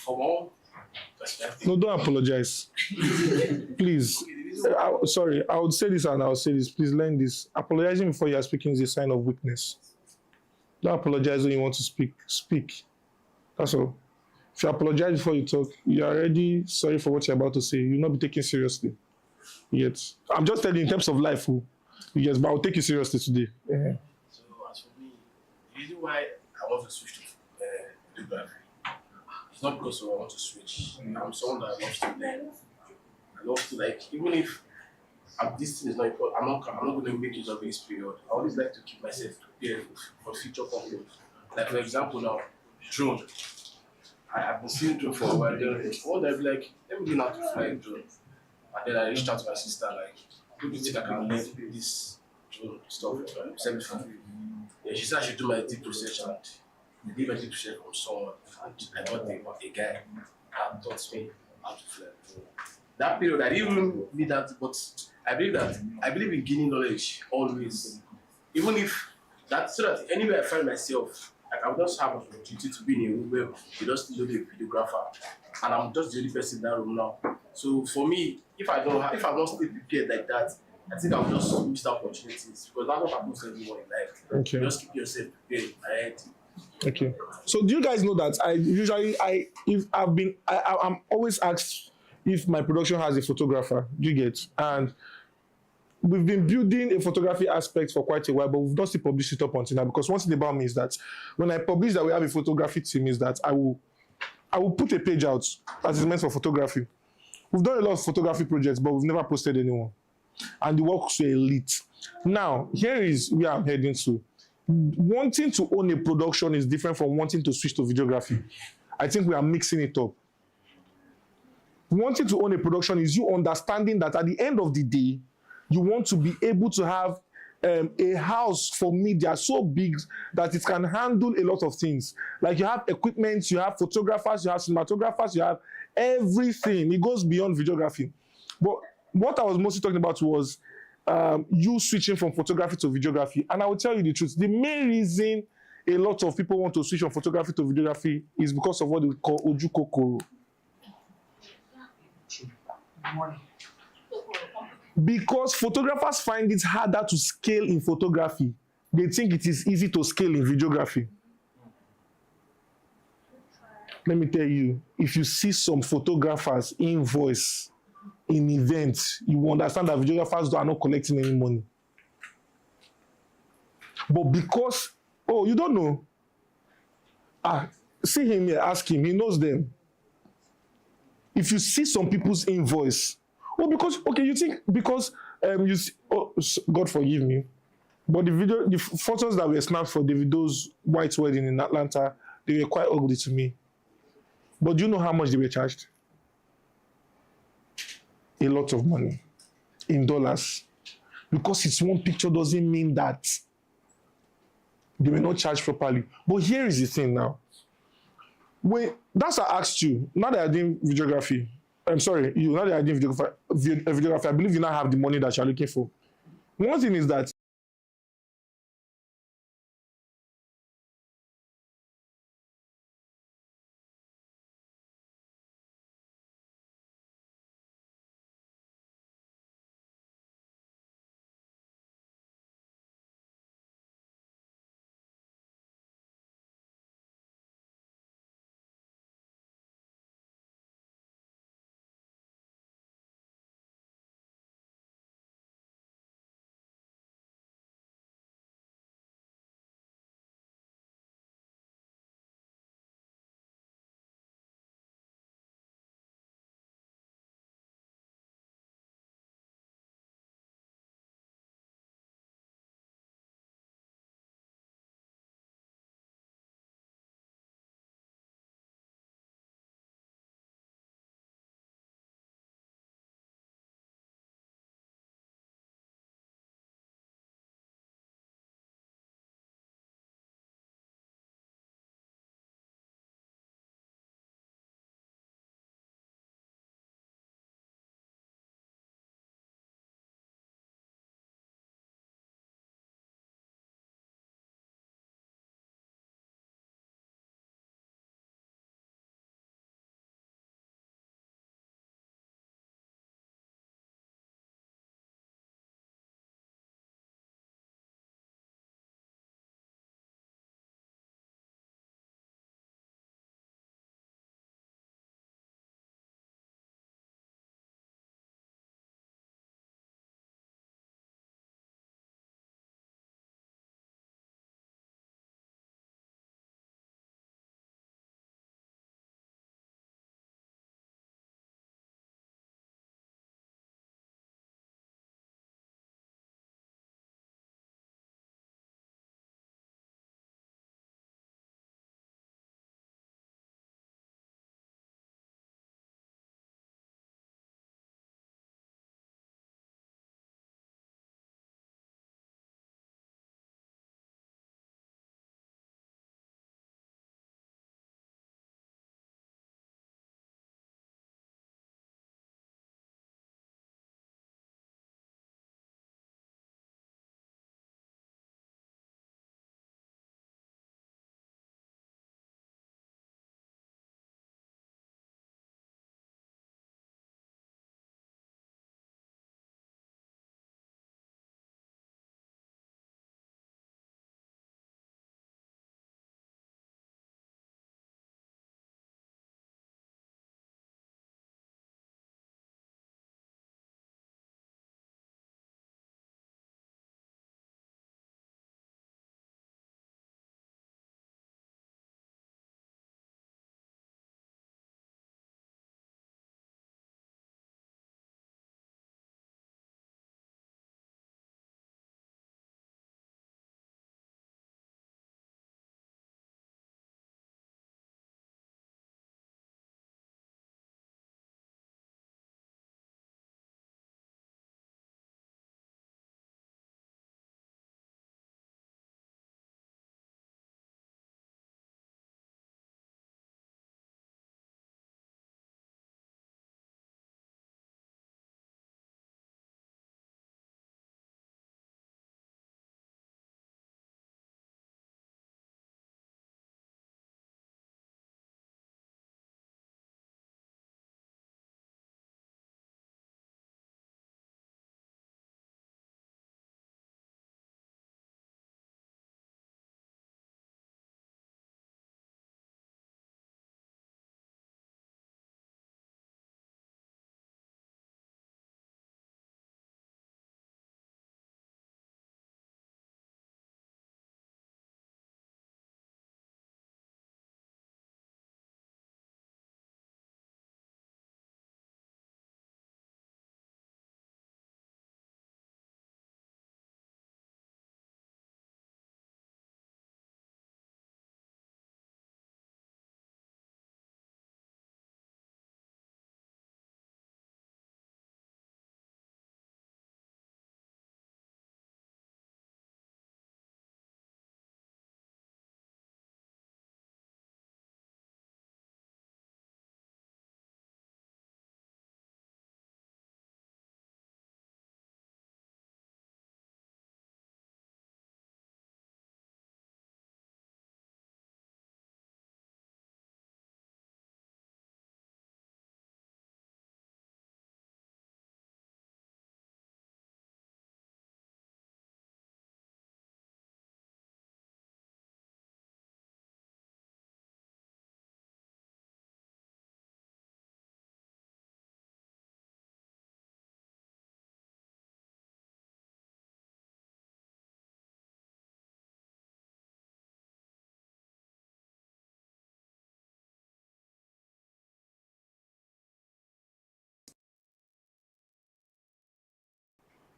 from all perspective. No, don't apologize. Please. Sorry, I would say this and I'll say this. Please learn this. Apologizing before you are speaking is a sign of weakness. Don't apologize when you want to speak. Speak. That's all. If you apologize before you talk, you are already sorry for what you're about to say. You'll not be taken seriously. Yet. I'm just telling you in terms of life, yes, but I'll take you seriously today. Yeah. So as for me, the reason why I want to switch to photography, it's not because I want to switch. I'm someone that loves to learn. I love to even if this thing is not important, I'm not going to make use of this period. I always like to keep myself prepared for future content. Like for example now, drone. I've been seeing drone for a while. One day I'll be like, let me learn how to fly a drone. And then I reached out to my sister, like, do you think I can learn this drone stuff, semi-free? Yeah, she said I should do my deep research, and I did my deep research from someone, and I got a guy that taught me how to fly. That period, I didn't even need that, but I believe in gaining knowledge always. Even if so that anywhere I find myself, like I'll just have an opportunity to be in a room where you just need a videographer, and I'm just the only person in that room now. So for me, if I'm not still prepared like that, I think I'll just miss the opportunities, because that's what happens to everyone in life. Okay. You just keep yourself prepared ahead. Okay. So do you guys know that I'm always asked if my production has a photographer? Do you get? And we've been building a photography aspect for quite a while, but we've not still published it up until now. Because one thing about me is that when I publish that we have a photography team, is that I will put a page out as is meant for photography. We've done a lot of photography projects, but we've never posted anyone. And the work's so elite. Now, here is where I'm heading to. Wanting to own a production is different from wanting to switch to videography. I think we are mixing it up. Wanting to own a production is you understanding that at the end of the day, you want to be able to have a house for media so big that it can handle a lot of things. Like you have equipment, you have photographers, you have cinematographers, you have everything. It goes beyond videography. But what I was mostly talking about was you switching from photography to videography. And I will tell you the truth. The main reason a lot of people want to switch from photography to videography is because of what we call Oju Kokoro. Because photographers find it harder to scale in photography. They think it is easy to scale in videography. Let me tell you, if you see some photographers invoice in events, you will understand that videographers are not collecting any money. But because, you don't know. See him here, ask him, he knows them. If you see some people's invoice, because, okay, you think, because you see, God forgive me, but the photos that were snapped for Davido's white wedding in Atlanta, they were quite ugly to me. But do you know how much they were charged? A lot of money in dollars. Because it's one picture doesn't mean that they were not charged properly. But here is the thing now. That's what I asked you. Now that I'm doing videography, now that I'm doing videography, I believe you now have the money that you're looking for. One thing is that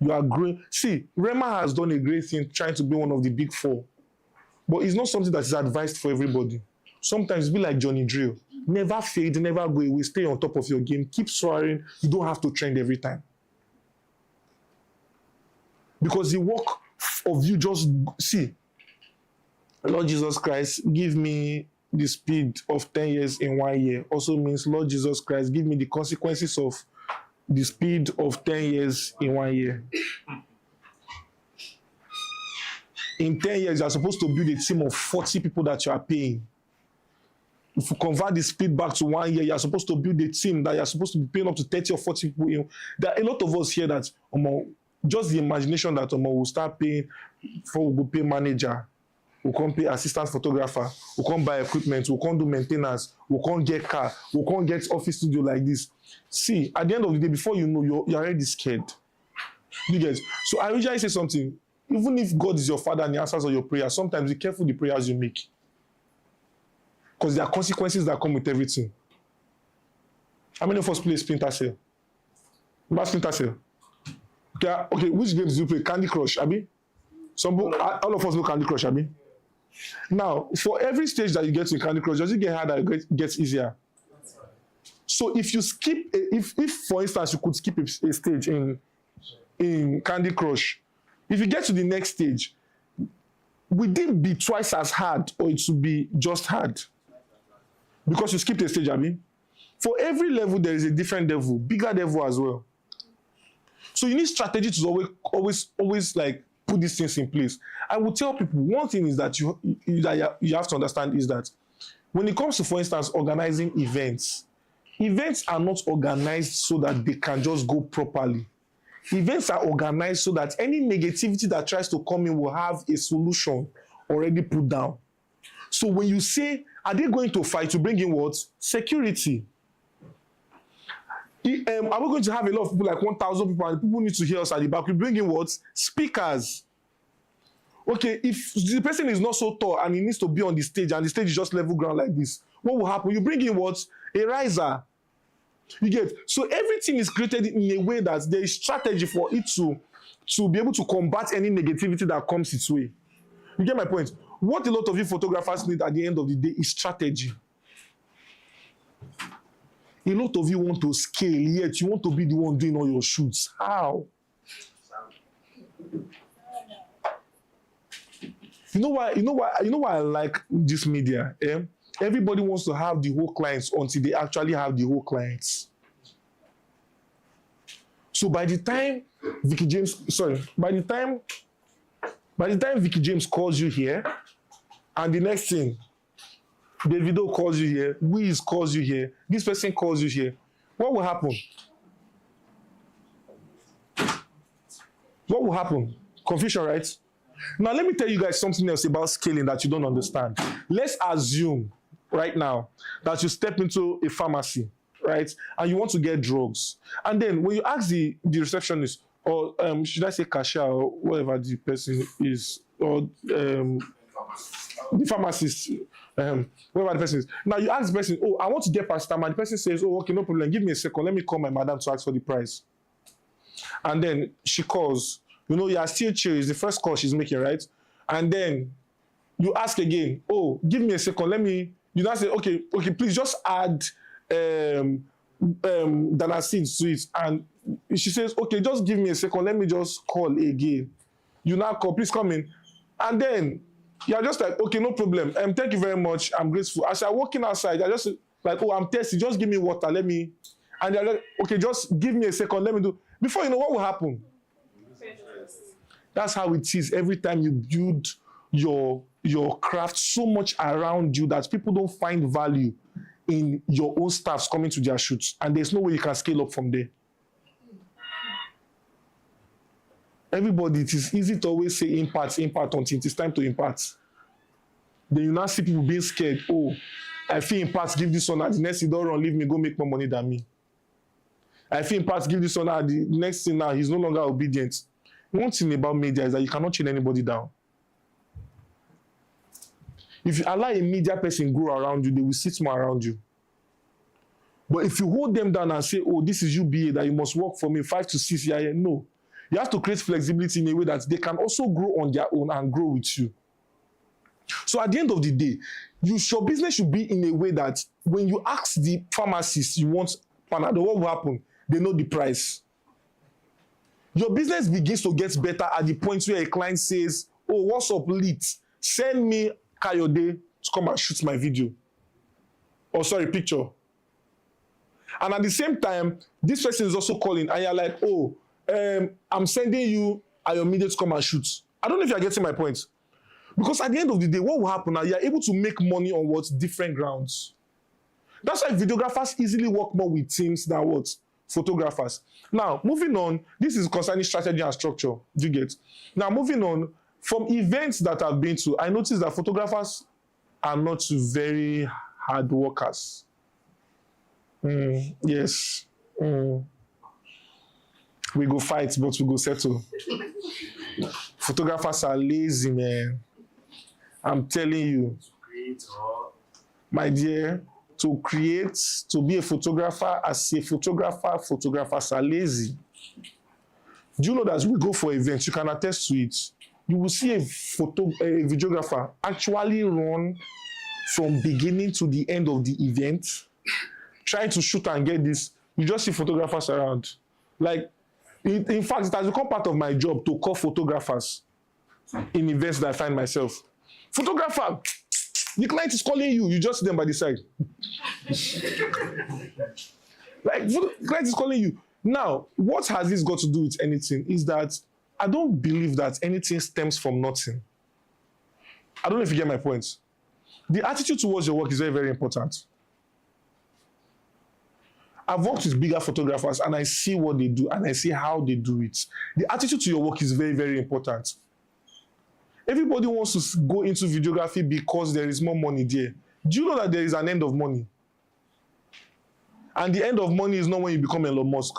You are growing. See, Rema has done a great thing trying to be one of the big four. But it's not something that is advised for everybody. Sometimes be like Johnny Drill. Never fade, never go away. Stay on top of your game. Keep soaring. You don't have to trend every time. Because the work of you just see, Lord Jesus Christ, give me the speed of 10 years in 1 year. Also means, Lord Jesus Christ, give me the consequences of the speed of 10 years in 1 year. In 10 years, you are supposed to build a team of 40 people that you are paying. If you convert the speed back to 1 year, you are supposed to build a team that you are supposed to be paying up to 30 or 40 people. You know, there are a lot of us here that just the imagination that we'll start paying for, we'll pay manager, we'll come pay assistant photographer, we'll come buy equipment, we'll come do maintenance, we'll come get car, we'll come get office studio like this. See, at the end of the day, before you know, you're already scared. You get? So I usually say something. Even if God is your father and he answers all your prayers, sometimes be careful the prayers you make. Because there are consequences that come with everything. How many of us play Splinter Cell? About Splinter Cell? Okay, which games do you play? Candy Crush, Abi? All of us know Candy Crush, Abi? Now, for every stage that you get in Candy Crush, does it get harder or it gets easier? So if you skip, if for instance you could skip a stage in Candy Crush, if you get to the next stage, would it be twice as hard or it should be just hard? Because you skipped a stage, Abi. For every level, there is a different devil, bigger devil as well. So you need strategy to always like put these things in place. I will tell people one thing is that you have to understand is that when it comes to, for instance, organizing events are not organized so that they can just go properly. Events are organized so that any negativity that tries to come in will have a solution already put down. So when you say, are they going to fight to bring in what? Security. Are we going to have a lot of people, like 1,000 people, and people need to hear us at the back? We bring in what? Speakers. Okay, if the person is not so tall and he needs to be on the stage and the stage is just level ground like this, what will happen? You bring in what? A riser. You get? So everything is created in a way that there is strategy for it to be able to combat any negativity that comes its way. You get my point? What a lot of you photographers need at the end of the day is strategy. A lot of you want to scale, yet you want to be the one doing all your shoots. How? You know why I like this media? Everybody wants to have the whole clients until they actually have the whole clients. So by the time Vicky James calls you here, and the next thing, Davido calls you here, Wiz calls you here, this person calls you here, what will happen? What will happen? Confusion, right? Now, let me tell you guys something else about scaling that you don't understand. Let's assume right now that you step into a pharmacy, right? And you want to get drugs. And then when you ask the receptionist, or should I say cashier, or whatever the person is, or the pharmacist, whatever the person is. Now you ask the person, oh, I want to get paracetamol. The person says, oh, okay, no problem. Give me a second. Let me call my madam to ask for the price. And then she calls. You know, you are still chill. It's the first call she's making, right? And then you ask again, oh, give me a second. You now say, okay, please just add Danacid to it. And she says, okay, just give me a second. Let me just call again. You now call, please come in. And then you're just like, okay, no problem. Thank you very much. I'm grateful. As I'm walking outside, I just like, oh, I'm thirsty. Just give me water. And they're like, okay, just give me a second. Let me do. Before you know, what will happen? That's how it is every time you build your craft so much around you that people don't find value in your own staffs coming to their shoots. And there's no way you can scale up from there. Everybody, it is easy to always say impart until it is time to impart. Then you now see people being scared. Oh, I feel impart, give this one, and the next thing don't run, leave me, go make more money than me. I feel impart, give this one, and the next thing now, he's no longer obedient. One thing about media is that you cannot chain anybody down. If you allow a media person grow around you, they will sit more around you. But if you hold them down and say, oh, this is UBA, that you must work for me 5 to 6 years, no. You have to create flexibility in a way that they can also grow on their own and grow with you. So at the end of the day, your business should be in a way that when you ask the pharmacist you want Panadol, what will happen? They know the price. Your business begins to get better at the point where a client says, oh, what's up, Lit? Send me Kayode to come and shoot my video. Or sorry, picture. And at the same time, this person is also calling and you're like, oh, I'm sending you Ayomide to come and shoot. I don't know if you're getting my point. Because at the end of the day, what will happen now? You're able to make money on what? Different grounds. That's why videographers easily work more with teams than what? Photographers. Now, moving on, this is concerning strategy and structure. Do you get? Now, moving on, from events that I've been to, I noticed that photographers are not very hard workers. Yes. We go fight, but we go settle. Photographers are lazy, man. I'm telling you. My dear, to be a photographer, as a photographer, photographers are lazy. Do you know that we go for events, you can attest to it. You will see a videographer actually run from beginning to the end of the event, trying to shoot and get this. You just see photographers around. Like, in fact, it has become part of my job to call photographers in events that I find myself. Photographer, the client is calling you. You just see them by the side. Like, the client is calling you. Now, what has this got to do with anything is that I don't believe that anything stems from nothing. I don't know if you get my point. The attitude towards your work is very, very important. I've worked with bigger photographers and I see what they do and I see how they do it. The attitude to your work is very, very important. Everybody wants to go into videography because there is more money there. Do you know that there is an end of money? And the end of money is not when you become Elon Musk.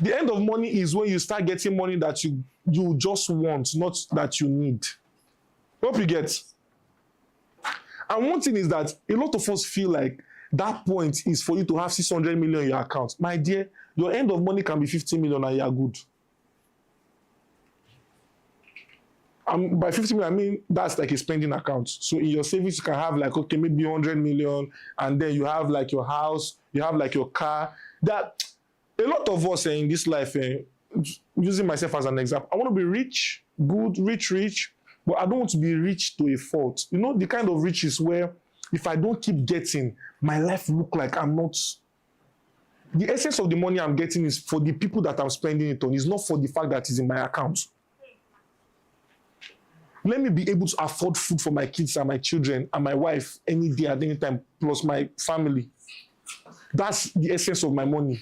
The end of money is when you start getting money that you just want, not that you need. Hope you get. And one thing is that a lot of us feel like that point is for you to have 600 million in your account. My dear, your end of money can be 50 million and you are good. By 50 million, I mean that's like a spending account. So in your savings, you can have like, okay, maybe 100 million, and then you have like your house, you have like your car. That a lot of us in this life, using myself as an example, I want to be rich, good, rich, but I don't want to be rich to a fault. You know, the kind of rich is where if I don't keep getting, my life look like I'm not. The essence of the money I'm getting is for the people that I'm spending it on. It's not for the fact that it's in my account. Let me be able to afford food for my kids and my children and my wife any day at any time, plus my family. That's the essence of my money.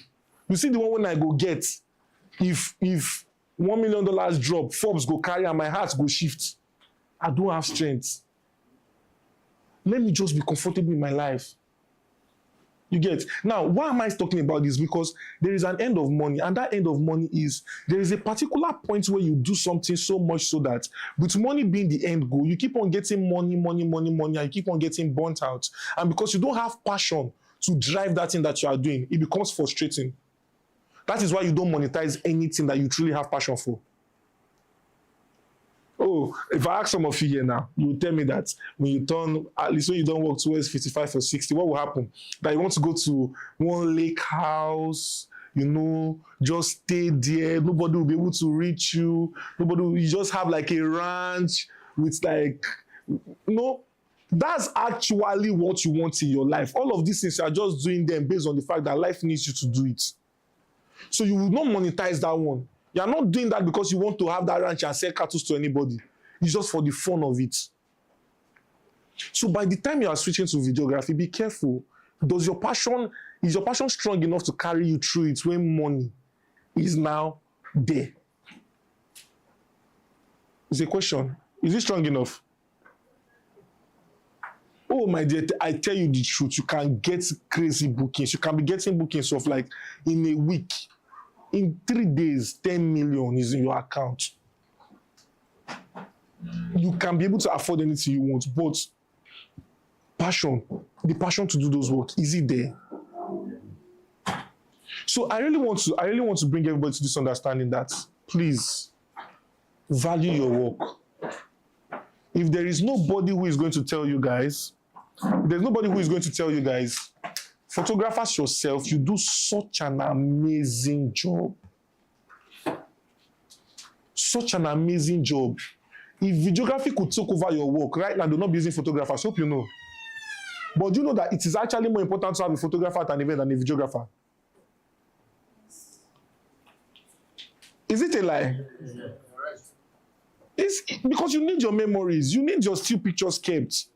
You see the one when I go get, if $1 million drop, Forbes go carry and my heart go shift. I don't have strength. Let me just be comfortable in my life. You get? Now, why am I talking about this? Because there is an end of money, and that end of money is there is a particular point where you do something so much so that with money being the end goal, you keep on getting money, and you keep on getting burnt out. And because you don't have passion to drive that thing that you are doing, it becomes frustrating. That is why you don't monetize anything that you truly have passion for. Oh, if I ask some of you here now, you will tell me that when you turn, at least when you don't work towards 55 or 60, what will happen? That you want to go to one lake house, you know, just stay there. Nobody will be able to reach you. You just have like a ranch with like, that's actually what you want in your life. All of these things are just doing them based on the fact that life needs you to do it. So you will not monetize that one. You are not doing that because you want to have that ranch and sell cattle to anybody. It's just for the fun of it. So by the time you are switching to videography, be careful. Is your passion strong enough to carry you through it when money is now there? It's a question. Is it strong enough? Oh, my dear, I tell you the truth. You can get crazy bookings. You can be getting bookings of like in a week. In 3 days, 10 million is in your account. You can be able to afford anything you want, but the passion to do those work, is it there? So I really want to bring everybody to this understanding that please, value your work. If there is nobody who is going to tell you guys, photographers yourself, you do such an amazing job. Such an amazing job. If videography could take over your work, right now, they'll not be using photographers. Hope you know. But do you know that it is actually more important to have a photographer at an event than a videographer? Is it a lie? Yeah. It's because you need your memories. You need your still pictures kept.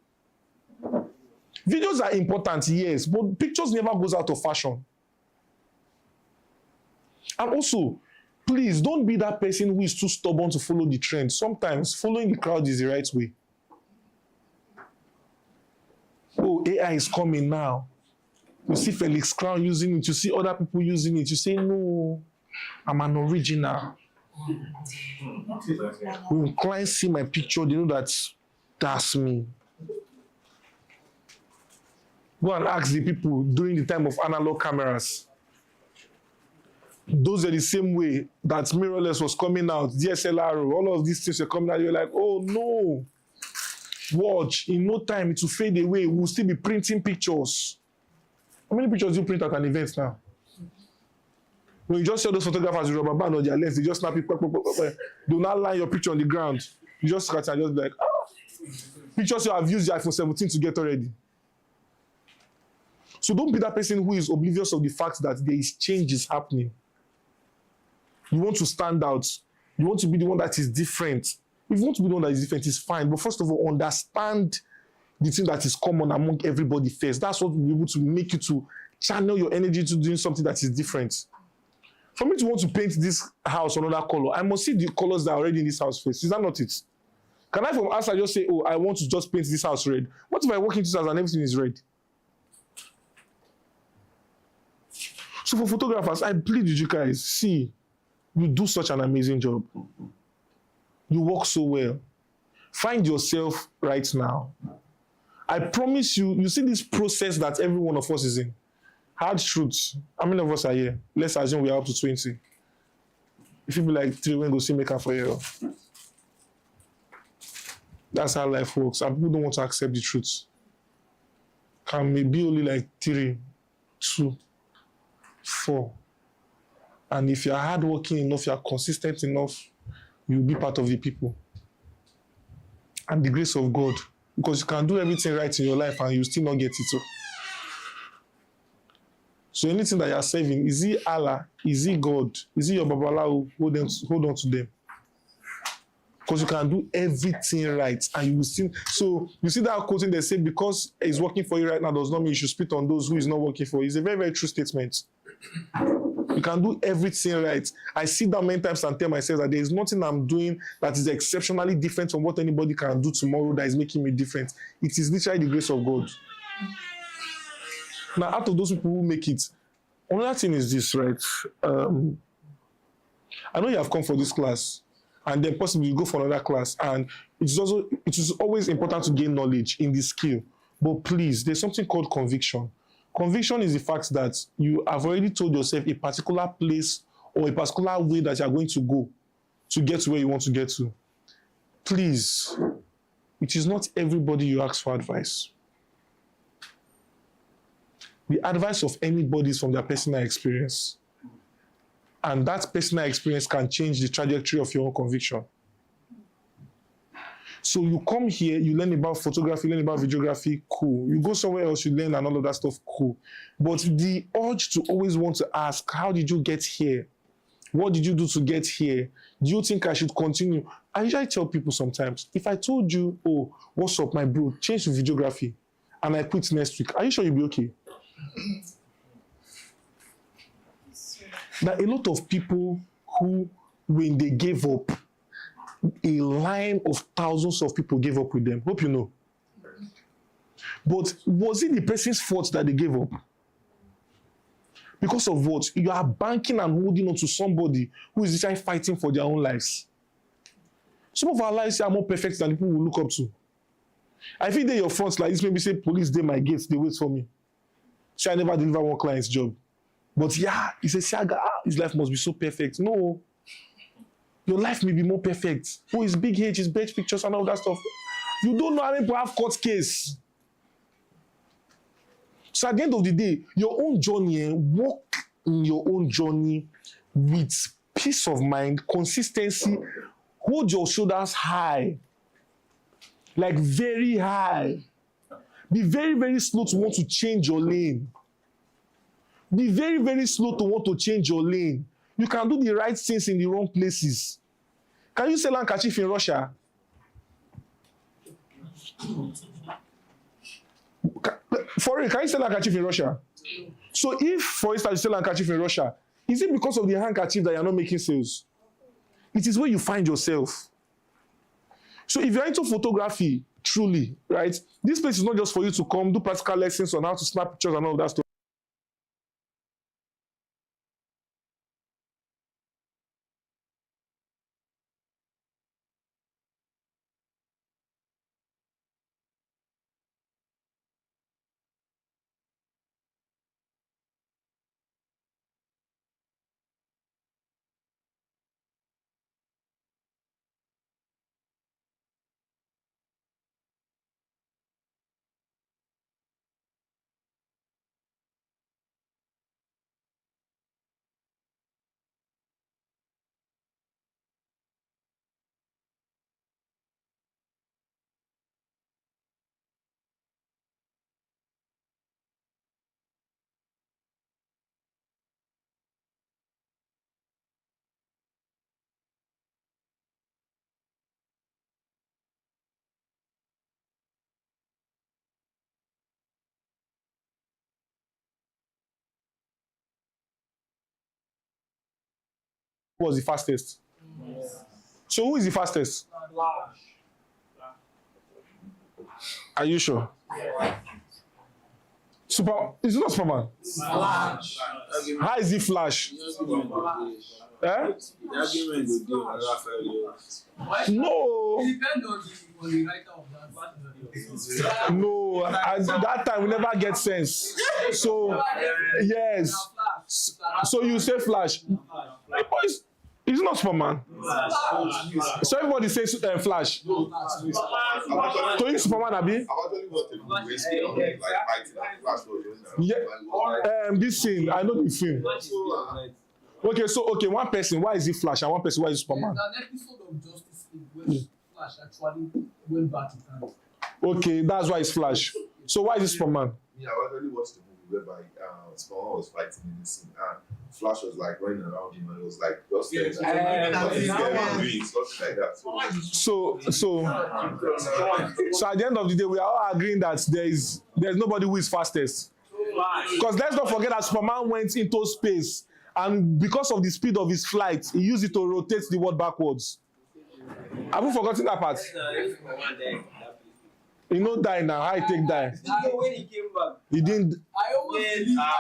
Videos are important, yes, but pictures never goes out of fashion. And also, please don't be that person who is too stubborn to follow the trend. Sometimes following the crowd is the right way. Oh, AI is coming now. You see Felix Crown using it. You see other people using it. You say, no, I'm an original. When clients see my picture, they know that that's me. Go and ask the people during the time of analog cameras. Those are the same way that mirrorless was coming out, DSLR, all of these things were coming out. You're like, oh no, watch, in no time it will fade away. We'll still be printing pictures. How many pictures do you print at an event now? When you just see those photographers with rubber band on their lens, they just snap it, do not line your picture on the ground. You just scratch and just be like, pictures you have used your iPhone 17 to get already. So don't be that person who is oblivious of the fact that there is changes happening. You want to stand out. You want to be the one that is different. If you want to be the one that is different, it's fine. But first of all, understand the thing that is common among everybody first. That's what will be able to make you to channel your energy to doing something that is different. For me to want to paint this house another color, I must see the colors that are already in this house first. Is that not it? Can I from outside just say, oh, I want to just paint this house red? What if I walk into this house and everything is red? So for photographers, I plead with you guys, see, you do such an amazing job. You work so well. Find yourself right now. I promise you, you see this process that every one of us is in. Hard truths. How many of us are here? Let's assume we are up to 20. If you be like 3, we're going to see maker for you. That's how life works. And people don't want to accept the truth. Can maybe only like 3, 2, 4. And if you're hardworking enough, you're consistent enough, you'll be part of the people. And the grace of God. Because you can do everything right in your life and you still not get it. So anything that you're serving, is it Allah? Is it God? Is it your Babalawo? Hold on to them. Because you can do everything right and you will still. So you see that quoting they say, because it's working for you right now does not mean you should spit on those who is not working for you. It's a very, very true statement. You can do everything right. I sit down many times and tell myself that there is nothing I'm doing that is exceptionally different from what anybody can do tomorrow that is making me different. It is literally the grace of God. Now, out of those people who make it, another thing is this, right? I know you have come for this class, and then possibly you go for another class, and it is always important to gain knowledge in this skill. But please, there's something called conviction. Conviction is the fact that you have already told yourself a particular place or a particular way that you are going to go to get to where you want to get to. Please, it is not everybody you ask for advice. The advice of anybody is from their personal experience. And that personal experience can change the trajectory of your own conviction. So you come here, you learn about photography, learn about videography, cool. You go somewhere else, you learn and all of that stuff, cool. But the urge to always want to ask, how did you get here? What did you do to get here? Do you think I should continue? I usually tell people sometimes, if I told you, oh, what's up, my bro, change to videography, and I quit next week, are you sure you'll be okay? There are a lot of people who, when they gave up, a line of thousands of people gave up with them. Hope you know. But was it the person's fault that they gave up? Because of what? You are banking and holding on to somebody who is literally fighting for their own lives. Some of our lives are more perfect than the people we look up to. I feel they're your front like this, maybe say, police, they my gates, they wait for me. So I never deliver one client's job. But yeah, he says, Theesiaga, his life must be so perfect. No. Your life may be more perfect. Oh, it's big H, it's best pictures and all that stuff. You don't know how many people have court case. So at the end of the day, your own journey, walk in your own journey with peace of mind, consistency. Hold your shoulders high, like very high. Be very, very slow to want to change your lane. Be very, very slow to want to change your lane. You can do the right things in the wrong places. Can you sell handkerchief in Russia? For real, can you sell handkerchief in Russia? So if, for instance, you sell handkerchief in Russia, is it because of the handkerchief that you're not making sales? It is where you find yourself. So if you're into photography, truly, right, this place is not just for you to come, do practical lessons on how to snap pictures and all that stuff. Who was the fastest? So who is the fastest? Are you sure? Super, is it not Superman? Flash. How is it Flash? Eh? No. It depends on the writer of that. No, at that time we never get sense. So yes. So you say Flash. Boys, it's not Superman. So everybody says Flash. So you Superman, Abi? Yeah. This scene, I know the film. Okay, so one person, why is he Flash, and one person, why is he Superman? There's an episode of Justice League where Flash actually went back in time. Okay, that's why it's Flash. So why is it Superman? Yeah, I actually watched the movie whereby Superman was fighting in the scene and Flash was like running around him and it was like just like stuff like that. So at the end of the day, we are all agreeing that there's nobody who is fastest. Because let's not forget that Superman went into space, and because of the speed of his flight, he used it to rotate the world backwards. Have you forgotten that part? He no die now. How he take die? When he came back, He didn't. I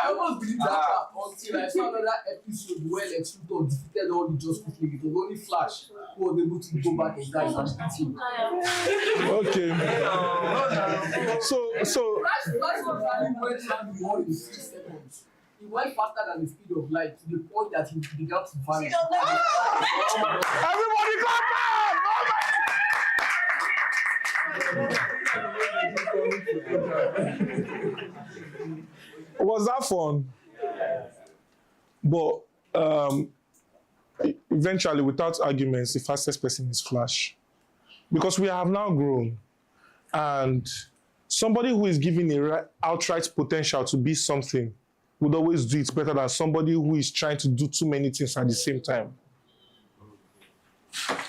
almost believed that until I saw another episode where Lex Luthor defeated all the Justice League. It was only Flash who was able to go back and die and beat him. Okay. So. Flash actually went around the world in 3 seconds. He went faster than the speed of light to the point that he began to vanish. Everybody clap back! Was that fun? But eventually, without arguments, the fastest person is Flash. Because we have now grown. And somebody who is given a outright potential to be something would always do it better than somebody who is trying to do too many things at the same time.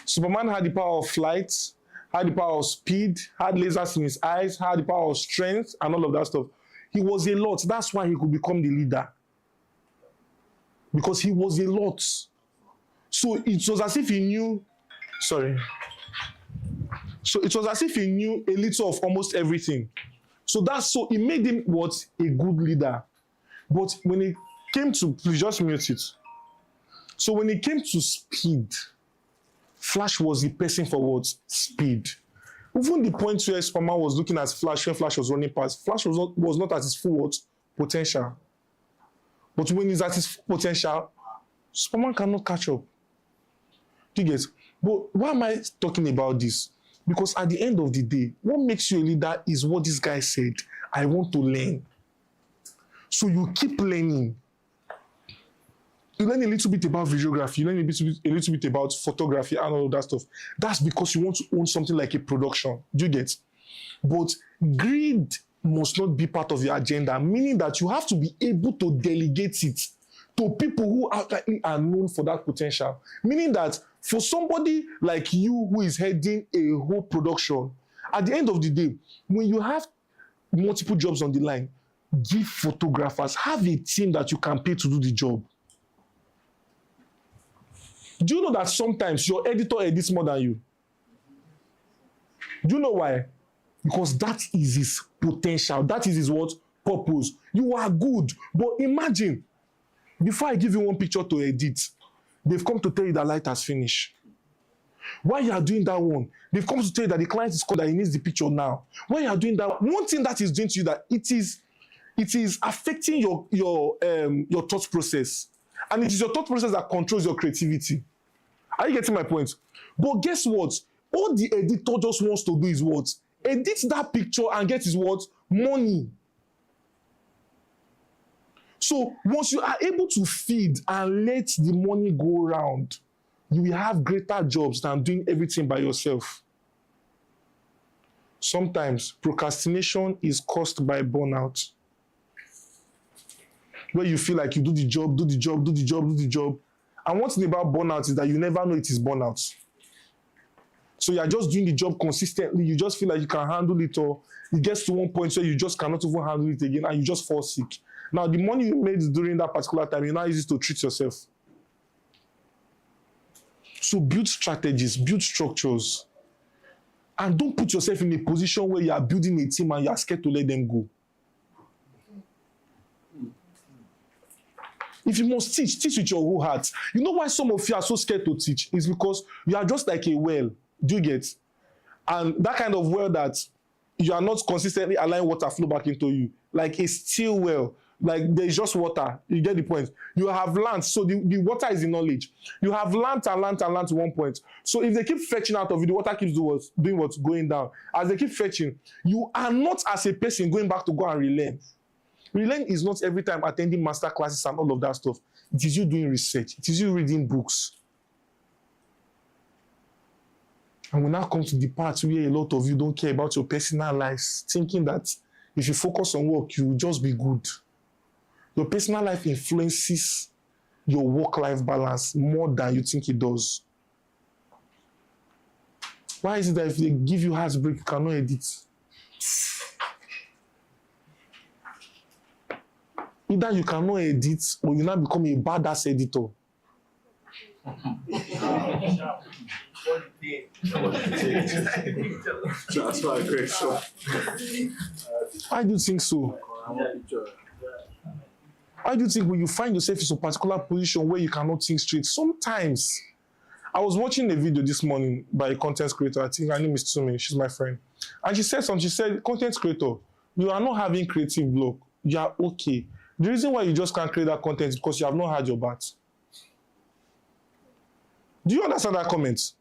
Superman had the power of flight, had the power of speed, had lasers in his eyes, had the power of strength, and all of that stuff. He was a lot. That's why he could become the leader. Because he was a lot. So it was as if he knew, So it was as if he knew a little of almost everything. So it made him what? A good leader. But when it came to, please just mute it. So when it came to speed, Flash was the person for what? Speed. Even the point where Superman was looking at Flash when Flash was running past, Flash was not at his full what? Potential. But when he's at his full potential, Superman cannot catch up. Do you get? But why am I talking about this? Because at the end of the day, what makes you a leader is what this guy said. I want to learn. So you keep learning. You learn a little bit about videography, you learn a little bit about photography and all of that stuff. That's because you want to own something like a production. Do you get? But greed must not be part of your agenda, meaning that you have to be able to delegate it to people who are known for that potential. Meaning that for somebody like you who is heading a whole production, at the end of the day, when you have multiple jobs on the line, give photographers, have a team that you can pay to do the job. Do you know that sometimes your editor edits more than you? Do you know why? Because that is his potential. That is his what? Purpose. You are good. But imagine, before I give you one picture to edit, they've come to tell you that light has finished. While you are doing that one, they've come to tell you that the client is called that he needs the picture now. While you are doing that, one thing that is doing to you that it is affecting your thought process. And it is your thought process that controls your creativity. Are you getting my point? But guess what? All the editor just wants to do is what? Edit that picture and get his what? Money. So once you are able to feed and let the money go around, you will have greater jobs than doing everything by yourself. Sometimes procrastination is caused by burnout. Where you feel like you do the job. And one thing about burnout is that you never know it is burnout. So you are just doing the job consistently. You just feel like you can handle it, or it gets to one point where you just cannot even handle it again and you just fall sick. Now, the money you made during that particular time, you now use it to treat yourself. So build strategies, build structures. And don't put yourself in a position where you are building a team and you are scared to let them go. If you must teach with your whole heart. You know why some of you are so scared to teach? It's because you are just like a well. Do you get? And that kind of well that you are not consistently allowing water flow back into you. Like a still well. Like there's just water. You get the point? You have learned. So the water is the knowledge. You have learned to one point. So if they keep fetching out of you, the water keeps doing what's going down. As they keep fetching, you are not as a person going back to go and relearn. Relearn is not every time attending master classes and all of that stuff. It is you doing research. It is you reading books. And we now come to the part where a lot of you don't care about your personal lives, thinking that if you focus on work, you will just be good. Your personal life influences your work-life balance more than you think it does. Why is it that if they give you heartbreak, you cannot edit? Either you cannot edit or you now become a badass editor. That's my question. Why do you think so? Why do you think when you find yourself in a particular position where you cannot think straight? Sometimes, I was watching a video this morning by a content creator. I think her name is Tsumi. She's my friend. And she said something. She said, content creator, you are not having creative block. You are okay. The reason why you just can't create that content is because you have not had your bath. Do you understand that comment?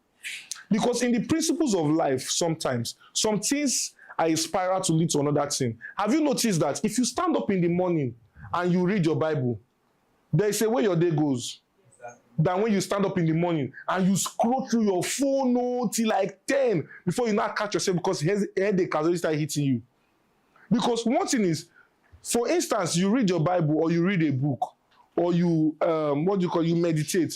Because in the principles of life, sometimes, some things are a spiral to lead to another thing. Have you noticed that if you stand up in the morning and you read your Bible, there is a way your day goes. Than when you stand up in the morning and you scroll through your phone till like 10 before you now catch yourself because headache has already started hitting you. Because one thing is, for instance, you read your Bible or you read a book or you, you meditate.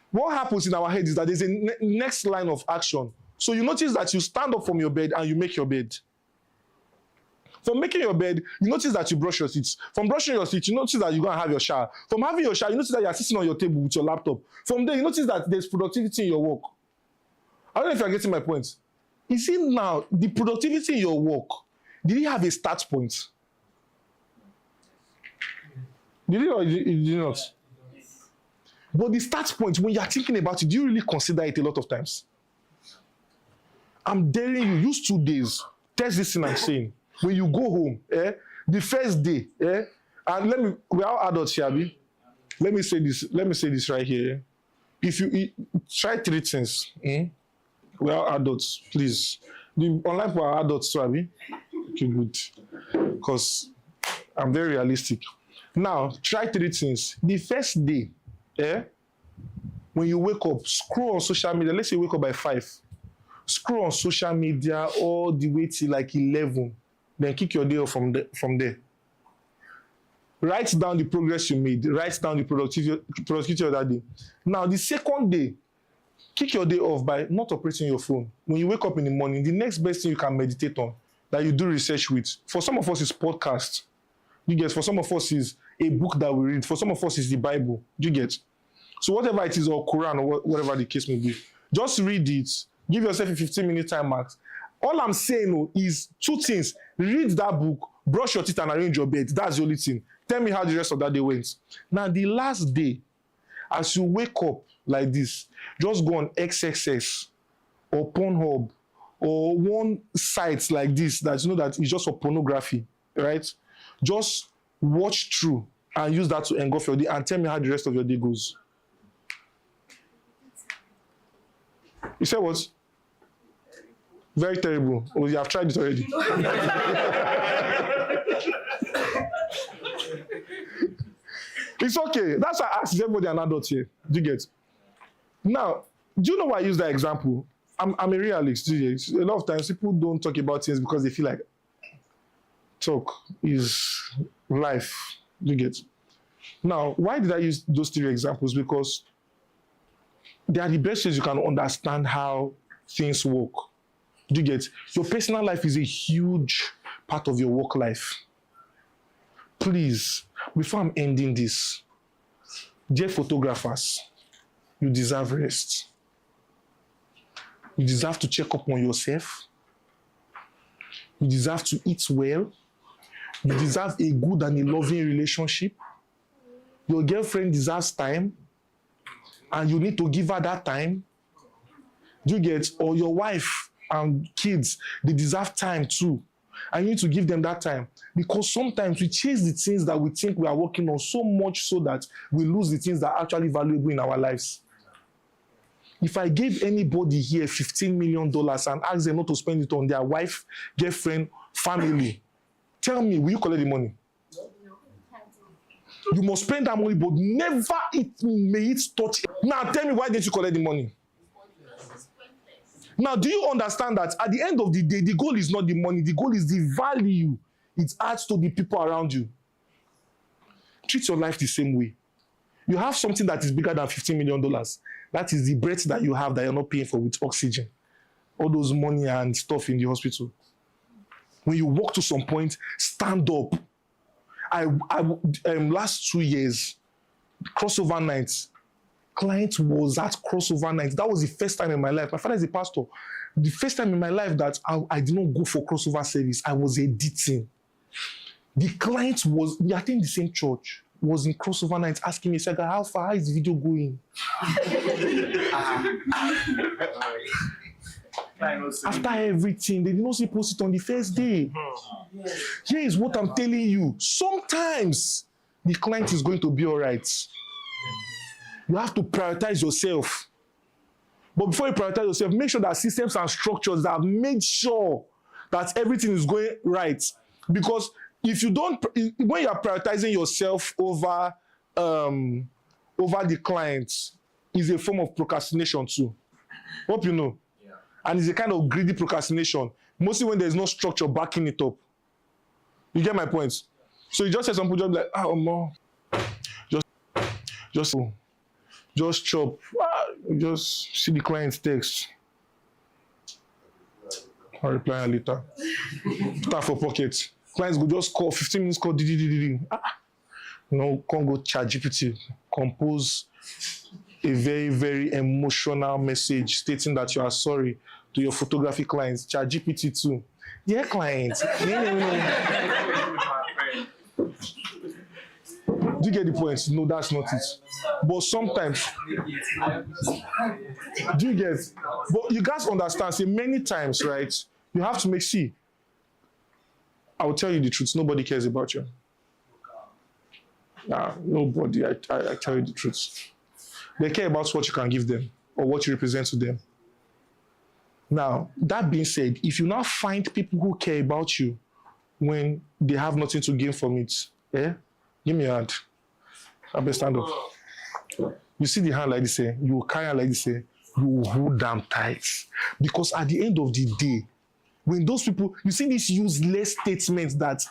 What happens in our head is that there's a next line of action. So you notice that you stand up from your bed and you make your bed. From making your bed, you notice that you brush your teeth. From brushing your teeth, you notice that you're going to have your shower. From having your shower, you notice that you're sitting on your table with your laptop. From there, you notice that there's productivity in your work. I don't know if you're getting my point. You see now, the productivity in your work, did it have a start point? Did it or did it not? But the start point, when you're thinking about it, do you really consider it a lot of times? I'm daring you, use 2 days. Test this thing I'm saying. When you go home, the first day, and we are adults here, Abi. Let me say this right here. if you try 3 things, we are adults, please. The online for our adults, too, Abi? Okay, good. Because I'm very realistic. Now, try 3 things. The first day, when you wake up, scroll on social media. Let's say you wake up by 5. Scroll on social media all the way till like 11. Then kick your day off from there. Write down the progress you made. Write down the productivity of that day. Now, the second day, kick your day off by not operating your phone. When you wake up in the morning, the next best thing you can meditate on, that you do research with, for some of us is podcast. You get? For some of us is a book that we read. For some of us is the Bible. You get? So whatever it is, or Quran, or whatever the case may be, just read it. Give yourself a 15-minute time max. All I'm saying is 2 things. Read that book, brush your teeth, and arrange your bed. That's the only thing. Tell me how the rest of that day went. Now, the last day, as you wake up like this, just go on XXX or Pornhub or one site like this that you know that is just for pornography, right? Just watch through and use that to engulf your day and tell me how the rest of your day goes. You said what? Very terrible. Oh, you have tried it already. It's okay. That's why I asked everybody an adult here. Do you get? Now, do you know why I use that example? I'm a realist. Do you get? A lot of times people don't talk about things because they feel like talk is life. Do you get? Now, why did I use those 3 examples? Because they are the best ways you can understand how things work. Do you get? Your personal life is a huge part of your work life. Please, before I'm ending this, dear photographers, you deserve rest. You deserve to check up on yourself. You deserve to eat well. You deserve a good and a loving relationship. Your girlfriend deserves time, and you need to give her that time. Do you get? Or your wife and kids, they deserve time too. And you need to give them that time. Because sometimes we chase the things that we think we are working on so much so that we lose the things that are actually valuable in our lives. If I gave anybody here $15 million and asked them not to spend it on their wife, girlfriend, family, tell me, will you collect the money? You must spend that money, but never may it touch. Now tell me, why didn't you collect the money? Now, do you understand that at the end of the day, the goal is not the money, the goal is the value it adds to the people around you. Treat your life the same way. You have something that is bigger than $15 million. That is the breath that you have that you're not paying for with oxygen. All those money and stuff in the hospital. When you walk to some point, stand up. Last 2 years, crossover nights, client was at crossover night. That was the first time in my life. My father is a pastor. The first time in my life that I did not go for crossover service, I was editing. The client was, we attend the same church, was in crossover night asking me, Theesiaga, how far? How is the video going? After everything, they did not say post it on the first day. Here is what I'm telling you. Sometimes the client is going to be all right. You have to prioritize yourself. But before you prioritize yourself, make sure that systems and structures that have made sure that everything is going right. Because if you don't, when you are prioritizing yourself over the client, is a form of procrastination too. Hope you know. Yeah. And it's a kind of greedy procrastination. Mostly when there's no structure backing it up. You get my point? So you just say some people just like, more. Just chop. Just see the client's text. I'll reply later. Put that for pocket. Clients go just call, 15 minutes call, No, can't go ChatGPT. Compose a very, very emotional message stating that you are sorry to your photography clients. ChatGPT too. Yeah, clients. Do you get the point? No, that's not it. But sometimes, do you get? But you guys understand, say many times, right? You have to I will tell you the truth. Nobody cares about you. Nah, nobody. I tell you the truth. They care about what you can give them or what you represent to them. Now, that being said, if you now find people who care about you when they have nothing to gain from it, give me a hand. I better stand up. You see the hand like this, you will carry hand like this, you will hold them tight. Because at the end of the day, when those people, you see this useless statement that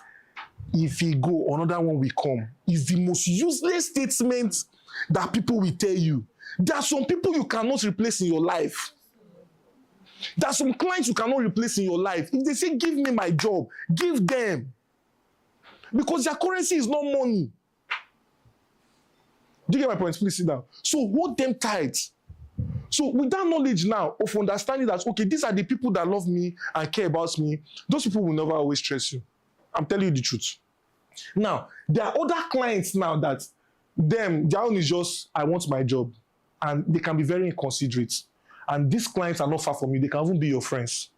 if he go, another one will come, is the most useless statement that people will tell you. There are some people you cannot replace in your life. There are some clients you cannot replace in your life. If they say, give me my job, give them. Because their currency is not money. Do you get my point? Please sit down. So hold them tight. So with that knowledge now of understanding that, okay, these are the people that love me and care about me, those people will never always stress you. I'm telling you the truth. Now, there are other clients now that their own is just, I want my job. And they can be very inconsiderate. And these clients are not far from you. They can even be your friends.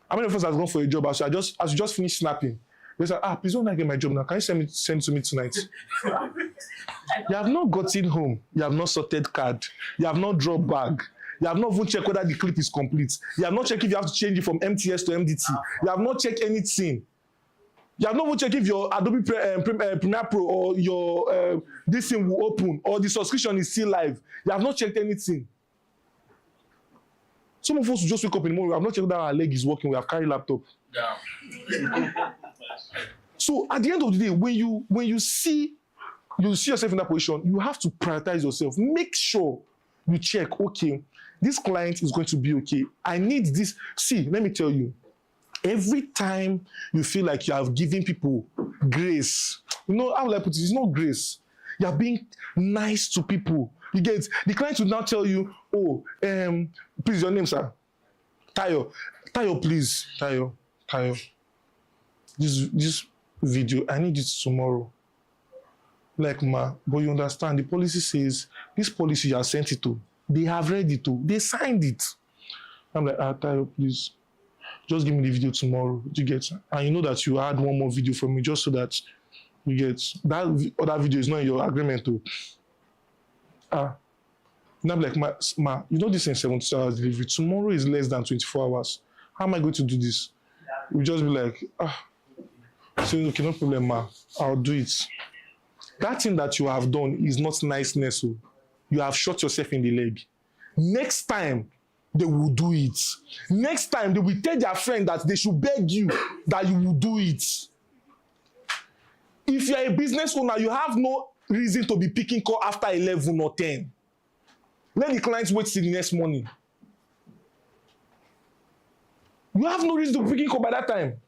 How many of us have gone for a job as you just finished snapping? They say, please don't I get my job now. Can you send to me tonight? You have not gotten home. You have not sorted card. You have not dropped bag. You have not even checked whether the clip is complete. You have not checked if you have to change it from MTS to MDT. You have not checked anything. You have not even checked if your Adobe Premiere Pro or your this thing will open or the subscription is still live. You have not checked anything. Some of us will just wake up in the morning. We have not checked that our leg is working. We have carried laptop. Yeah. So at the end of the day, when you see yourself in that position, you have to prioritize yourself. Make sure you check, okay, this client is going to be okay. I need this. See, let me tell you, every time you feel like you have given people grace, how will I put it? It's not grace. You are being nice to people. You get the client will now tell you, please, your name, sir. Tayo, please. Tayo. This video, I need it tomorrow. Like, but you understand, the policy says, this policy you have sent it to, they have read it to, they signed it. I'm like, Tayo, please, just give me the video tomorrow. You get? And you know that you had one more video from me just so that you get, that other video is not in your agreement too. And I'm like, you know this in 72 hours delivery. Tomorrow is less than 24 hours. How am I going to do this? You just be like, say, okay, no problem, I'll do it. That thing that you have done is not niceness. So you have shot yourself in the leg. Next time, they will do it. Next time, they will tell their friend that they should beg you that you will do it. If you're a business owner, you have no reason to be picking call after 11 or 10. Let the clients wait till the next morning. You have no reason to be picking call by that time.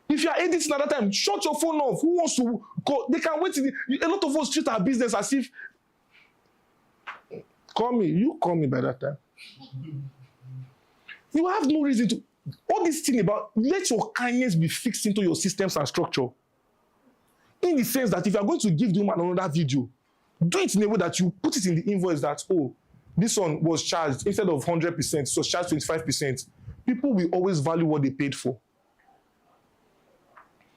If you are editing at that time, shut your phone off. Who wants to call? They can wait till a lot of us treat our business as if, you call me by that time. You have no reason to. All this thing about, let your kindness be fixed into your systems and structure. In the sense that if you are going to give the woman another video, do it in a way that you put it in the invoice that, this one was charged, instead of 100%, so charged 25%. People will always value what they paid for.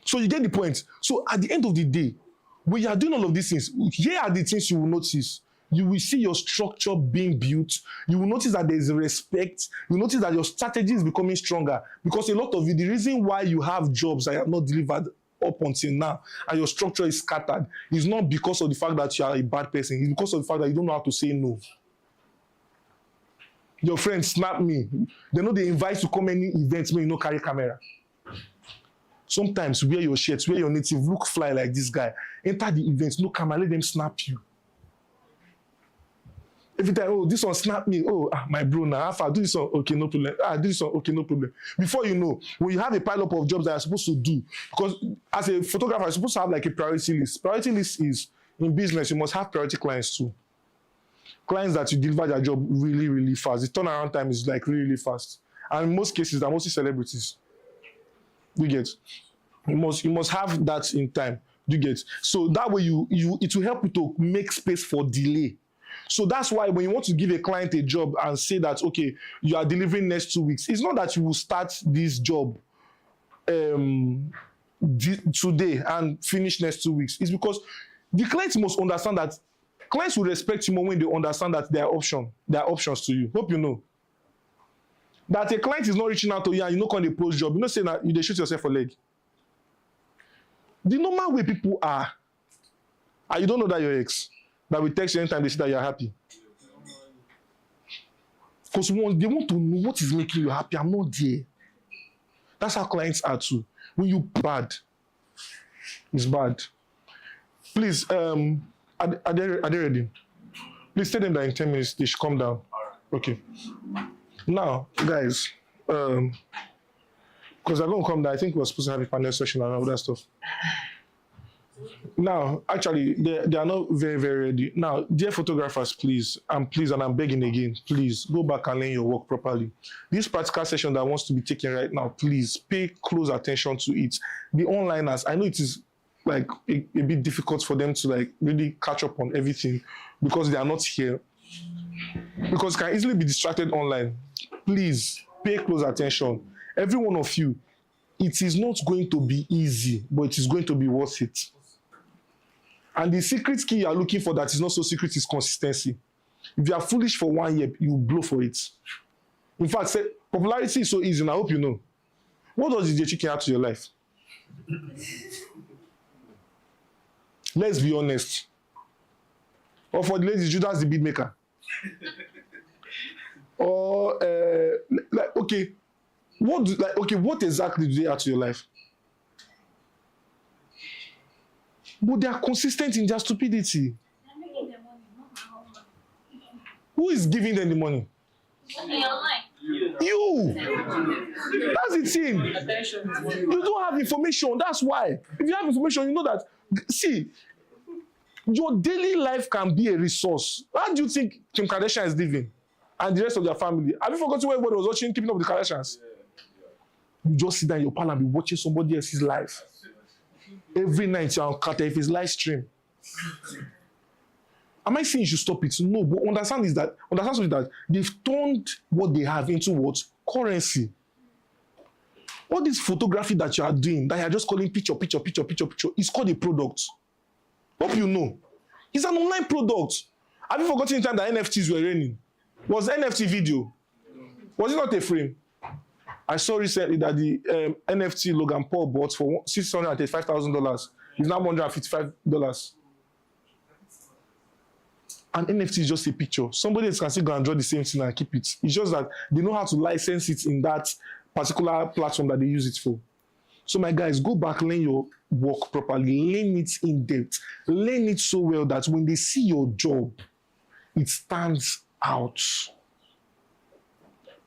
So you get the point. So at the end of the day, when you are doing all of these things, here are the things you will notice. You will see your structure being built. You will notice that there is respect. You will notice that your strategy is becoming stronger. Because a lot of you, the reason why you have jobs that have not delivered up until now and your structure is scattered is not because of the fact that you are a bad person. It's because of the fact that you don't know how to say no. Your friends snap me. They know they invite you to come any events when you no carry camera. Sometimes wear your shirts, wear your native, look fly like this guy. Enter the events, no camera, let them snap you. Every time, this one snap me. My bro, now I do this one, okay, no problem. Do this one, okay, no problem. Before you know, when you have a pile up of jobs that you're supposed to do, because as a photographer, you're supposed to have like a priority list. Priority list is, in business, you must have priority clients too. Clients that you deliver their job really, really fast. The turnaround time is like really, really fast. And in most cases, they're mostly celebrities. You get? You must have that in time. You get? So that way it will help you to make space for delay. So that's why when you want to give a client a job and say that, okay, you are delivering next 2 weeks, it's not that you will start this job today and finish next 2 weeks. It's because the client must understand that Clients will respect you more when they understand that there are options to you. Hope you know. That a client is not reaching out to you and you know on the post job, you know saying that you shoot yourself for leg. The normal way people are, and you don't know that your ex, that will text you anytime they see that you're happy. Because they want to know what is making you happy. I'm not there. That's how clients are too. When you bad, it's bad. Please, are they ready? Please tell them that in 10 minutes they should come down. Okay. Now, guys, because they're going to come down, I think we're supposed to have a panel session and all that stuff. Now, actually, they are not very, very ready. Now, dear photographers, please, and I'm begging again, please, go back and learn your work properly. This practical session that wants to be taken right now, please pay close attention to it. The onliners, I know it is like a bit difficult for them to like really catch up on everything because they are not here. Because can easily be distracted online. Please pay close attention. Every one of you, it is not going to be easy, but it is going to be worth it. And the secret key you are looking for that is not so secret is consistency. If you are foolish for 1 year, you will blow for it. In fact, popularity is so easy, and I hope you know. What does DJ Chicken add to your life? Let's be honest. Or for the ladies, Judas the beat maker. Or what exactly do they add to your life? But they are consistent in their stupidity. They're making the money, not my husband. Who is giving them the money? You. That's the thing. You don't have information. That's why. If you have information, you know that. See, your daily life can be a resource. How do you think Kim Kardashian is living? And the rest of their family? Have you forgotten when everybody was watching Keeping Up with the Kardashians? You just sit down in your palace and be watching somebody else's life. Every night you're on Carter if it's live stream. Am I saying you should stop it? No, but understand something that they've turned what they have into what? Currency. All this photography that you are doing, that you're just calling picture, is called a product. Hope you know. It's an online product. Have you forgotten the time that NFTs were raining? Was NFT video? Was it not a frame? I saw recently that the NFT Logan Paul bought for $635,000 is now $155. And NFT is just a picture. Somebody else can still go and draw the same thing and keep it. It's just that they know how to license it in that particular platform that they use it for. So my guys, go back, learn your work properly, learn it in depth, learn it so well that when they see your job, it stands out.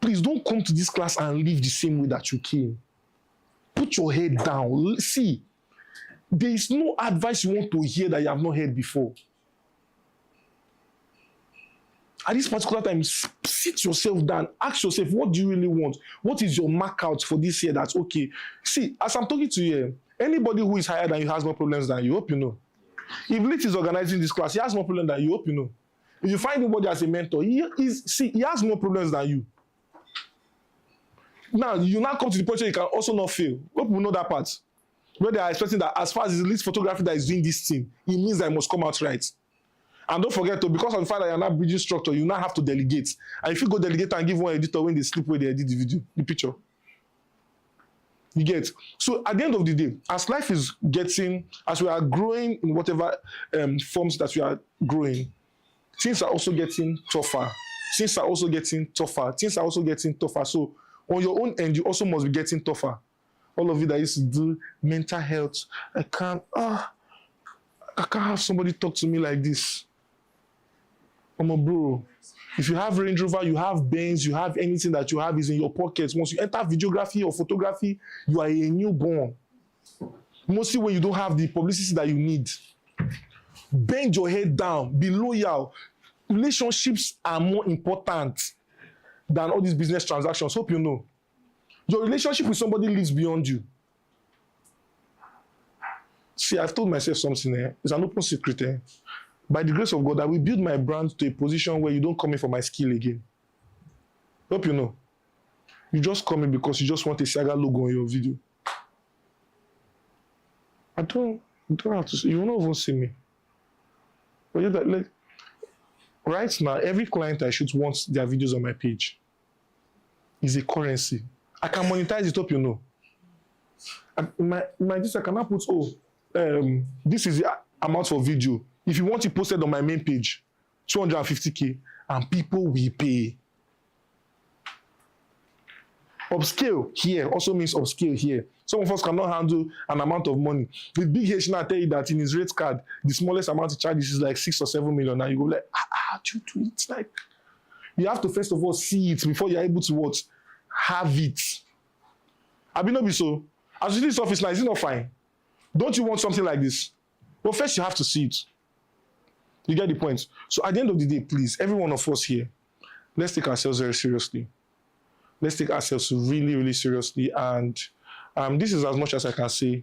Please don't come to this class and leave the same way that you came. Put your head down. See, there is no advice you want to hear that you have not heard before. At this particular time, sit yourself down. Ask yourself, what do you really want? What is your mark out for this year that's okay? See, as I'm talking to you, anybody who is higher than you has more problems than you. Hope you know. If Lit is organizing this class, he has more problems than you. Hope you know. If you find anybody as a mentor, he has more problems than you. Now, you now come to the point where you can also not fail. Hope you know that part. Where they are expecting that as far as the lead photography that is doing this thing, it means that it must come out right. And don't forget, because of the fact that you're not bridging structure, you now have to delegate. And if you go delegate and give one editor when they sleep where they edit the video, the picture. You get? So at the end of the day, as life is getting, as we are growing in whatever forms that we are growing, things are also getting tougher. Things are also getting tougher. Things are also getting tougher. So on your own end, you also must be getting tougher. All of you that used to do mental health, I can't have somebody talk to me like this. I'm a bro. If you have Range Rover, you have Benz, you have anything that you have is in your pockets. Once you enter videography or photography, you are a newborn. Mostly when you don't have the publicity that you need. Bend your head down. Be loyal. Relationships are more important than all these business transactions. Hope you know. Your relationship with somebody lives beyond you. See, I've told myself something here. It's an open secret. By the grace of God, I will build my brand to a position where you don't come in for my skill again. Hope you know. You just come in because you just want a Theesiaga logo on your video. I don't have to see. You will not even see me. But right now, every client I shoot wants their videos on my page. It's a currency. I can monetize it up, you know. My this I cannot put, this is the amount for video. If you want it posted on my main page, 250K, and people will pay. Upscale here also means upscale here. Some of us cannot handle an amount of money. With Big H now tell you that in his rate card, the smallest amount he charges is like 6 or 7 million. Now you go like, it's like, you have to first of all see it before you're able to what? Have it. I mean, not be so. As you see this office now, is it not fine? Don't you want something like this? Well, first you have to see it. You get the point? So at the end of the day, please, every one of us here, let's take ourselves very seriously. Let's take ourselves really, really seriously. And this is as much as I can say.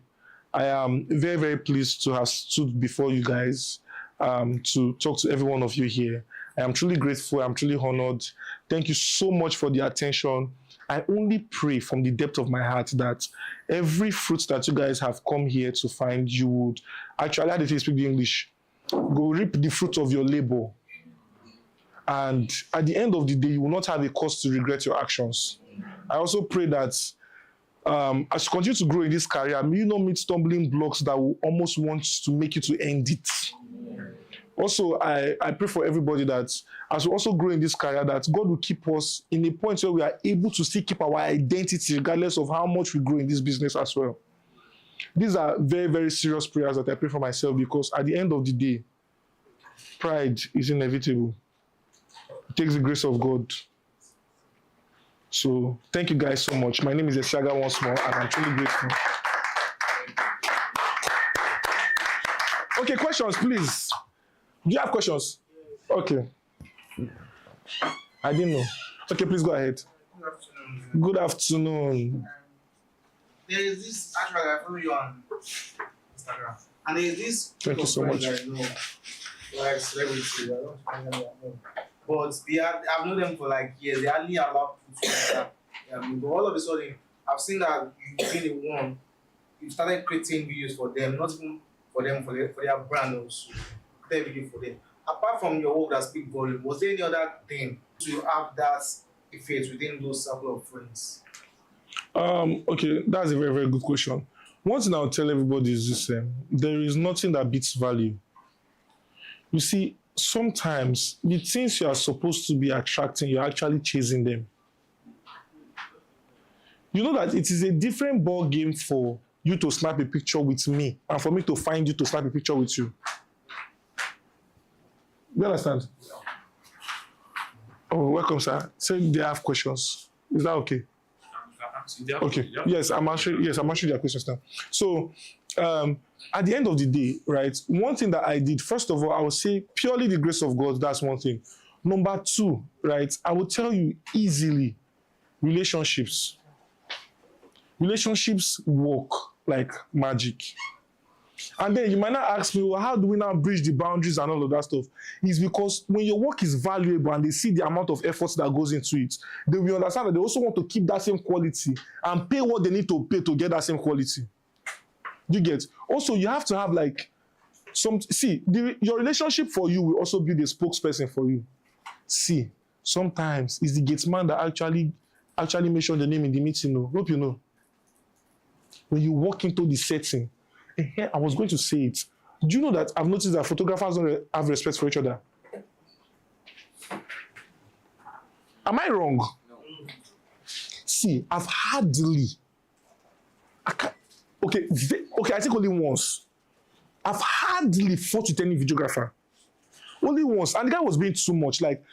I am very, very pleased to have stood before you guys to talk to every one of you here. I am truly grateful. I'm truly honored. Thank you so much for the attention. I only pray from the depth of my heart that every fruit that you guys have come here to find, you would actually, how do you speak the English? Go reap the fruit of your labor. And at the end of the day, you will not have a cause to regret your actions. I also pray that as you continue to grow in this career, may you not meet stumbling blocks that will almost want to make you to end it. Also, I pray for everybody that as we also grow in this career, that God will keep us in a point where we are able to still keep our identity regardless of how much we grow in this business as well. These are very, very serious prayers that I pray for myself, because at the end of the day, pride is inevitable. It takes the grace of God. So thank you guys so much. My name is Theesiaga once more, and I'm truly grateful. Okay, questions, please. Do you have questions? Okay. I didn't know. Okay, please go ahead. Good afternoon. Good afternoon. There is this, actually, I follow you on Instagram. And there is this. Thank you so much. I know, like celebrities, I don't find them at home. But I've known them for like years. They hardly allow people to but all of a sudden, I've seen that you've been the one. You started creating videos for them, not even for them, for their brand also. Create video for them. Apart from your work that speak volume, was there any other thing to have that effect within those circle of friends? Okay, that's a very, very good question. One thing I'll tell everybody is this: there is nothing that beats value. You see, sometimes the things you are supposed to be attracting, you're actually chasing them. You know that it is a different ball game for you to snap a picture with me and for me to find you to snap a picture with you. You understand? Oh, welcome, sir. So they have questions. Is that okay? Okay. Yes, I'm answering their questions now. So, at the end of the day, right, one thing that I did, first of all, I would say purely the grace of God, that's one thing. Number two, right, I will tell you easily, relationships. Relationships work like magic. And then you might not ask me, well, how do we now bridge the boundaries and all of that stuff? It's because when your work is valuable and they see the amount of efforts that goes into it, they will understand that they also want to keep that same quality and pay what they need to pay to get that same quality. You get? Also, you have to have like your relationship for you will also be the spokesperson for you. See, sometimes it's the gate man that actually mentioned the name in the meeting. Hope you know. When you walk into the setting, I was going to say it. Do you know that I've noticed that photographers don't have respect for each other? Am I wrong? No. See, I've hardly. Okay, I think only once. I've hardly fought with any videographer. Only once. And the guy was being too much. Like,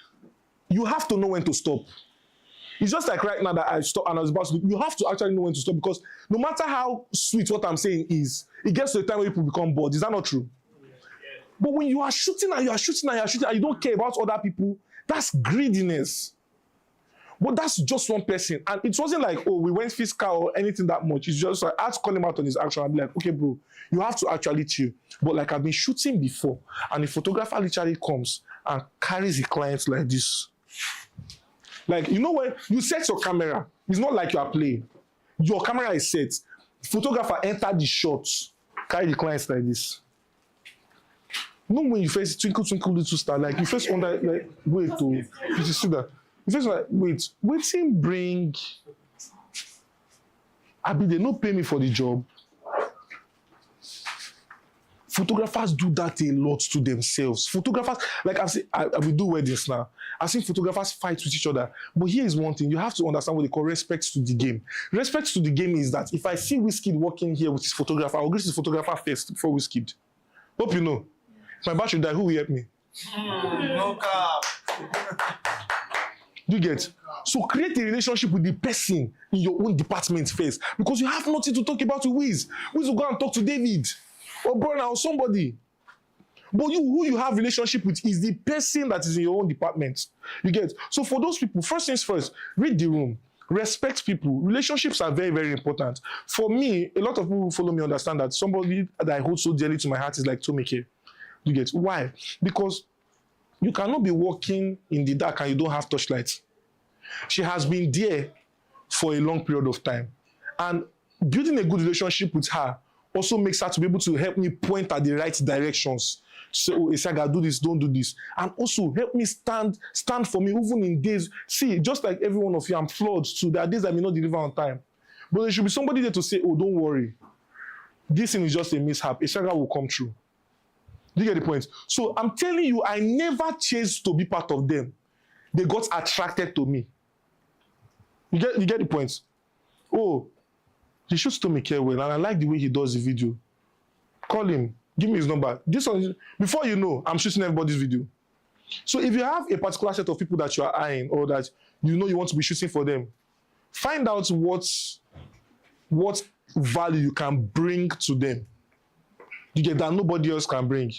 you have to know when to stop. It's just like right now that I stopped and I was about to. You have to actually know when to stop, because no matter how sweet what I'm saying is, it gets to the time where people become bored. Is that not true? But when you are shooting and you are shooting and you are shooting and you don't care about other people, that's greediness. But that's just one person. And it wasn't like, oh, we went fiscal or anything that much. It's just like, I had to call him out on his action. I'd be like, okay, bro, you have to actually chill. But like, I've been shooting before, and the photographer literally comes and carries the client like this. Like, you know when you set your camera, it's not like you are playing. Your camera is set. The photographer entered the shot, carry the clients like this. Not when you first twinkle, twinkle, little star, like you first wonder, like, wait, you see that? You first like, wait him bring. They not pay me for the job. Photographers do that a lot to themselves. Photographers, like I've seen, we do weddings now. I've seen photographers fight with each other. But here is one thing, you have to understand what they call respect to the game. Respect to the game is that if I see Wizkid walking here with his photographer, I'll greet his photographer first before Wizkid. Hope you know. If my battery die, who will help me? No cap. Do you get? So create a relationship with the person in your own department first. Because you have nothing to talk about with Wiz. Wiz will go and talk to David. Or Brother or somebody. But who you have relationship with is the person that is in your own department. You get? So for those people, first things first, read the room. Respect people. Relationships are very, very important. For me, a lot of people who follow me understand that somebody that I hold so dearly to my heart is like Tomike. You get? Why? Because you cannot be walking in the dark and you don't have torchlight. She has been there for a long period of time. And building a good relationship with her also makes her to be able to help me point at the right directions. So, Theesiaga, do this, don't do this. And also help me stand for me, even in days. See, just like every one of you, I'm flawed too. There are days I may not deliver on time. But there should be somebody there to say, oh, don't worry. This thing is just a mishap. Theesiaga will come true. Do you get the point? So I'm telling you, I never chased to be part of them. They got attracted to me. You get the point? Oh, he shoots Tomike well, and I like the way he does the video. Call him. Give me his number. This one, before you know, I'm shooting everybody's video. So if you have a particular set of people that you are eyeing or that you know you want to be shooting for them, find out what value you can bring to them. You get that nobody else can bring.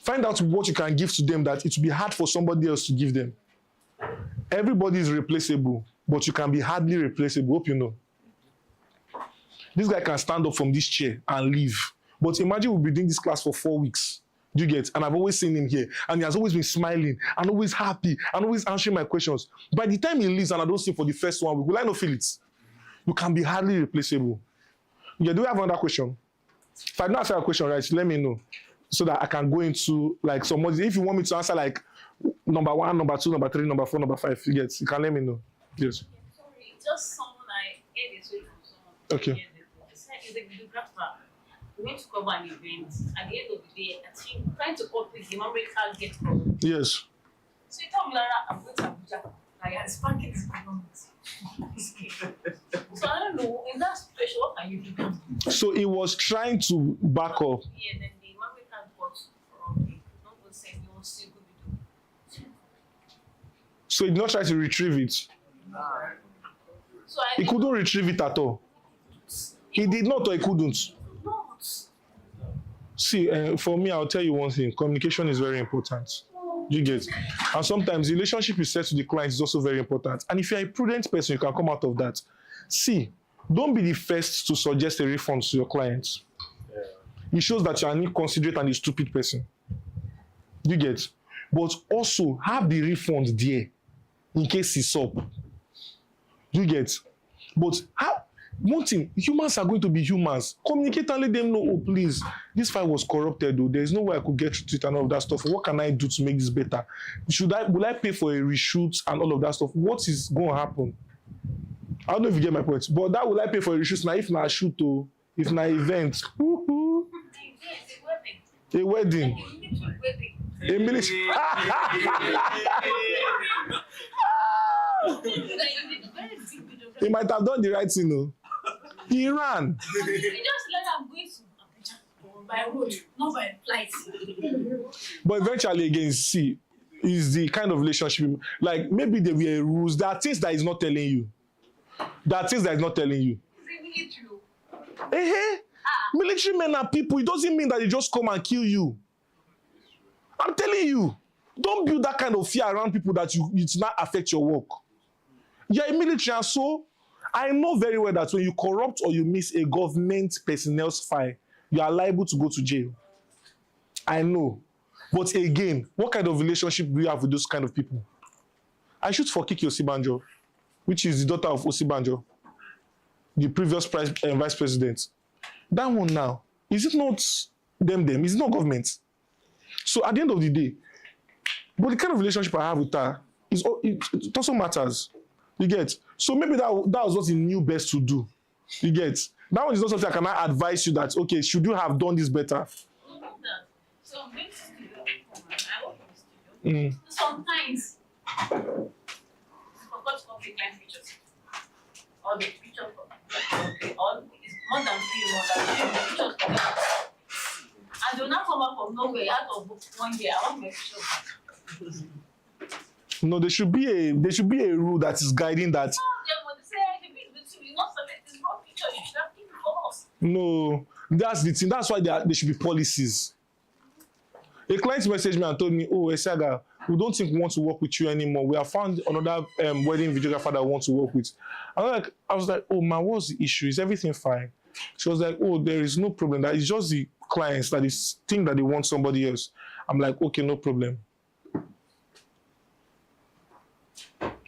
Find out what you can give to them that it will be hard for somebody else to give them. Everybody is replaceable, but you can be hardly replaceable. Hope you know. This guy can stand up from this chair and leave. But imagine we'll be doing this class for 4 weeks. Do you get? And I've always seen him here. And he has always been smiling and always happy and always answering my questions. By the time he leaves and I don't see him for the first 1 week, will I not feel it? You can be hardly replaceable. Yeah, do we have another question? If I don't answer a question right, let me know. So that I can go into like some more. If you want me to answer like number 1, number 2, number 3, number 4, number 5, you get, you can let me know. Yes. Sorry, just someone I heard this way from someone. Okay. He said he's a videographer. We went to cover an event. At the end of the day, I think trying to cope with the memory card get problem. Yes. So he told me, Lara, I'm going to Abuja. I had spanking is going on. So I don't know, in that situation, what can you do? So he was trying to back up. Yeah, then the memory card got from me. Not going to say you want to see good video. So he did not try to retrieve it. So I He couldn't retrieve it at all. He did not or he couldn't. not. See, for me, I'll tell you one thing. Communication is very important. You get? And sometimes the relationship you set to the client is also very important. And if you're a prudent person, you can come out of that. See, don't be the first to suggest a refund to your clients. It shows that you're an inconsiderate and a stupid person. You get? But also have the refund there in case it's up. You get? But one thing, humans are going to be humans. Communicate and let them know, oh, please, this file was corrupted, though. There's no way I could get to it and all of that stuff. What can I do to make this better? Will I pay for a reshoot and all of that stuff? What is going to happen? I don't know if you get my point. But that will I pay for a reshoot now if not a shoot, oh, if not an event. A wedding. A military. He might have done the right thing, no? He ran. You just let I'm going to Abuja by road, not by flight. But eventually, again, see, is the kind of relationship, like maybe there were rules. There are things that he's not telling you. There are things that he's not telling you. It's military. Hey, military men are people. It doesn't mean that they just come and kill you. I'm telling you, don't build that kind of fear around people that it not affect your work. You're a military, and so I know very well that when you corrupt or you miss a government personnel's file, you are liable to go to jail. I know. But again, what kind of relationship do you have with those kind of people? I shoot for Kiki Osibanjo, which is the daughter of Osibanjo, the previous vice president. That one now, is it not them? Is it not government? So at the end of the day, but the kind of relationship I have with her it also matters. You get? So maybe that was what he knew best to do. You get? That one is not something I cannot advise you that, okay, should you have done this better? So I'm going to studio. I work in the studio. Sometimes I forgot to complete my pictures. Or the picture or it's more than 3 months. Pictures complete. And they'll not come out from nowhere out of one day. I want my pictures back. No, there should be a rule that is guiding that. No, they say the people you not select this wrong picture. You should have given it for us. No, that's the thing. That's why there should be policies. A client messaged me and told me, "Oh, Theesiaga, we don't think we want to work with you anymore. We have found another wedding videographer that we want to work with." I was like, "Oh, man, what's the issue? Is everything fine?" She was like, "Oh, there is no problem. That is just the clients that is think that they want somebody else." I'm like, "Okay, no problem."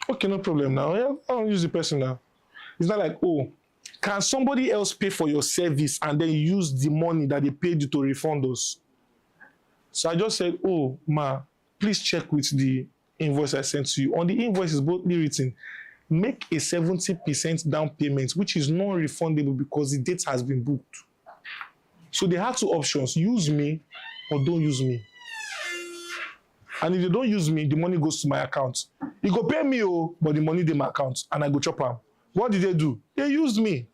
Okay, no problem now. Yeah, I'll use the person now. It's not like, oh, can somebody else pay for your service and then use the money that they paid you to refund us? So I just said, oh, ma, please check with the invoice I sent to you. On the invoice is boldly written, make a 70% down payment, which is non-refundable because the date has been booked. So they had 2 options, use me or don't use me. And if they don't use me, the money goes to my account. You go pay me, but the money in my account, and I go chop am. What did they do? They used me.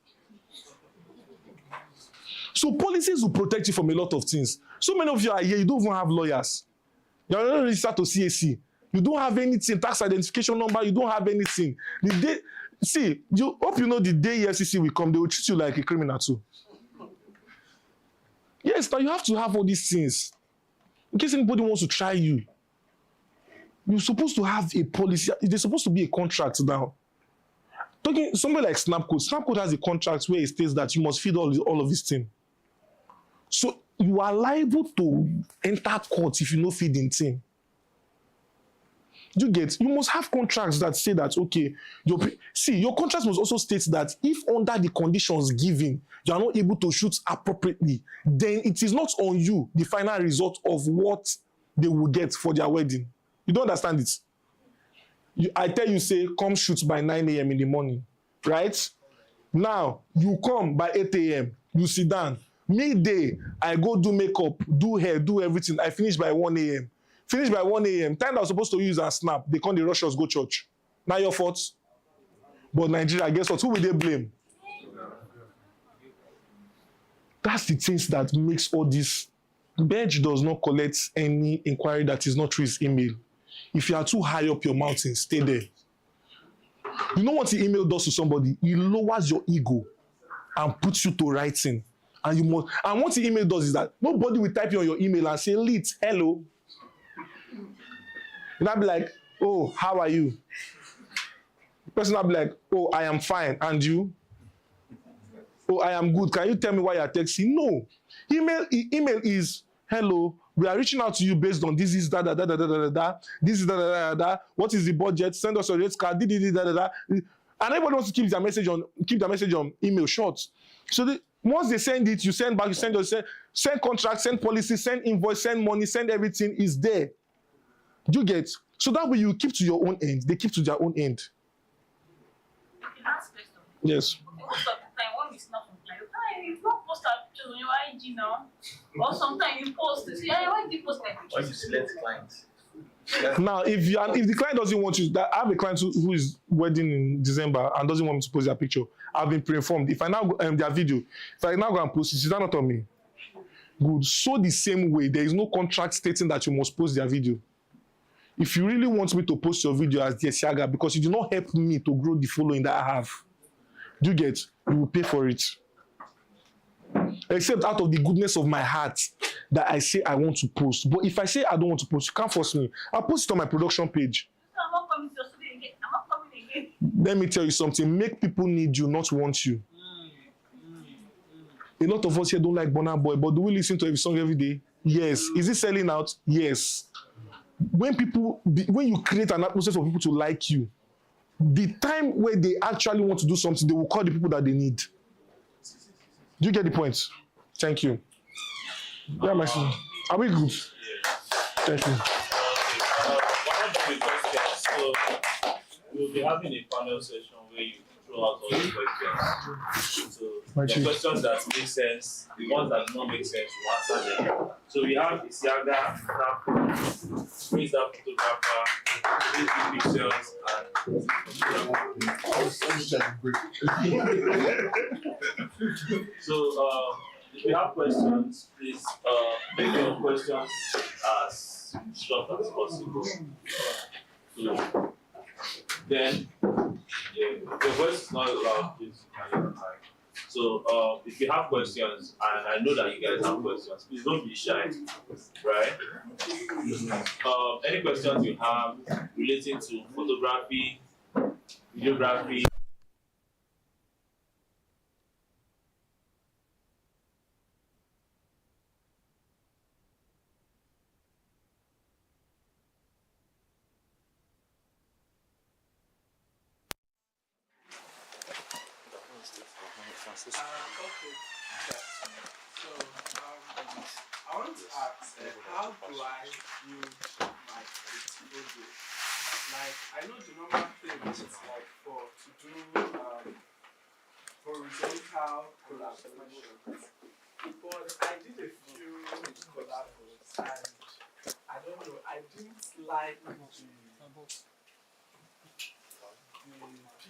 So policies will protect you from a lot of things. So many of you are here, you don't even have lawyers. You're not registered to CAC. You don't have anything, tax identification number, you don't have anything. You hope you know the day EFCC will come, they will treat you like a criminal too. Yes, now you have to have all these things. In case anybody wants to try you, you're supposed to have a policy. There's supposed to be a contract now. Talking somebody like Snappcode has a contract where it states that you must feed all of this thing. So you are liable to enter court if you no feed in thing. You must have contracts that say that, okay, your contract must also state that if under the conditions given, you are not able to shoot appropriately, then it is not on you, the final result of what they will get for their wedding. You don't understand it. I tell you, say, come shoot by 9 a.m. in the morning, right? Now, you come by 8 a.m., you sit down. Midday, I go do makeup, do hair, do everything. I finish by 1 a.m. Finish by 1 a.m. Time that I was supposed to use and snap, they come the rush us go church. Not your fault. But Nigeria, guess what? Who will they blame? That's the things that makes all this. Bench does not collect any inquiry that is not through his email. If you are too high up your mountain, stay there. You know what the email does to somebody? It lowers your ego and puts you to writing. And what the email does is that nobody will type you on your email and say, Lit, hello. And I'll be like, oh, how are you? The person will be like, oh, I am fine. And you? Oh, I am good. Can you tell me why you're texting? No. Email is, hello, we are reaching out to you based on this is da da da da da da da. This is da da da da. What is the budget? Send us a rate card. Da da da. And everybody wants to keep their message on email short. So once they send it, you send back. You send contract, send policy, send invoice, send money, send everything is there. You get? So that way you keep to your own end. They keep to their own end. Last question. Yes. Most of the time when we snap from client, you don't post our pictures on your IG now. Or sometimes you post this. Yeah, why do you post my pictures? Why you select clients? Now, if the client doesn't want you, I have a client who is wedding in December and doesn't want me to post their picture. I've been pre-informed. If I now go their video, if I now go and post it, is that not on me? Good. So the same way, there is no contract stating that you must post their video. If you really want me to post your video as Theesiaga, because you do not help me to grow the following that I have, you will pay for it. Except out of the goodness of my heart that I say I want to post. But if I say I don't want to post, you can't force me. I'll post it on my production page. I'm not coming to your studio again. I'm not coming again. Let me tell you something. Make people need you, not want you. A lot of us here don't like Burna Boy, but do we listen to every song every day? Yes. Is it selling out? Yes. When you create an atmosphere for people to like you, the time where they actually want to do something, they will call the people that they need. Do you get the point? Thank you. Yeah, my son. Are we good? Thank you. One of the questions, so we'll be having a panel session where you throw out all the questions. So the questions that make sense, the ones that do not make sense, you answer them. So we have Theesiaga, Praisethat Photographer, pictures, and so if you have questions, please make your questions as short as possible. So then, the voice is not loud, please. So if you have questions, and I know that you guys have questions, please don't be shy, right? Any questions you have relating to photography, videography. Okay. So, I want to ask, how do I use my portfolio? Like, I know the normal thing is like to do horizontal collaborations, but I did a few collabs and I don't know, I didn't like the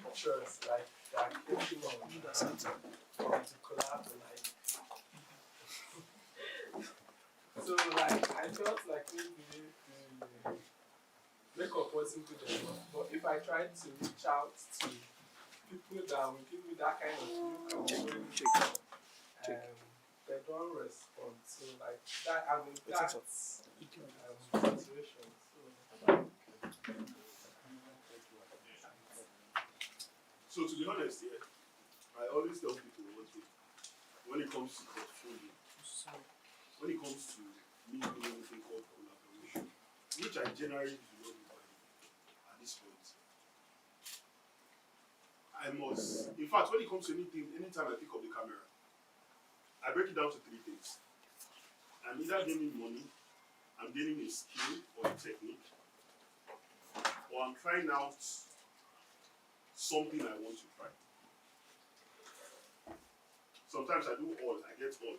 pictures like that came on to collab like. So like I felt like maybe the makeup wasn't good enough. But if I tried to reach out to people that will give me that kind of look I'm going to they don't respond. So like that I mean that's situation. So to be honest, yeah, I always tell people when it comes to portfolio, when it comes to me doing anything called collaboration, which I generally do not do at this point, I must, in fact, when it comes to anything, anytime I pick up the camera, I break it down to three things. I'm either gaining money, I'm gaining a skill or a technique, or I'm trying out something I want to try. Sometimes I do all, I get all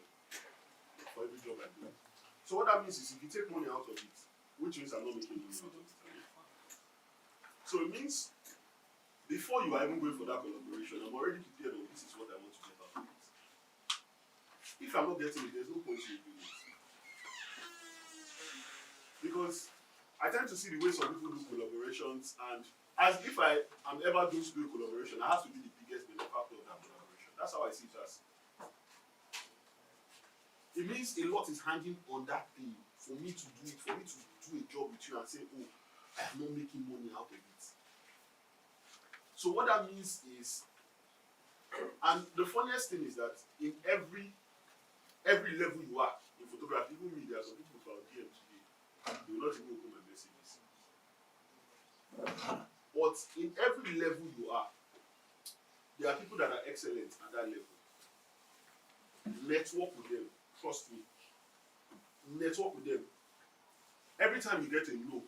for every job I do. So what that means is if you take money out of it, which means I'm not making money out of it. So it means before you are even going for that collaboration, I'm already prepared on this is what I want to get out of it. If I'm not getting it, there's no point in doing it. Because I tend to see the way some people do collaborations, and as if I am ever going to do a collaboration, I have to be the biggest benefactor of that collaboration. That's how I see it as. It means a lot is hanging on that thing for me to do it, for me to do a job with you and say, oh, I am not making money out of it. So what that means is, and the funniest thing is that in every level you are in photography, even me, there are some people who are DM today, they will not even open my messages. But in every level you are, there are people that are excellent at that level. Network with them. Trust me. Network with them. Every time you get a no,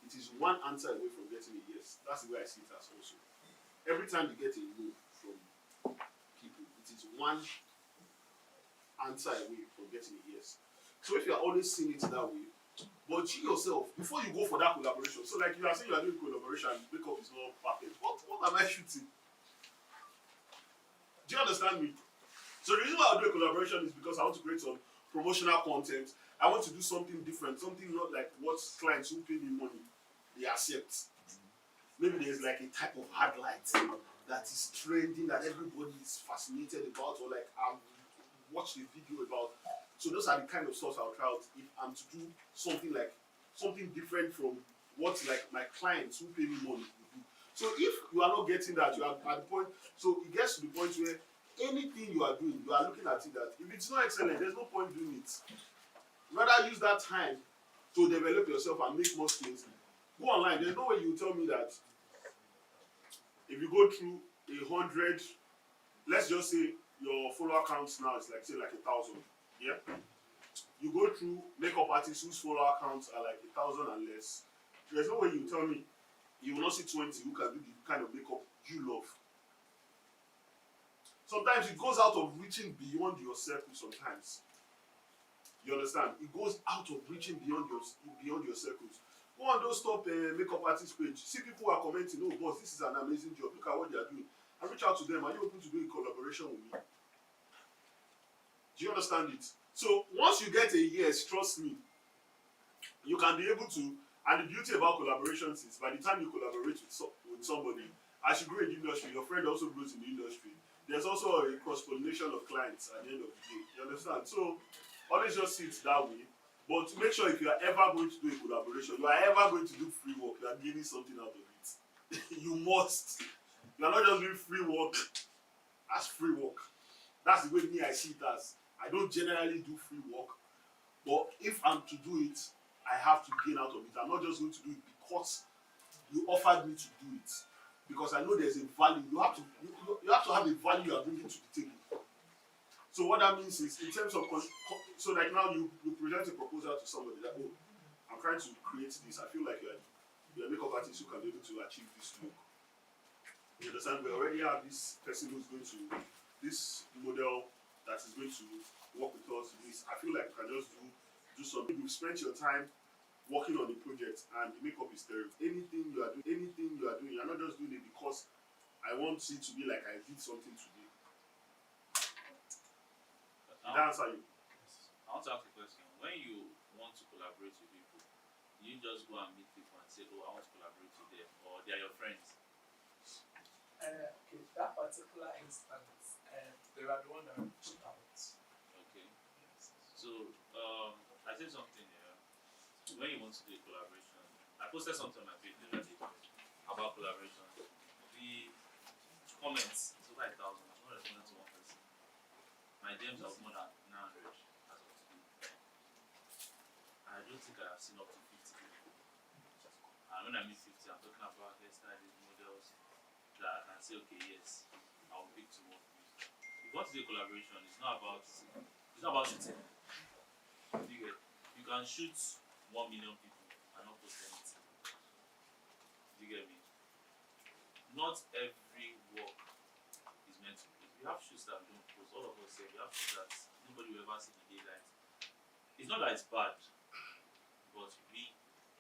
it is one answer away from getting a yes. That's the way I see it as also. Every time you get a no from people, it is one answer away from getting a yes. So if you are always seeing it that way, but you yourself, before you go for that collaboration, so like you are saying you are doing collaboration, makeup is not perfect. What am I shooting? Do you understand me? So the reason why I do a collaboration is because I want to create some promotional content. I want to do something different, something not like what clients who pay me money, they accept. Maybe there's like a type of hard light that is trending that everybody is fascinated about, or like I've watched a video about. So those are the kind of stuff I'll try out if I'm to do something like something different from what like my clients who pay me money would do. So if you are not getting that, you are at the point, so it gets to the point where anything you are doing, you are looking at it that if it's not excellent, there's no point doing it. Rather use that time to develop yourself and make more skills. Go online. There's no way you tell me that if you go through 100, let's just say your follower count now is like say like 1,000. Yeah. you go through makeup artists whose follower counts are like 1,000 and less. There's no way you tell me you will not see 20 who can do the kind of makeup you love. Sometimes it goes out of reaching beyond your circle sometimes. You understand? It goes out of reaching beyond your circles. Go on those top makeup artist page. See people who are commenting, oh boss, this is an amazing job. Look at what they are doing. And reach out to them. Are you open to doing collaboration with me? Do you understand it? So once you get a yes, trust me, you can be able to. And the beauty about collaborations is by the time you collaborate with somebody, as you grow in the industry, your friend also grows in the industry. There's also a cross-pollination of clients at the end of the day. You understand? So always just see it that way. But make sure if you are ever going to do a collaboration, you are ever going to do free work, you are gaining something out of it. You must. You are not just doing free work as free work. That's the way me I see it as. I don't generally do free work. But if I'm to do it, I have to gain out of it. I'm not just going to do it because you offered me to do it. Because I know there's a value. You have to have a value you are bringing to the table. So what that means is, in terms of so like now you present a proposal to somebody that, oh, I'm trying to create this. I feel like you're a makeup artist who can be able to achieve this look. You understand? We already have this person who's going to this model that is going to work with us. This I feel like you can just do something. You've spent your time working on the project and the makeup is terrible. Anything you are doing, you're not just doing it because I want it to be like I did something today. Did that answer you? I want to ask a question. When you want to collaborate with people, you just go and meet people and say, oh, I want to collaborate with them, or they are your friends? Okay, that particular instance, they are the one that reached out. Okay. So, I said something here. When you want to do a collaboration, I posted something on my page the other day about collaboration. The comments, it's over 1,000. I'm not responding to one person. My DMs are more than 900 as of today. I don't think I have seen up to 50 people. And when I mean 50, I'm talking about hairstylists, models that I can say, okay, yes, I'll pick to work with. If you want to do a collaboration, it's not about shooting. You can shoot 1 million people and not post anything. Do you get me? Not every work is meant to post. We have shoots that we don't post. All of us say we have shoots that nobody will ever see the daylight. It's not that it's bad, but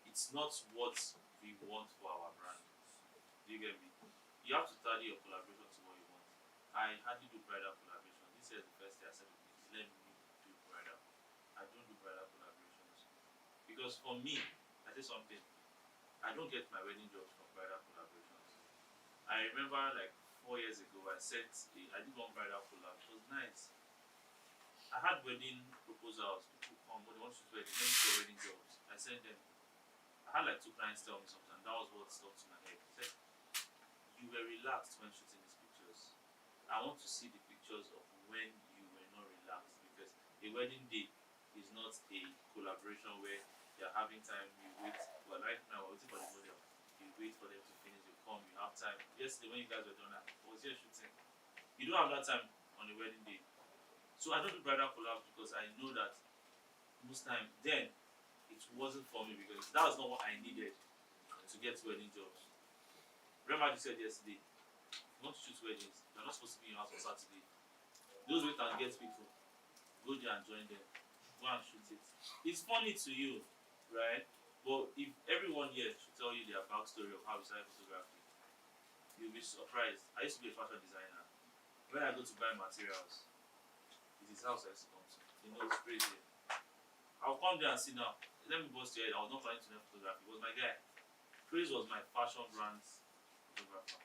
it's not what we want for our brand. Do you get me? You have to study your collaboration to what you want. I hardly do bridal collaboration. This is the first day I said, let me do bridal. I don't do bridal collaborations. Because for me, I say something, I don't get my wedding jobs from bridal collaborations. I remember like 4 years ago, I did one bridal collab. It was nice. I had wedding proposals. People come, but they want to do wedding. Let me do wedding jobs. I sent them. I had like 2 clients tell me something. That was what stuck to my head. They said, you were relaxed when shooting these pictures. I want to see the pictures of when you were not relaxed, because a wedding day is not a collaboration where you're having time, you wait. Well, right now, we're waiting for the model. You wait for them to finish, you come, you have time. Yesterday, when you guys were done, I was here shooting. You don't have that time on the wedding day. So I don't do bridal collabs because I know that most time then it wasn't for me, because that was not what I needed to get wedding jobs. Remember you said yesterday, you want to shoot weddings, you're not supposed to be in your house on Saturday. Those wait and get people, go there and join them, go and shoot it. It's funny to you, right? But if everyone here should tell you their backstory of how we started photography, you'll be surprised. I used to be a fashion designer. When I go to buy materials, it's his house I used to come to. You know, it's crazy. I'll come there and sit down. Let me bust your head. I was not planning to learn photography. It was my guy. Praise was my fashion brand's photographer.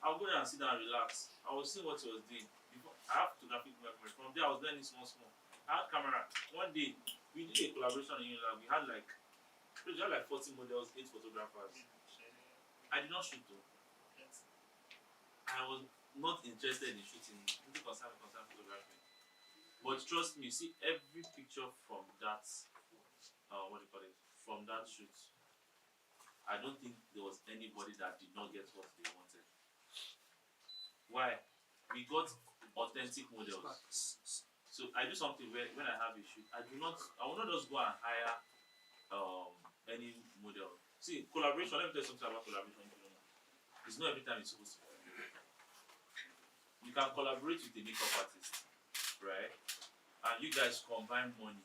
I'll go there and sit down and relax. I was seeing what he was doing. Before, I have photographic memory. From there, I was learning small. I had camera. One day, we did a collaboration in Unilab. We had like 40 models, 8 photographers. I did not shoot though. I was not interested in shooting. Didn't concern photography. But trust me, see every picture from that, from that shoot. I don't think there was anybody that did not get what they wanted. Why? We got authentic models. So I do something when I have a shoot. I will not just go and hire any model. See, collaboration, let me tell you something about collaboration. If you don't know. It's not every time it's supposed to be. You can collaborate with a makeup artist, right? And you guys combine money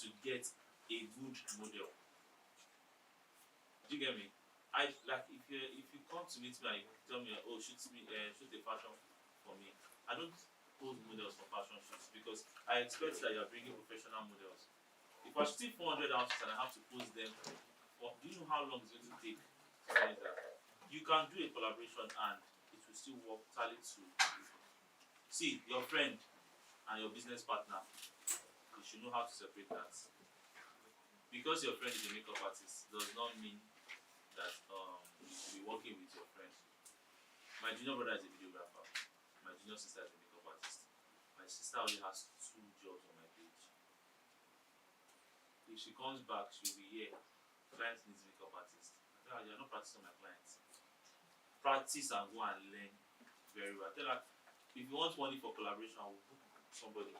to get a good model. Do you get me? I like if you come to meet me and you tell me, oh, shoot a fashion for me. I don't pose models for fashion shoots because I expect that you are bringing professional models. If I shoot 400 outfits and I have to pose them, do you know how long it's going to take to finish that? You can do a collaboration and it will still work tally to. See, your friend and your business partner, you should know how to separate that. Because your friend is a makeup artist does not mean that you should be working with your friend. My junior brother is a videographer. My junior sister is a makeup artist. My sister only has 2 jobs on my page. If she comes back, she'll be here. Client needs makeup artist. I tell her, you're not practicing my clients. Practice and go and learn very well. I tell her, if you want money for collaboration, I will book somebody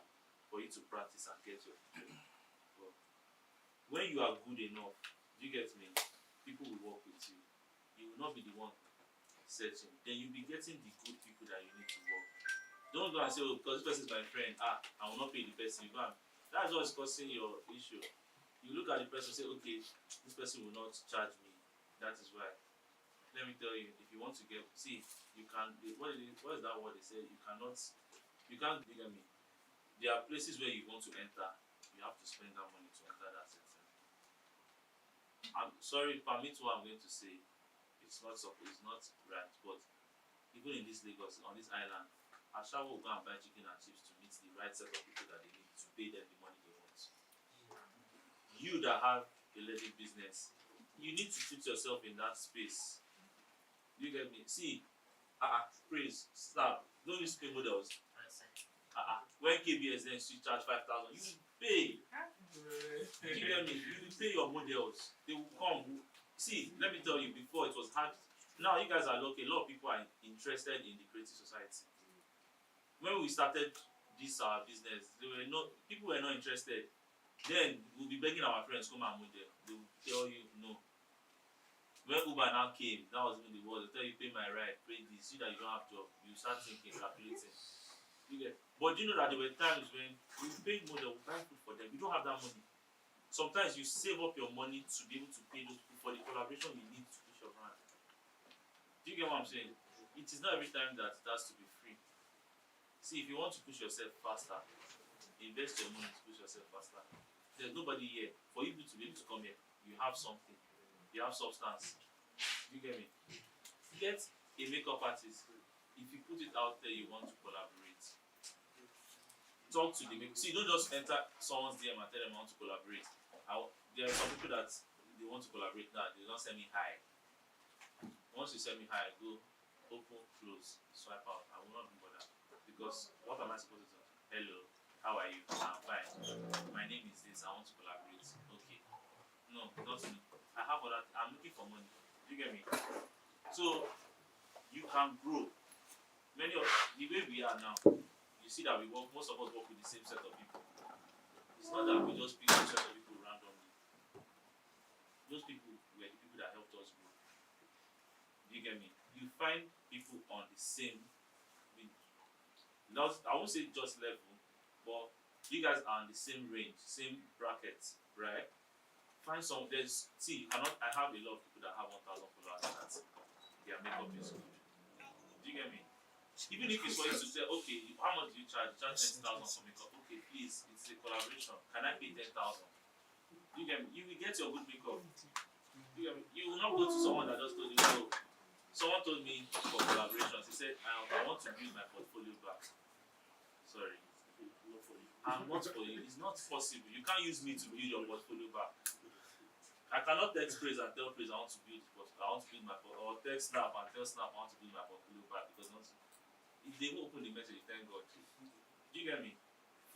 for you to practice and get your picture. But when you are good enough, do you get me? People will work with you. You will not be the one searching. Then you'll be getting the good people that you need to work. Don't go and say, oh, because this person is my friend, I will not pay the person. You go and, that's what's causing your issue. You look at the person and say, okay, this person will not charge me. That is why. Let me tell you, if you want to get, see, you can, what is that word they say? You can't bigger me. There are places where you want to enter, you have to spend that money to enter that section. I'm sorry, permit what I'm going to say. It's not right, but even in this Lagos, on this island, Ashawo will go and buy chicken and chips to meet the right set of people that they need to pay them the money they want. You that have a legit business, you need to put yourself in that space. You get me? See, praise, stop. Don't use pay models. When KBS then you charge 5,000, you will pay. You get me? You will pay your models. They will come. See, let me tell you, before it was hard. Now you guys are lucky. A lot of people are interested in the creative society. When we started this our business, people were not interested. Then we'll be begging our friends come and model. They will tell you no. When Uber now came, that was even the word. They tell you pay my ride, pay this. See that you don't have job. You start thinking, calculating. But you know that there were times when we paid model, we buy food for them. You don't have that money. Sometimes you save up your money to be able to pay those people for the collaboration you need to push your brand. Do you get what I'm saying? It is not every time that it has to be free. See, if you want to push yourself faster, invest your money to push yourself faster. There's nobody here. For you to be able to come here, you have something. You have substance. Do you get me? Get a makeup artist. If you put it out there, you want to collaborate. Talk to the makeup. See, don't just enter someone's DM and tell them I want to collaborate. There are some people that they want to collaborate now. They don't send me hi. Once you send me hi, I go open, close, swipe out. I will not be bothered because what am I supposed to do? Hello, how are you? I'm fine. My name is this. I want to collaborate. Okay. No, not me. I have other. I'm looking for money. Do you get me? So you can grow. Many of the way we are now, you see that most of us work with the same set of people. It's not that we just pick a set of people randomly. Those people were the people that helped us grow. Do you get me? You find people on the same, I won't say just level, but you guys are on the same range, same bracket, right? Find some. I have a lot of people that have 1,000 followers that their makeup is good. Do you get me? Even if it's for you to say, okay, how much do you charge? You charge 10,000 for makeup. Okay, please, it's a collaboration. Can I pay 10,000? You get me? You will get your good makeup. You get me? You will not go to someone that just told you, no. Someone told me for collaborations, he said, I want to build my portfolio back. Sorry. I'm not for you. It's not possible. You can't use me to build your portfolio back. I cannot text Praise and tell Praise I want to build my portfolio, or text Snap and tell Snap I want to build my portfolio back because if they will open the message, thank God. Do you get me?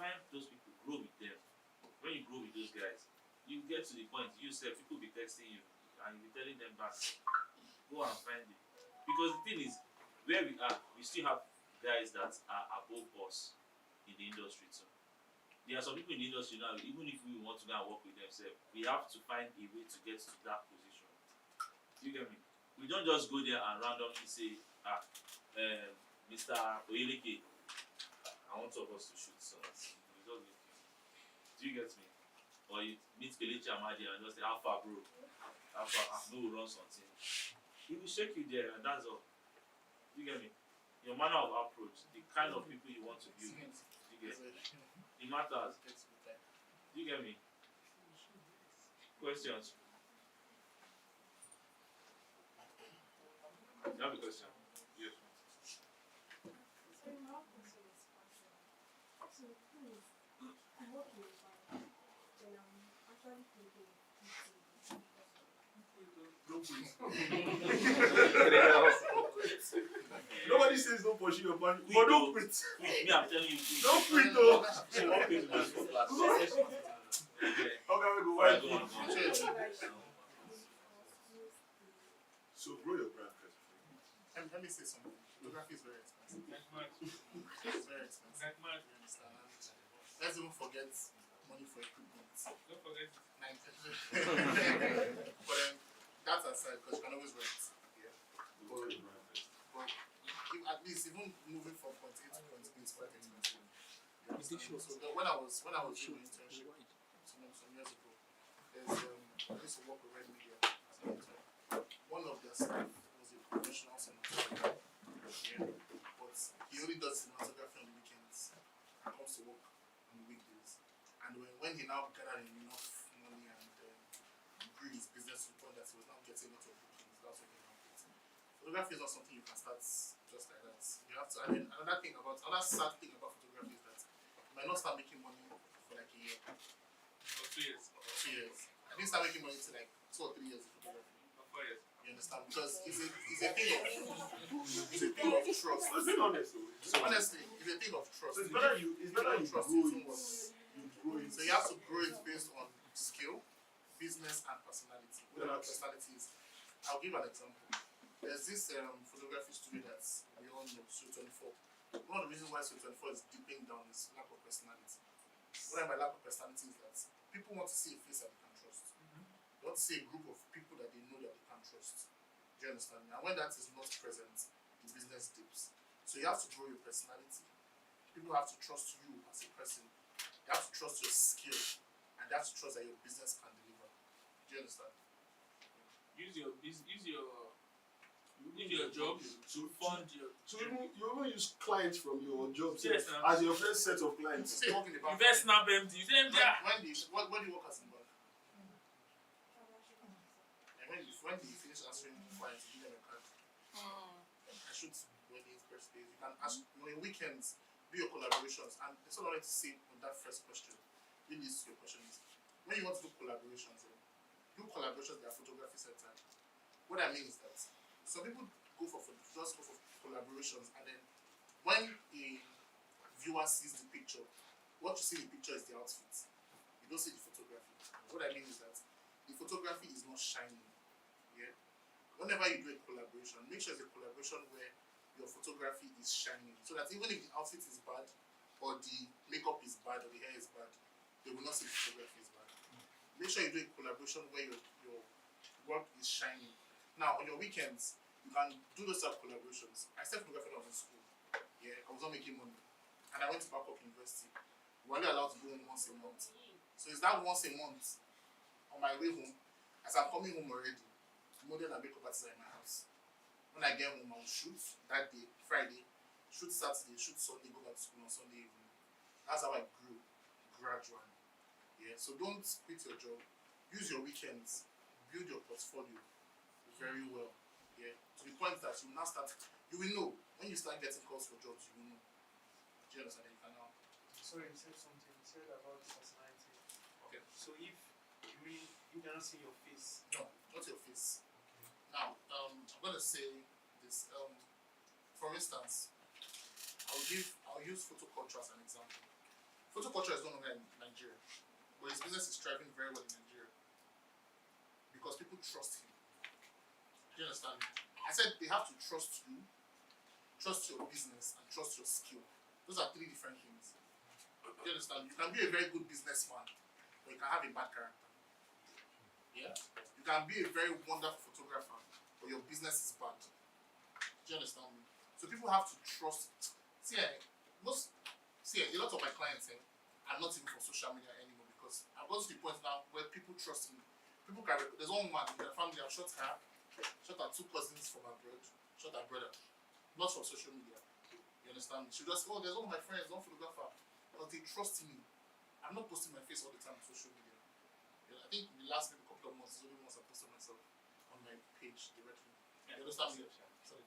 Find those people, grow with them. When you grow with those guys, you get to the point, you say people be texting you and you be telling them back. Go and find it. Because the thing is, where we are, we still have guys that are above us in the industry too. there are some people in the industry now, even if we want to go and work with themselves, we have to find a way to get to that position. Do you get me? We don't just go there and randomly say, Mr. Oyeleke, I want all of us to shoot sons. Do you get me? Or you meet Kelechi Amadi and just say, how far, bro? How far? No, we'll run something. He will shake you there, and that's all. Do you get me? Your manner of approach, the kind of people you want to build with. Do you get me? It matters. Do you get me? Questions? You have a question? Yes. Sorry, my question is fashion. So, please, I work in a bank, then I'm actually thinking of Don't quit. Nobody says don't pursue your passion, but don't quit. Me, I'm telling you. Don't quit though. She won't pay my school class. Okay, we go. Why? So grow your brand first. Let me say something. Photography is very expensive. It's very expensive. You understand? Let's even forget money for equipment. Don't forget. But that's aside, because you can always rent. Yeah. Grow your brand first. But at least even moving from point A to point B is quite expensive. You understand? So when I was doing my internship some years ago, I used to work with Red Media as an intern. One of their staff was a professional cinematographer. Yeah. But he only does cinematography on the weekends and comes to work on the weekdays. And when he now gathered enough money and grew his business to the point that he was now getting a lot of bookings, that's what he now did. Photography is not something you can start just like that. You have to. I mean, another sad thing about photography is that you might not start making money for like a year For 2 years. or 2 years. I didn't start making money till like 2 or 3 years of photography. For 4 years. You understand? Because it's a thing of trust. Let's be honest though. So honestly, it's a thing of trust. So it's better you trust grow it. You grow it. So you have to grow it based on skill, business, and personality. Whatever personality is. I'll give an example. There's this photography studio that we all know, Studio 24. One of the reasons why Studio 24 is dipping down is lack of personality. What I mean by lack of personality is that people want to see a face that they can trust. They want to see a group of people that they know that they can trust. Do you understand? And when that is not present, the business dips. So you have to grow your personality. People have to trust you as a person. They have to trust your skill, and they have to trust that your business can deliver. Do you understand? Use your job to fund your. So you even use clients from your job Yes, as your first set of clients. Say you work in the bank. Invest snap empty. You say empty. When do you work as in bank? And when you finish answering clients, you give them a card. I should weddings, birthdays. You can ask on your weekends, do your collaborations. And it's all I want to say on that first question. Really leads to your question is when you want to do collaborations, do collaborations that are photography centered. What I mean is that some people go for collaborations, and then when a viewer sees the picture, what you see in the picture is the outfit. You don't see the photography. What I mean is that the photography is not shining. Yeah. Whenever you do a collaboration, make sure it's a collaboration where your photography is shining, so that even if the outfit is bad, or the makeup is bad, or the hair is bad, they will not see the photography is bad. Make sure you do a collaboration where your work is shining. Now, on your weekends, you can do those type of collaborations. I started photography when I was in school. Yeah, I was not making money. And I went to Babcock University. We were only allowed to go home once a month. So it's that once a month, on my way home, as I'm coming home already, model and makeup artists are in my house. When I get home, I'll shoot that day, Friday, shoot Saturday, shoot Sunday, go back to school on Sunday evening. That's how I grew gradually. Yeah, so don't quit your job. Use your weekends. Build your portfolio very well. Yeah, to the point that you will now start. You will know when you start getting calls for jobs. You will know. Do you understand? You can now. Sorry, you said something. You said about personality. Okay. So if you mean you cannot see your face. No, not your face. Okay. Now, I'm gonna say this. For instance, I'll use photo culture as an example. Photo culture is no longer in Nigeria, but his business is thriving very well in Nigeria because people trust him. Do you understand? I said they have to trust you, trust your business, and trust your skill. Those are 3 different things. Do you understand? You can be a very good businessman, but you can have a bad character. Yeah? You can be a very wonderful photographer, but your business is bad. Do you understand me? So people have to trust. See, a lot of my clients are not even for social media anymore because I've got to the point now where people trust me. People can. There's one woman in their family. I've shot her 2 cousins from abroad, shot her brother, not for social media. You understand me? She just, there's one of my friends, one photographer, but they trust me. I'm not posting my face all the time on social media. Yeah, I think in the last maybe couple of months, it's only once I posted myself on my page directly. You understand me? Sorry,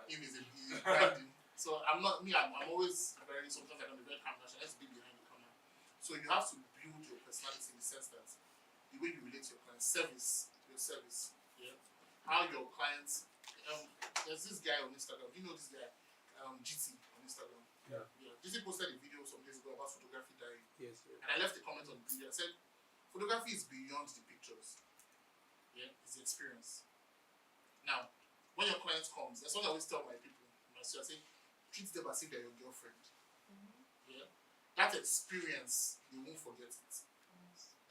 him is a branding. So I'm always very, sometimes I can be very calm, let's be behind the camera. So you have to build your personality in the sense that the way you relate to your clients, your service, yeah. How your clients, there's this guy on Instagram, do you know this guy? GT on Instagram. Yeah. GT posted a video some days ago about photography diary. Yes. And I left a comment on the video. I said, photography is beyond the pictures. Yeah, it's the experience. Now, when your client comes, that's what I always tell my people. I say, treat them as if they're your girlfriend. Yeah, that experience, they won't forget it.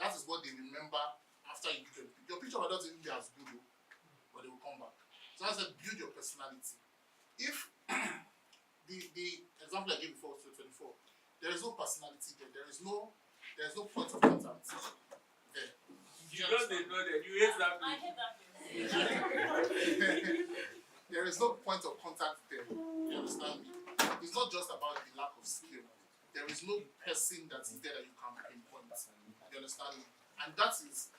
That is what they remember after you do it. Your picture might not even be as good, but they will come back. So I said, build your personality. If the example I gave before was 24, there is no personality there. There is no point of contact there. You know they know that you hate that I place. hate that place. There is no point of contact there. You understand me? It's not just about the lack of skill. There is no person that is there that you can pinpoint. You understand me? And that is,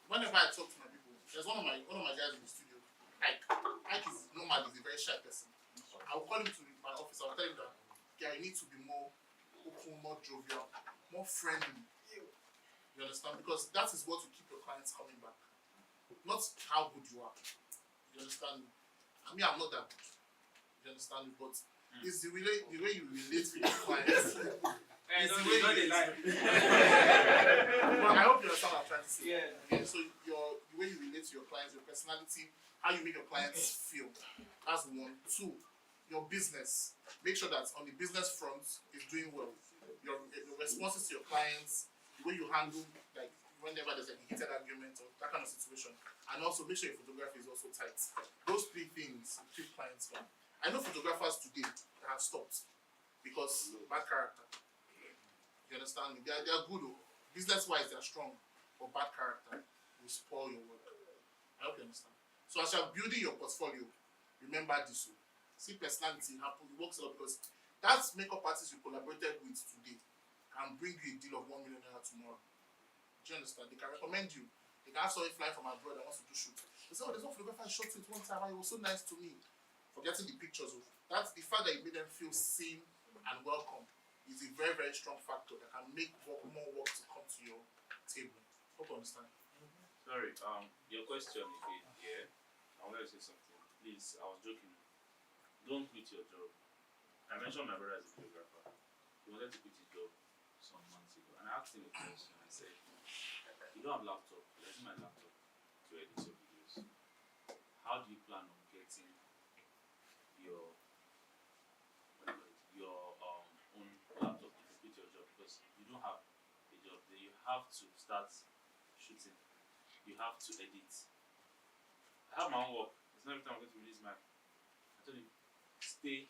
whenever I talk to my people, there's one of my guys in the studio, Ike. Ike is normally a very shy person. I will call him to my office. I will tell him that, yeah, you need to be more open, more jovial, more friendly. You understand? Because that is what will keep your clients coming back. Not how good you are. You understand me? I mean, I'm not that good. You understand me? But it's the way you relate with your clients. I It's know the way they lie. But I hope you understand what I'm trying to say. Yeah. So the way you relate to your clients, your personality, how you make your clients feel. That's 1. 2, your business. Make sure that on the business front is doing well. Your responses to your clients, the way you handle, like whenever there's a heated argument or that kind of situation, and also make sure your photography is also tight. Those 3 things keep clients going. I know photographers today that have stopped because bad character. You understand me? They are good, business-wise they are strong, but bad character will spoil your work. I hope you understand. So as you're building your portfolio, remember this. See personality happen. It works a lot because that makeup artist you collaborated with today can bring you a deal of $1 million tomorrow. Do you understand? They can recommend you. They can have somebody flying from abroad that wants to do shoot. They say, there's one photographer I shot with one time and he was so nice to me. Forgetting the pictures of. That's the fact that you made them feel seen and welcome is a very, very strong factor that can make more work to come to your table. Hope you understand. Sorry, your question again, yeah. I wanted to say something. Please, I was joking. Don't quit your job. I mentioned my brother as a photographer. He wanted to quit his job some months ago. And I asked him a question. I said, you don't have laptop. I using my laptop to edit your videos. How do you plan on getting your own laptop if you quit your job? Because you don't have a job. Then you have to start shooting. You have to edit. I have my own work. It's not every time I'm going to release mine. I told him, stay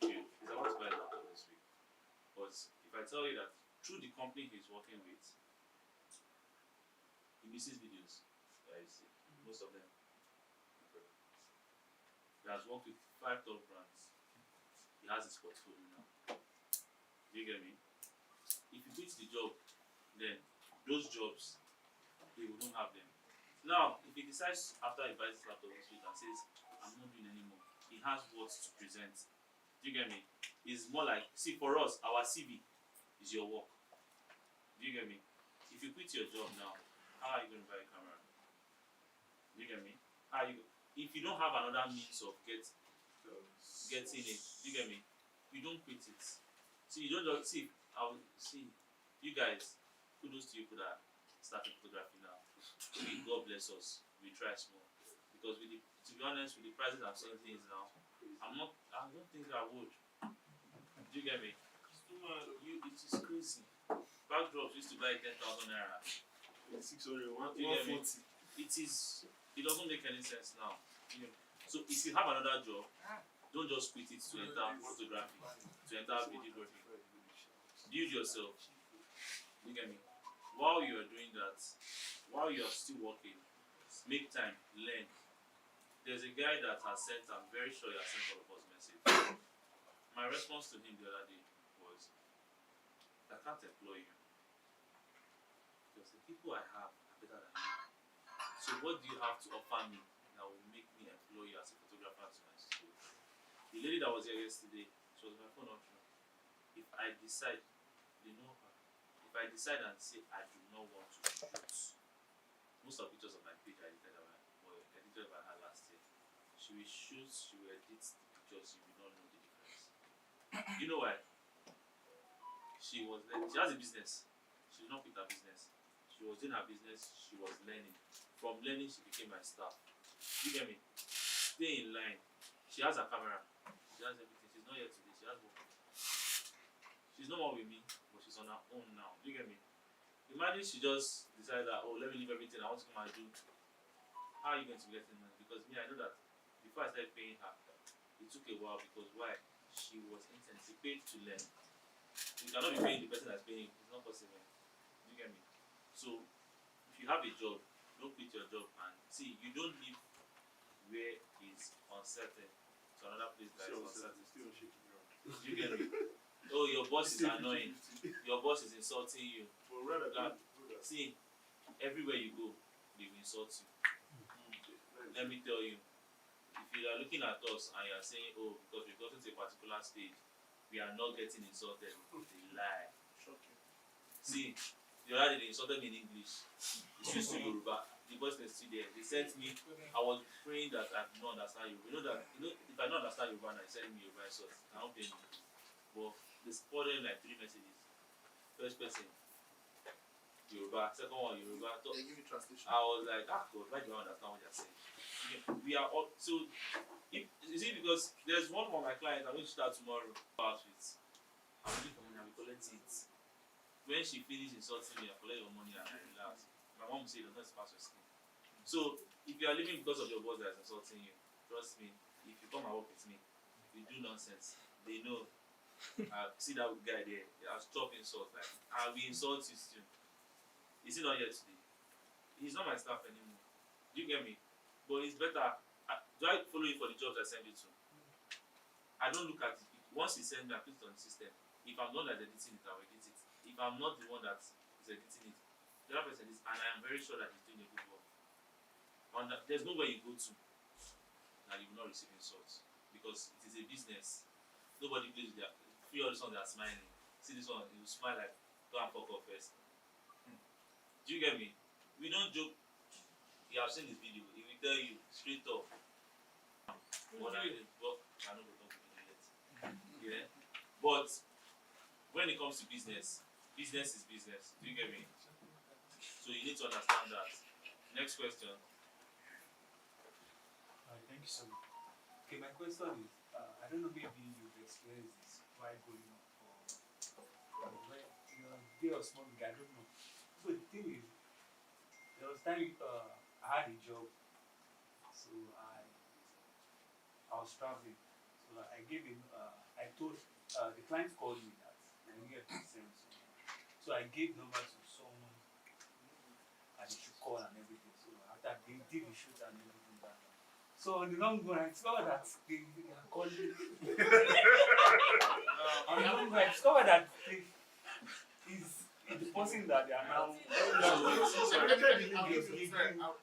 chill. He's about to buy a laptop this week. But if I tell you that through the company he's working with, he misses videos. You see, most of them. He has worked with 5 top brands. He has his portfolio now. Do you get me? If he quits the job, then those jobs, he wouldn't have them. Now, if he decides after he buys his laptop this week and says, I'm not doing anymore, he has what to present. Do you get me? It's more like, see, for us, our CV is your work. Do you get me? If you quit your job now, how are you going to buy a camera? Do you get me? If you don't have another means of getting it, do you get me? You don't quit it. See, you don't just see. You guys, kudos to you for that starting photography now. God bless us. We try small because to be honest, with the prices I'm seeing things now, I don't think I would. Do you get me? It is crazy. Backdrops used to buy 10,000 naira. 600, You get me? 140. It doesn't make any sense now. You know. So if you have another job, don't just quit it to enter photography, to enter videography. Build yourself. You get me? While you are doing that, while you are still working, make time, learn. There's a guy that has sent, I'm very sure he has sent all of us message. My response to him the other day was, I can't employ you. Because the people I have are better than you. So what do you have to offer me that will make me employ you as a photographer to my studio? The lady that was here yesterday, she was my phone option. If I decide, they know her. If I decide and say I do not want to shoot, most of the pictures of my page I edited by her last year. She will shoot, she will edit the pictures, you will not know the difference. You know why? She has a business. She did not quit her business. She was doing her business, she was learning. From learning, she became my staff. You get me? Stay in line. She has a camera. She has everything. She's not here today. She has work. She's no more with me, but she's on her own now. You get me? Imagine she just decided that, oh, let me leave everything. I want to come and do. How are you going to get in money? Because me, I know that before I started paying her, it took a while because why? She was intense. She paid to learn. You cannot be paying the person that's paying. It's not possible. You get me? So, if you have a job, don't quit your job and see, you don't live where it's uncertain to another place that is uncertain. Still shaking around. You get me? Oh, your boss is annoying. Your boss is insulting you. But rather than See, everywhere you go, they will insult you. Let me tell you, if you are looking at us and you are saying, oh, because we've gotten to a particular stage, we are not getting insulted, they lie. Shocking. See, the other day they insulted me in English. They switched to Yoruba. The voice was still there. They sent me, I was praying that I do not understand Yoruba. If I don't understand Yoruba, they send me Yoruba insult. I don't pay me. But they spotted like 3 messages. First person, Yoruba. Second one, Yoruba. They give you translation. I was like, God, why do I understand what you're saying? We are all so. You see, because there's one of my clients I'm going to start tomorrow. Outfits. I'm looking for money. I will collect it. When she finishes insulting me, I collect your money and I relax. My mom said, "Don't pass your skin." So if you are living because of your boss that is insulting you, trust me. If you come and work with me, if you do nonsense, they know. See that guy there? He has chopped insult. Like I will insult you still. Is he not here today? He's not my staff anymore. Do you get me? But it's better. Do I follow you for the jobs I send you to? I don't look at it. Once he sends me, I put it on the system. If I'm not that editing it, I will edit it. If I'm not the one that is editing it, the other person is, and I am very sure that he's doing a good work. There's nowhere you go to that you will not receive insults because it is a business. Nobody plays with their. Three other ones that are smiling. See this one, you smile like go and fuck off first. Do you get me? We don't joke. You have seen this video. He will tell you straight up. What I did, but I know we don't do it yet. Yeah. But when it comes to business, business is business. Do you get me? So you need to understand that. Next question. Thank you so much. Okay, my question is, I don't know, maybe you've experienced this while going on for day or small week, I don't know. So the thing is, there was time I had a job, so I was traveling. So I gave him, I told the client called me that I needed to send someone. So I gave number to someone and he should call and everything. So after they did the shoot and everything back. So on the long run, I discovered that they are calling. On the long run, I discovered that is the person that they are now.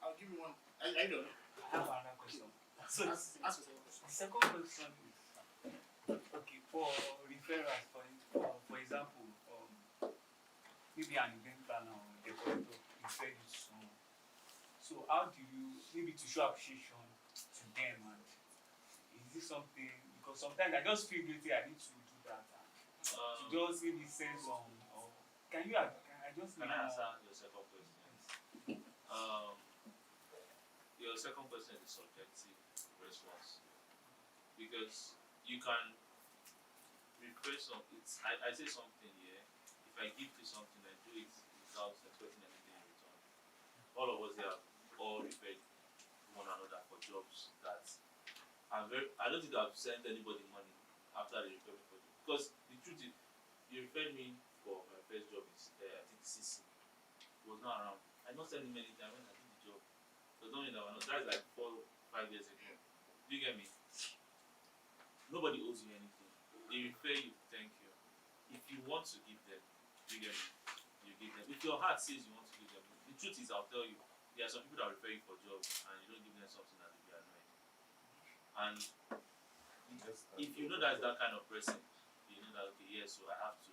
I'll give you one. I don't know. I have another question. So Ask yourself a question. the second question is, okay, for referrals, for example, maybe an event planner or decorator referred you to someone. So how do you, maybe to show appreciation to them, and is this something, because sometimes I just feel guilty, I need to do that, to just maybe send some, or can you, I just Can I answer your second question? Your second question is a subjective response because you can refer some, I say something here. If I give you something, I do it without expecting anything in return. All of us here have all referred one another for jobs that I don't think I've sent anybody money after they referred me for it. Because the truth is, you referred me for my first job is I think CC. It was not around. I not sent him anytime when I did the job. So don't mean that that's like 4-5 years ago. Do you get me? Nobody owes you anything. They refer you, thank you. If you want to give them, you get me? You give them. If your heart says you want to give them, the truth is I'll tell you, there are some people that refer you for jobs and you don't give them something that they be annoyed. And if you know that that kind of person, you know that okay, yes, so I have to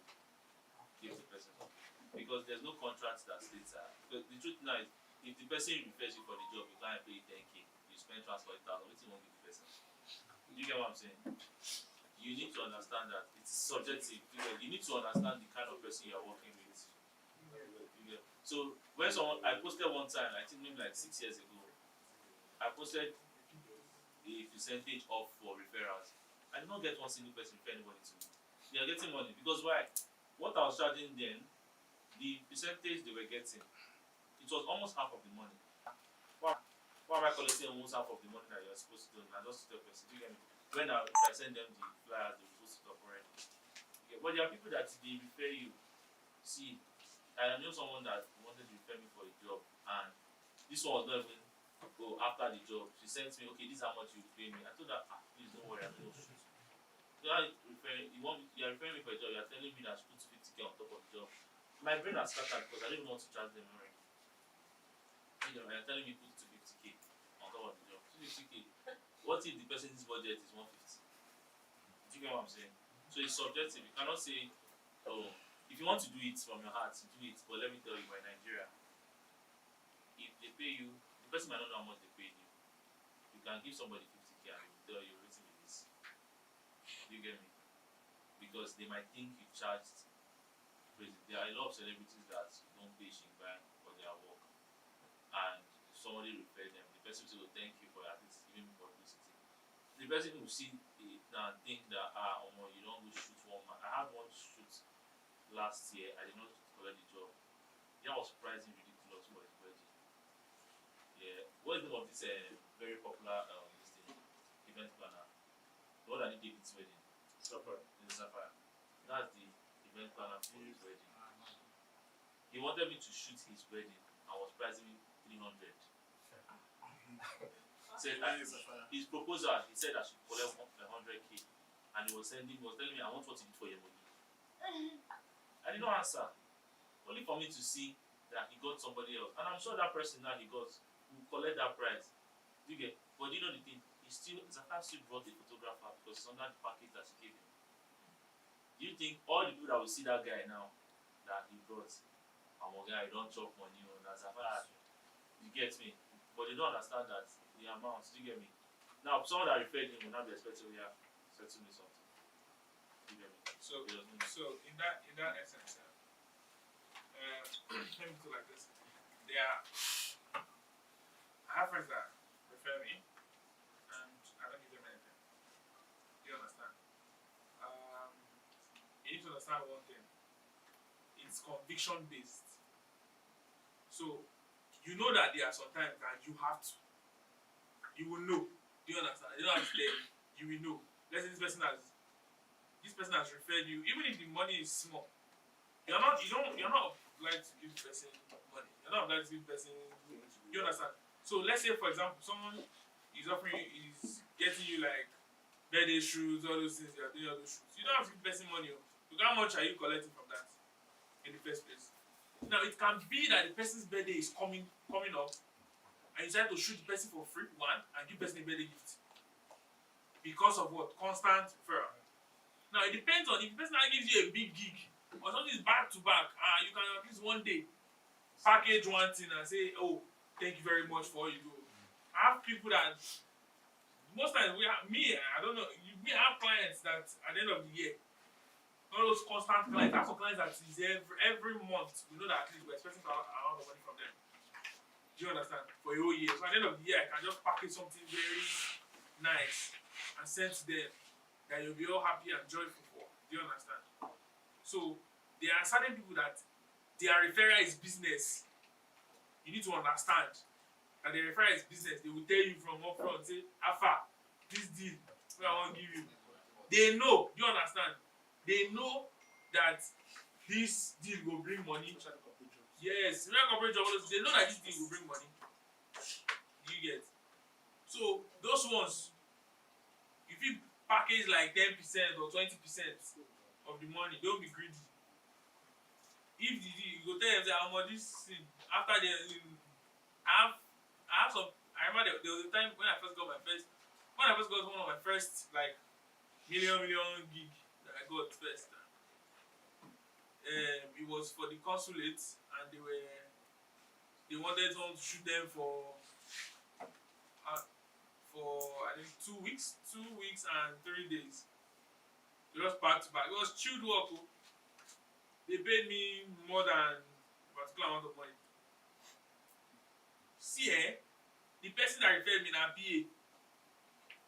give the person something. Because there's no contract that states that. Because the truth now is, if the person refers you for the job, you can't pay 10k, you spend transport 1,000, what you won't give the person? Do you get what I'm saying? You need to understand that it's subjective. You need to understand the kind of person you are working with. So when I posted one time, I think maybe like 6 years ago, I posted a percentage off for referrals. I did not get one single person refer anybody to me. They are getting money because why? What I was charging then, the percentage they were getting, it was almost half of the money. Why am I collecting almost half of the money that you're supposed to do? And just to tell person, you get me? When if I send them the flyers, they will post it up already. Okay. But there are people that they refer you. See, I knew someone that wanted to refer me for a job, and this one was not even after the job. She sent me, okay, this is how much you pay me. I told her, please don't worry, I'm going to shoot. You are referring me for a job, you are telling me that I should put 50k on top of the job. My brain has scattered because I don't even want to charge them already. You are telling me put 250k on top of the job. 250k. What if the person's budget is 150? Do you get what I'm saying? So it's subjective. You cannot say, oh, if you want to do it from your heart, do it. But let me tell you, by Nigeria, if they pay you, the person might not know how much they paid you. You can give somebody 50k and they will tell you everything it is. Do you get me? Because they might think you charged crazy. There are a lot of celebrities that don't pay Shingban for their work. And if somebody referred them, the person will say, thank you for at least giving me publicity. The person will see it now and think that, you don't go shoot one man. I had one shoot last year, I did not collect the job. Yeah, I was pricing ridiculous for his wedding. Yeah. What is the name of this very popular event planner? The one that did David's wedding. Sapphire. That's the event planner for his wedding. He wanted me to shoot his wedding. I was pricing me 300. Said his proposal, he said I should collect 100k, and he was telling me, I want what you did for your money. I did not answer, only for me to see that he got somebody else, and I'm sure that person now he got will collect that price. Do you get? But you know the thing, Zafar still brought a photographer because it's under the package that he gave him. Do you think all the people that will see that guy now that he brought, guy, don't chop money on that Zafar? You get me? But they don't understand that the amount. Do you get me? Now, someone that referred him will not be expecting settle me something. Do you get me? So in that essence, let me put it like this: I have friends that refer me, and I don't give them anything. Do you understand? You need to understand one thing: it's conviction based. So you know that there are some times that you have to. You will know. Do you understand? You don't have to tell you. You will know. Let's say this person has referred you, even if the money is small. You're not obliged to give the person money. You're not obliged to give the person. You understand? So let's say, for example, someone is getting you like birthday shoots, all those things. You are doing all those shoots. You don't have to give the person money. Look, how much are you collecting from that in the first place? Now it can be that the person's birthday is coming up, and you decide to shoot the person for free, one, and give the person a birthday gift. Because of what? Constant referral. Now it depends on if the person gives you a big gig or something is back to back, you can at least one day package one thing and say, oh, thank you very much for all you do. I have people that most times I don't know, we have clients that at the end of the year, not those constant clients, I have some clients that is every month, we know that at least we're expecting a lot of money from them. Do you understand? For a whole year. So at the end of the year, I can just package something very nice and send to them that you'll be all happy and joyful for. Do you understand? So there are certain people that their referral is business. You need to understand that their referral is business. They will tell you from upfront, say, Alpha, this deal, what I want to give you. They know, do you understand? They know that this deal will bring money. Yes, they know that this deal will bring money. Do you get? So those ones, if you package like 10% or 20% of the money, don't be greedy. If the deal, you go tell them say how much this thing after the I have some. I remember there was a time when I first got one of my first like million gig that I got first. It was for the consulate, and they wanted someone to shoot them for I think 2 weeks and 3 days. Just back to back. It was chilled work. They paid me more than a particular amount of money. See, the person that referred me na PA.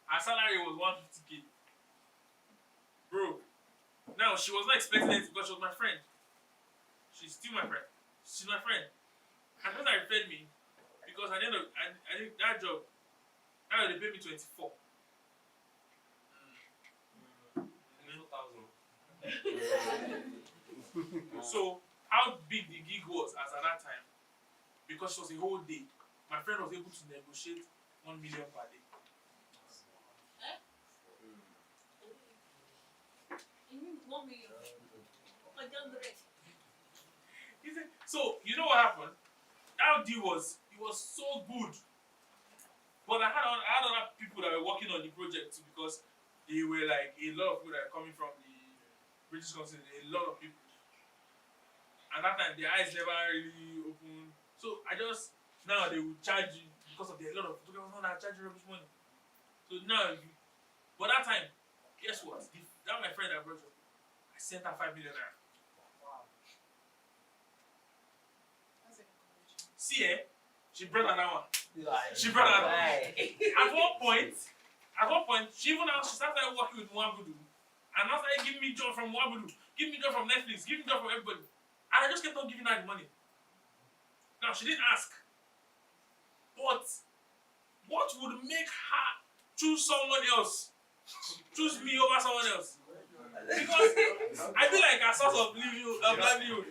Her salary was 150K. Bro, now she was not expecting it because she was my friend. She's still my friend. She's my friend. And the person that referred me, because at the end of I think that job, now they paid me 24. So how big the gig was as at that time, because it was a whole day, my friend was able to negotiate 1 million per day. You mean 1 million? So you know what happened? That deal was so good. But I had other people that were working on the project too, because they were like a lot of people that are coming from the British Council, a lot of people. And that time their eyes never really opened. So now they will charge you because of a lot of photographers now charge you rubbish money. So now but that time, guess what? That my friend that brought you, I sent her 5 million naira. Wow. See, she brought another one. She brought another one. At one point, she started working with Mwabudu. And now started giving me job from Mwabudu, give me job from Netflix, give me job from everybody. And I just kept on giving her the money. Now, she didn't ask. But what would make her choose someone else? Choose me over someone else? Because I feel like a source of livelihood.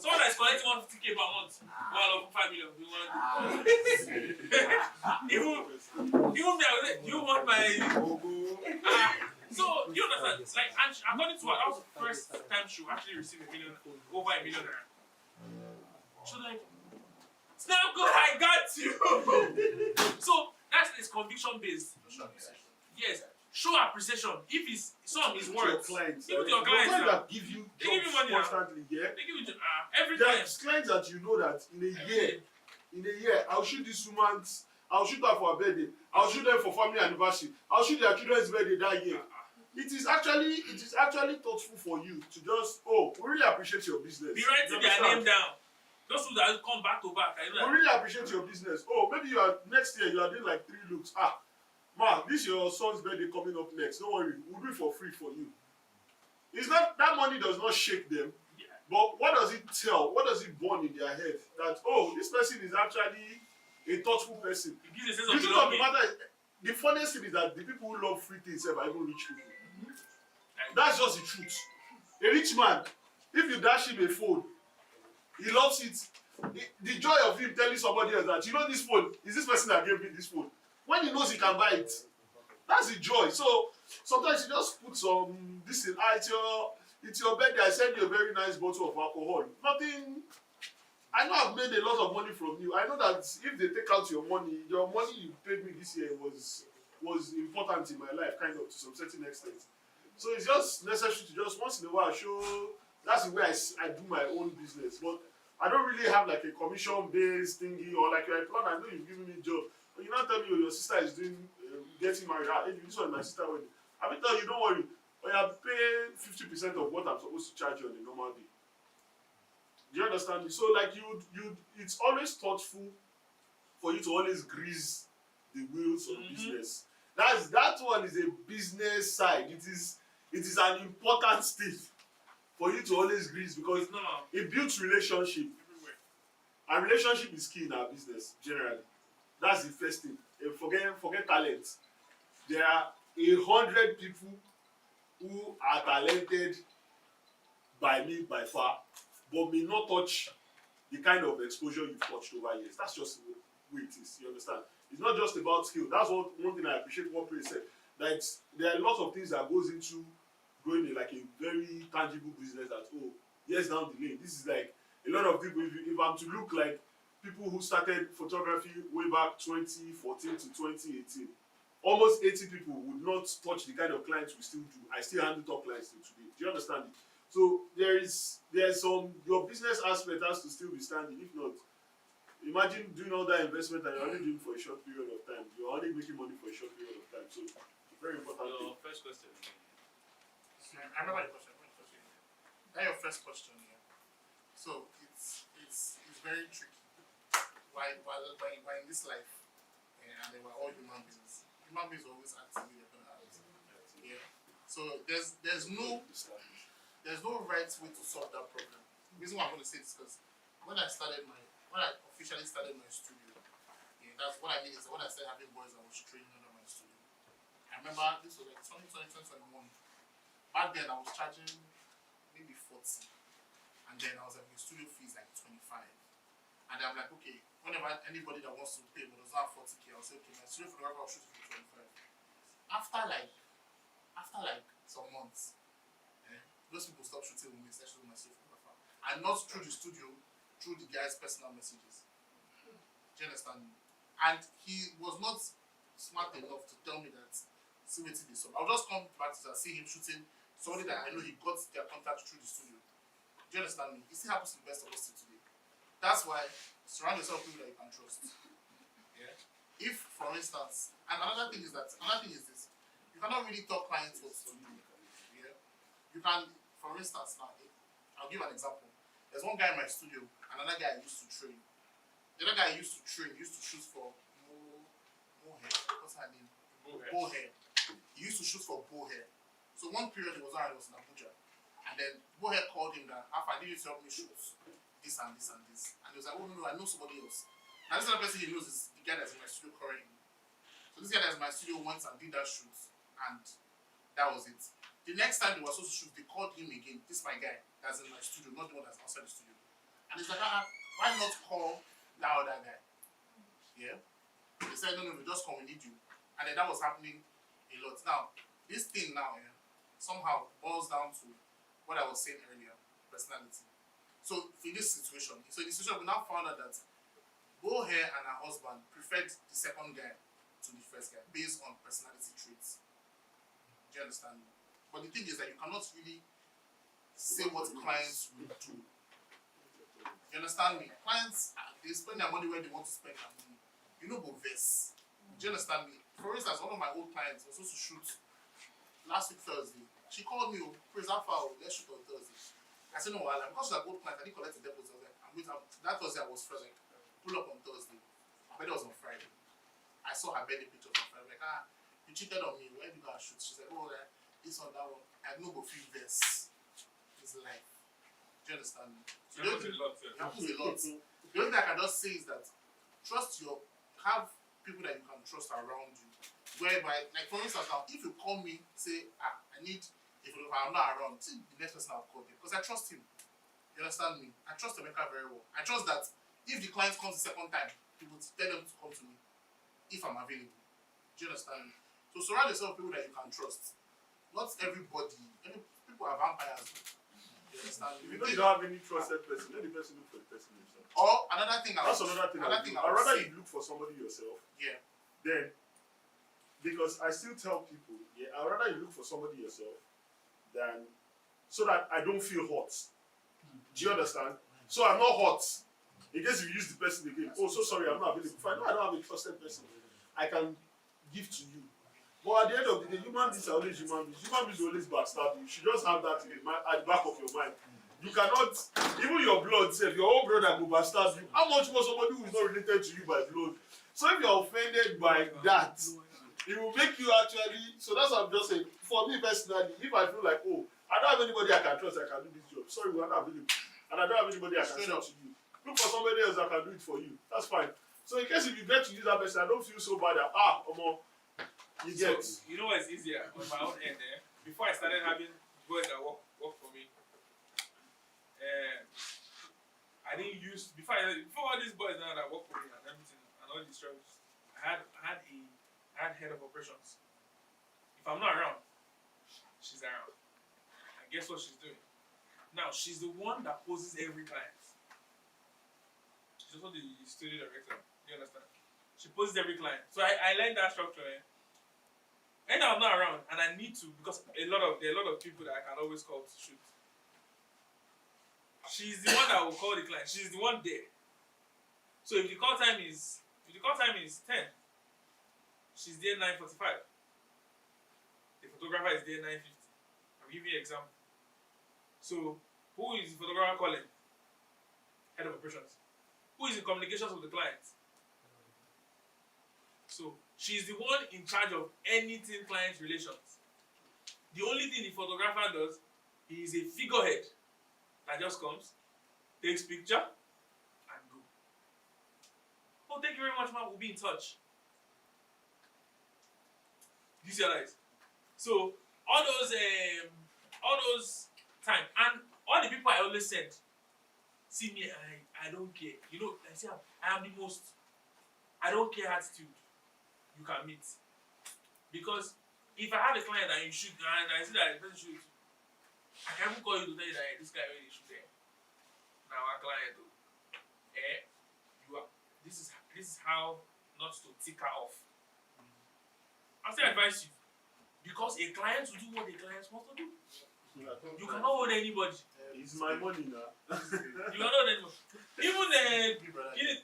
Someone that is collecting 150K per month, well, 5 million. Even me, I was like, you want my. So, you understand? Like, and according to her, that was the first time she actually received over a million. She was like, Snappcode, I got you. So, that's his conviction based. Yes. Show appreciation. If it's some is worth. Clients, give it to your clients. That give you they give you money constantly, yeah. They give you every there time. Are clients that you know that in a year, I'll shoot this woman's. I'll shoot her for her birthday. I'll shoot them for family anniversary. I'll shoot their children's birthday that year. It is actually thoughtful for you to just we really appreciate your business. Be writing their name down. Those who that come back to back. We really appreciate your business. Maybe next year you are doing like 3 looks. Ma, this your son's birthday coming up next. Don't worry, we'll do it for free for you. It's not that money does not shake them, but what does it tell? What does it burn in their head? That this person is actually a thoughtful person. It gives a sense of belonging. The funniest thing is that the people who love free things are even rich people. That's just the truth. A rich man, if you dash him a phone, he loves it. The joy of him telling somebody else that, you know, this phone is this person that gave me this phone. When he knows he can buy it, that's the joy. So sometimes you just put some this in. It's your birthday. I send you a very nice bottle of alcohol. Nothing. I know I've made a lot of money from you. I know that if they take out your money you paid me this year was important in my life, kind of to some certain extent. So it's just necessary to just once in a while show. That's the way I do my own business. But I don't really have like a commission-based thingy or like you're a plan. I know you've given me a job, but you not tell me your sister is doing getting married. Hey, this one my sister wedding. I will tell you, don't worry. But you have to pay 50% of what I'm supposed to charge you on a normal day. Do you understand me? So like it's always thoughtful for you to always grease the wheels of business. That one is a business side. it is an important stage for you to always grease because No. it builds relationship. Everywhere. And relationship is key in our business generally. That's the first thing. Forget talent. There are 100 people who are talented by me by far, but may not touch the kind of exposure you've touched over years. That's just the way it is. You understand? It's not just about skill. That's one thing I appreciate what Praisethat said. That there are a lot of things that goes into growing in like a very tangible business that, oh, years down the lane. This is like a lot of people, if I'm to look like people who started photography way back 2014 to 2018, almost 80 people would not touch the kind of clients we still do. I still handle top clients till today. Do you understand it? So there's some, your business aspect has to still be standing. If not, imagine doing all that investment and you're only doing it for a short period of time. You're only making money for a short period of time. So very important thing. Your first question. I remember your question. That's your first question here. So it's very tricky. Why in this life, and they were all human beings. Human beings always acting with their hands. Yeah. So there's no right way to solve that problem. The reason why I'm going to say this is because when I officially started my studio, yeah, that's what I mean is when I started having boys, I was training under my studio. I remember this was like 2021. Back then I was charging maybe 40, and then I was like, the studio fees like 25. And I'm like, okay, whenever anybody that wants to pay but does not have 40K, I'll say, okay, my studio photographer will shoot for 25. After like some months, those people stopped shooting with me, especially with my studio photographer. And not through the studio, through the guy's personal messages. Do you understand me? And he was not smart enough to tell me that, see what it is. So I'll just come back to that, see him shooting somebody that I know he got their contact through the studio. Do you understand me? It still happens to the best of us till today. That's why surround yourself with people that you can trust. Yeah. If, for instance, and another thing is this: you cannot really talk clients what to do. Yeah. You can, for instance, now I'll give an example. There's one guy in my studio, and another guy I used to train. The other guy I used to train used to shoot for Mohair. What's her name? Mohair. He used to shoot for Mohair. So one period he was in Abuja, and then Mohair called him that after I need you to help me shoot this and this and this, and he was like, oh no, I know somebody else. Now this other person he knows is the guy that's in my studio currently. So this guy that's in my studio once and did that shoot, and that was it. The next time they were supposed to shoot, they called him again. This is my guy that's in my studio, not the one that's outside the studio. And he's like, why not call that other guy? Yeah. They said, no, just come, we need you. And then that was happening a lot. Now, this thing now, somehow boils down to what I was saying earlier, personality. So in this situation, we now found out that Bohair and her husband preferred the second guy to the first guy based on personality traits. Do you understand me? But the thing is that you cannot really say what clients will do. You understand me? Clients, they spend their money where they want to spend their money. You know, but verse. Do you understand me? For instance, one of my old clients was supposed to shoot last week Thursday. She called me, Praisethat, let's shoot on Thursday. I said, no, because she's a good client, I didn't collect the deposit. I was like, that Thursday I was first, like, pull up on Thursday. My birthday was on Friday. I saw her birthday pictures on Friday. I'm like, you cheated on me. Where did you go and shoot? She's like, oh, this one, that one. I know, but few verse. It's life. Do you understand me? So it happens a lot. The only thing I can just say is that have people that you can trust around you. Whereby, like for instance, now if you call me, say, I need, if I'm not around, see the next person I'll call him because I trust him. You understand me? I trust Emeka very well. I trust that if the client comes the second time, he will tell them to come to me if I'm available. Do you understand me? So surround yourself with people that you can trust. Not everybody. People are vampires. You understand me? If you know you don't have any trusted person, let the person look for the person himself. Or another thing I'd rather you look for somebody yourself. Yeah. Then, because I still tell people, I'd rather you look for somebody yourself than so that I don't feel hot. Do you understand? So I'm not hot. In case you use the person again, oh, so sorry, I'm not available. If I know I don't have a trusted person, I can give to you. But at the end of the day, human beings are always human beings. Human beings will always backstab you. You should just have that at the back of your mind. You cannot, even your blood self, your own brother will backstab you. How much more somebody who is not related to you by blood? So if you're offended by that, It will make you actually. So that's what I'm just saying. For me personally, if I feel like, oh, I don't have anybody I can trust, I can do this job. Sorry, we're not available, and I don't have anybody I can sell to you. Look for somebody else that can do it for you. That's fine. So in case if you get to use that person, I don't feel so bad that you get. So, you know what's easier on my own end there? Before I started having boys that work for me, I didn't use before all these boys now that work for me and everything and all these jobs. I had head of operations. If I'm not around, she's around. And guess what she's doing? Now she's the one that poses every client. She's also the studio director. Do you understand? She poses every client. So I learned that structure. And I'm not around, and I need to because there are a lot of people that I can always call to shoot. She's the one that will call the client. She's the one there. So if the call time is 10, she's there 9:45. The photographer is there 9:50. I'll give you an example. So who is the photographer calling? Head of operations. Who is in communications with the client? So she's the one in charge of anything client relations. The only thing the photographer does, he is a figurehead that just comes, takes picture, and go. Oh, thank you very much, man. We'll be in touch. Theesiaga. So all those time and all the people I always send, see me, I don't care. You know, I say I am the most I don't care attitude you can meet. Because if I have a client that you shoot and I see that the person shoot, I can even call you to tell you that this guy really shoot there. Now our client though. This is how not to tick her off. I'll still advise you. Because a client will do what a client wants to do. You cannot hold anybody. It's my money now. You cannot hold anybody. Even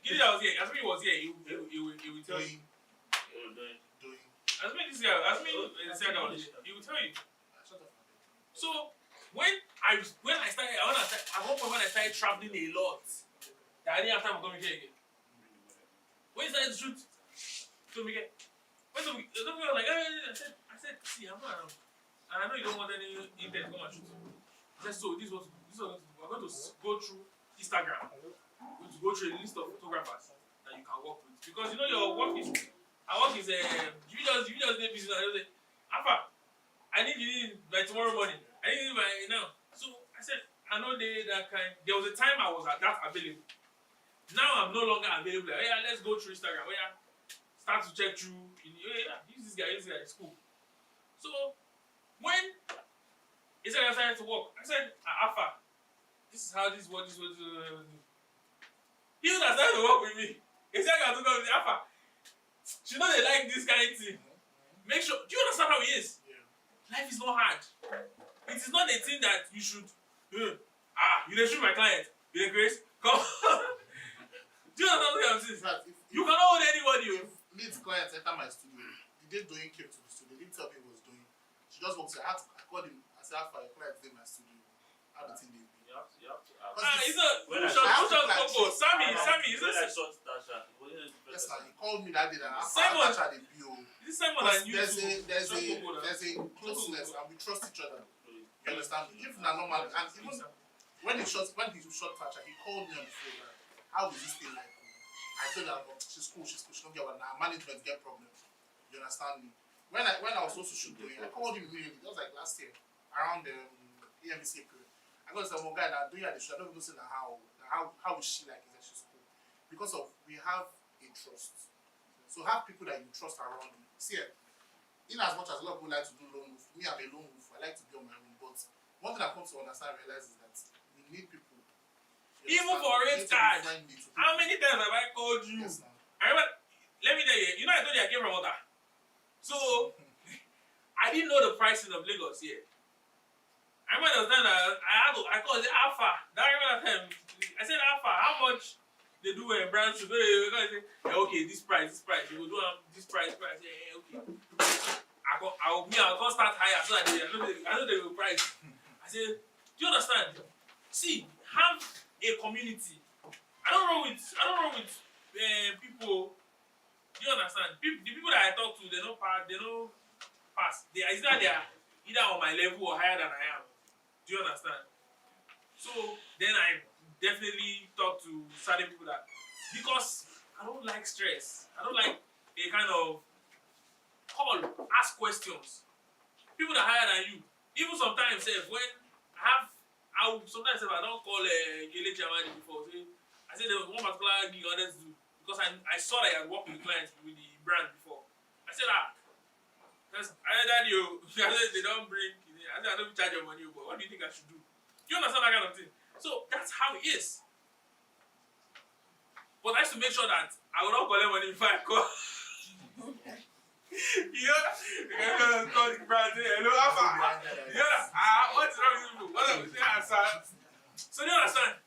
Gidi that was here, as me was here, he will tell you. As me this guy, as me Theesiaga was here, he will tell you. So when I started, at one point when I started traveling a lot, that I didn't have time for coming here again. When you started to shoot, so we get. When the people were like, I said, see, I'm not around. And I know you don't want any intent to come and shoot. I said, so this was we're going to go through Instagram. We're going to go through a list of photographers that you can work with. Because you know your work is, our work is, if you just need business, I just say, Alpha, I need you by tomorrow morning. I need you by now. So I said, I know that kind. There was a time I was at that available. Now I'm no longer available. Like, yeah, let's go through Instagram. Yeah, start to check through. Use this guy. It's cool. So when he said I started to work, I said, Alpha, this is how this works. He was that started to work with me. He said I took off with Alpha. You know they like this kind of thing. Make sure. Do you understand how it is? Yeah. Life is not hard. It is not a thing that you should. You dey shoot my client. You dey grace. Come. Do you understand what I'm saying? You cannot hold anybody. If Leeds client enter my studio, the day Doyin came to the studio, he didn't tell me what he was doing. She just walked in. I called him. I said, "How far your client in my studio? How the thing they be?" You have to it's not. Who shot Sammy, is this? I shot Tasha. Yes, sir. He called me that day. That Simon. Tasha the PO. Is this Simon and you? There's a closeness and we trust each other. You understand? If not normal, and even when he shot Tasha, he called me on the phone. How is this thing like? I told her, she's cool. She don't get one now. Management get problems. You understand me? When I was supposed to shoot Doyin, I called him immediately. That was like last year, around the Emmy period. I got to say, one guy that Doyin at the shoot. I don't even know how is she like? Is that she's cool? Because of we have a trust. So have people that you trust around you. See, in as much as a lot of people like to do lone wolf, me I'm a lone wolf. I like to be on my own. But one thing I come to understand and realize is that we need people. Even for rate card. How many times have I called you? Yes, I remember, let me tell you, you know I told you I came from Ota. So, I didn't know the pricing of Lagos here. I remember the time that I called it Alpha. That remember that time, I said Alpha, how much they do a brand shoot? Okay, this price, you will do this price. I say, okay. I'll go start higher so that I know they will price. I said, do you understand? See, have a community. I don't know with people. Do you understand? understand? The people that I talk to, they don't pass. They are either on my level or higher than I am. Do you understand? So then I definitely talk to certain people that, because I don't like stress. I don't like a kind of call, ask questions. People that are higher than you. Even sometimes when I will sometimes I don't call TheLittPhotographer Magic before. I say there was one particular gig I wanted to do because I saw that I had worked with clients with the brand before. I said because I said they don't bring. I said I don't charge your money, but what do you think I should do? Do you understand that kind of thing? So that's how it is. But I used to make sure that I would not collect money before I call. Call the brand, say hello, what's wrong with you? What are we saying, sir? So do you understand?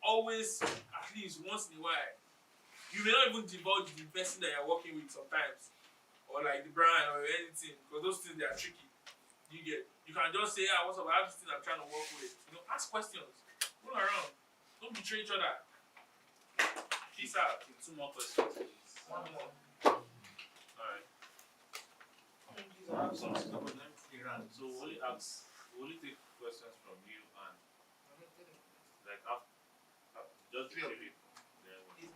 Always, at least once in a while, you may not even divulge the person that you're working with sometimes, or like the brand or anything, because those things they are tricky. You can just say, what's up? I have this thing I'm trying to work with. Ask questions. Go around. Don't betray each other. Peace out. 2 more questions, please. 1 more. Alright. Please, I have something to around. So we'll only take questions from you and like just three of you.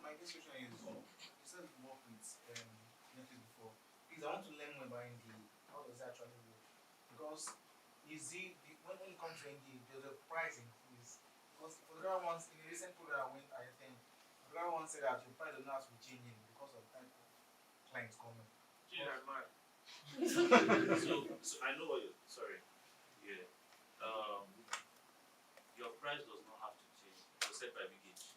My next question is, you said you work with Netflix before. Please, I want to learn more about NDA. How does that actually work? Because you see, when it comes to NDA, there's a price increase. Because photographer once, in a recent program I attended, photographer once said that your price does not have to be changing because of the type of clients coming. Jesus, man. So I know what you're sorry. Yeah. Your price does not have to change. It's set by Big H.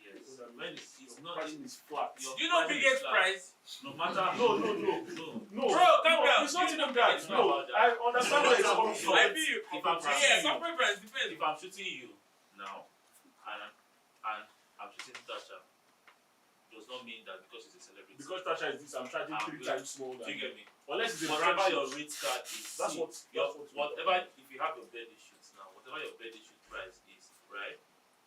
Yes. When it's not It's flat. Do you know Big H price? No matter No. Bro, calm down. It's not even that. No, I understand where it's coming from. I feel you. If I'm corporate price depends. if I'm shooting you now and I'm shooting Tasha, does not mean that because she's a celebrity. Because Tasha is this, I'm charging 3 times more. Do you get me? Unless it's a Whatever brand your shoot. rate card is, That's what. whatever if you have your birthday shoots now, whatever your birthday shoot price is, right,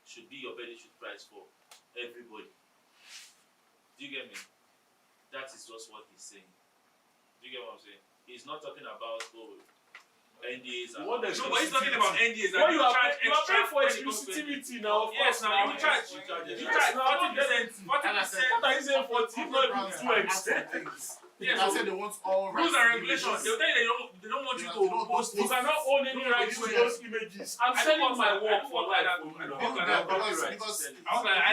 should be your birthday shoot price for everybody. Do you get me? That is just what he's saying. Do you get what I'm saying? He's not talking about NDAs and What No, but he's talking about NDAs. Well, you are charge paying for when it comes to exclusivity now. Yes, now you charge. You charge 40%. 40%. What are you saying 40? Not even 2 Yes, I said they want all rules rights and to regulations. images. They'll tell you they don't want you to post You this. cannot own any rights to those images. I'm selling my work for life. I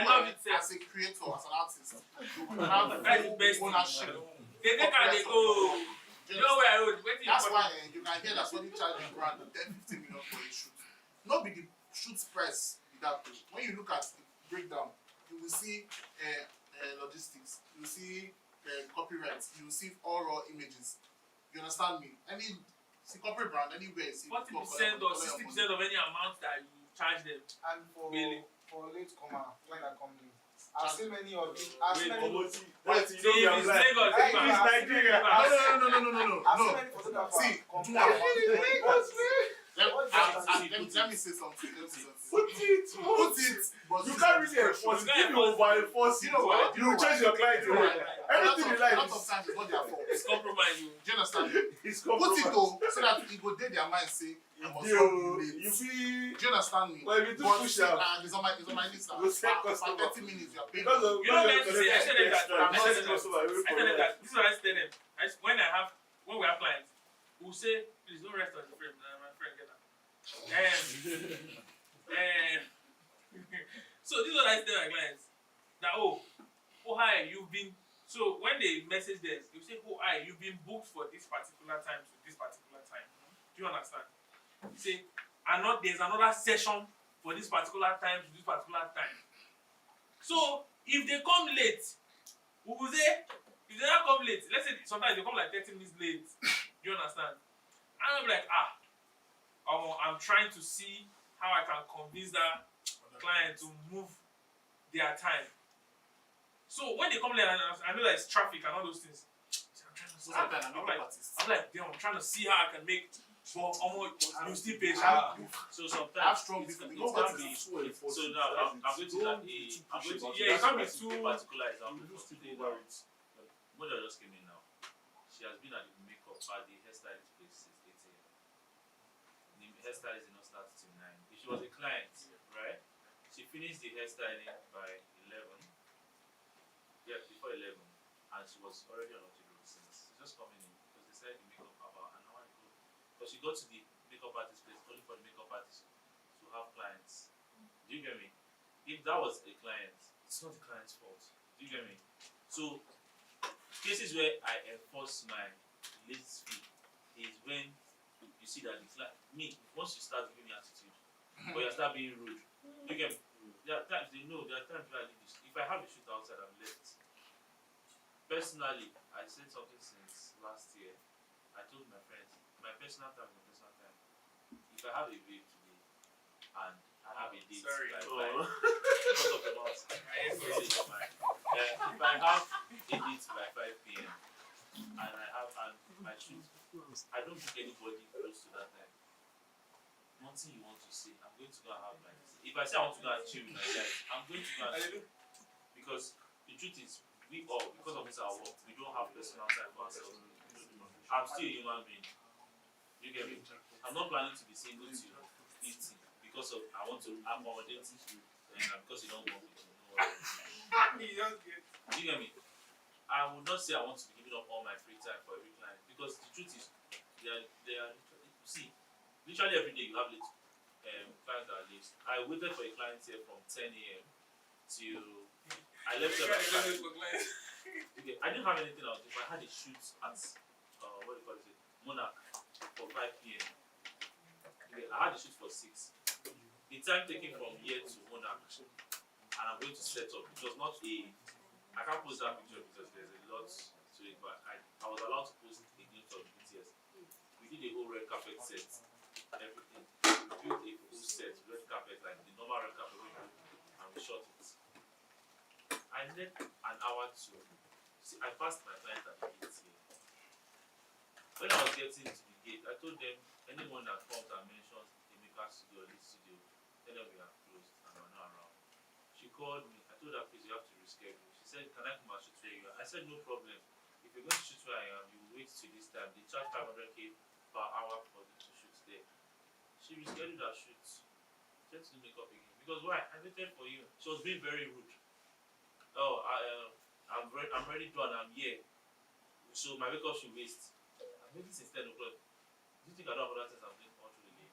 love it. As a creator, as an artist, you can have That's the best full thing. ownership. They can they go. You know where I would. That's why you can hear that somebody charging brand 10-15 million for a shoot. Not be the shoot price without it. When you look at the breakdown, you will see logistics, you will see copyright, you will see all raw images. You understand me? Any corporate brand anywhere, see 40% or 60% of any amount that you charge them. And for Really? late comer, like that company, I've seen many of it. I've seen Wait, many. Wait, See, it's Lagos. Hey, it's Nigeria. No. I've seen many photographers. See, complain. let me say something. Put it. But You can't really enforce it. If you over-enforce it, you will change your client. Everything you like a lot of times it's not their fault. It's compromise. Do you understand? is Put it compromised. though, so that it go dey their mind say, I must not be late. You feel Do you understand me? well, if you do But push see, out it's on my list now. You say For customer. 30 minutes you are paying. because of You know what I say? I said that. This is what I tell them. When we have clients, we'll say, please don't rest on the frame. My friend, get that. So this is what I tell my clients. That hi, you've been. So when they message them, they say, hi, you've been booked for this particular time to this particular time. Do you understand? You say, there's another session for this particular time to this particular time. So if they come late, we will say, if they don't come late, let's say sometimes they come like 30 minutes late. Do you understand? And I'm like, I'm trying to see how I can convince that client to move their time. So when they come late, I know that it's traffic and all those things. I'm trying to see. I'm like, damn, I'm trying to see how I can make But you still pay So I have sometimes strong it people. can Nobody be. is too enforcing. So now I'm going to that I'm going to Yeah, it can't be to too particular example You for lose today people now. over it. Mother just came in now. She has been at the makeup at the hairstylist place since 8 a.m. The hairstylist did not start till 9. If she was a client, right? She finished the hairstyling by 11. Yeah, before 11. And she was already on the road since. She's just coming in because they started the makeup about an hour ago. But she got to the makeup artist place only for the makeup artist to have clients. Do you get me? If that was a client, it's not the client's fault. Do you get me? So cases where I enforce my late fee is when you see that the client, once you start giving me attitude, or you start being rude, you get me? There are times they know, there are times where I leave this. If I have a shoot outside, I'm late. Personally, I said something since last year. I told my friends, my personal time is my personal time. If I have a babe today and I have a date by 5, because of the month, if I have a date by 5 p.m. and my shoot, I don't book anybody close to that time. One thing you want to say, I'm going to go and have my. If I say I want to go and chill with my guys, I'm going to go and chill. Because the truth is, we all, because of this our work, we don't have personal time for ourselves. I'm still a human being. You get me? I'm not planning to be single till 50 because of I want to accommodate you and because you don't want me to. No worries. You get me? I would not say I want to be giving up all my free time for every client because the truth is, they are see, literally every day you have clients that are late. I waited for a client here from 10 a.m. till I left here by 5. Okay, I didn't have anything else. If I had a shoot at what do you call it? Monarch for 5 p.m. Okay, I had a shoot for 6. The time taken from here to Monarch, and I'm going to set up. It was not I can't post that picture because there's a lot to it, but I was allowed to post a glimpse of the BTS. We did a whole red carpet set, everything. We built a full set, red carpet, like the normal red carpet we do, and we shot it. I needed an hour to see. I passed my client at the gate here. When I was getting to the gate, I told them anyone that comes and mentions Emeka studio or this studio, tell them we are closed and we're not around. She called me. I told her, please, you have to reschedule. She said, can I come and shoot where you are? I said, no problem. If you're going to shoot where I am, you will wait till this time. They charge 500k per hour for you to shoot there. She rescheduled her shoot. She had to do makeup again. Because why? I waited for you. She was being very rude. Oh, I'm ready done. I'm here. So my makeup should waste. I'm waiting since 10 o'clock. Do you think I don't have other things I'm doing all through the day?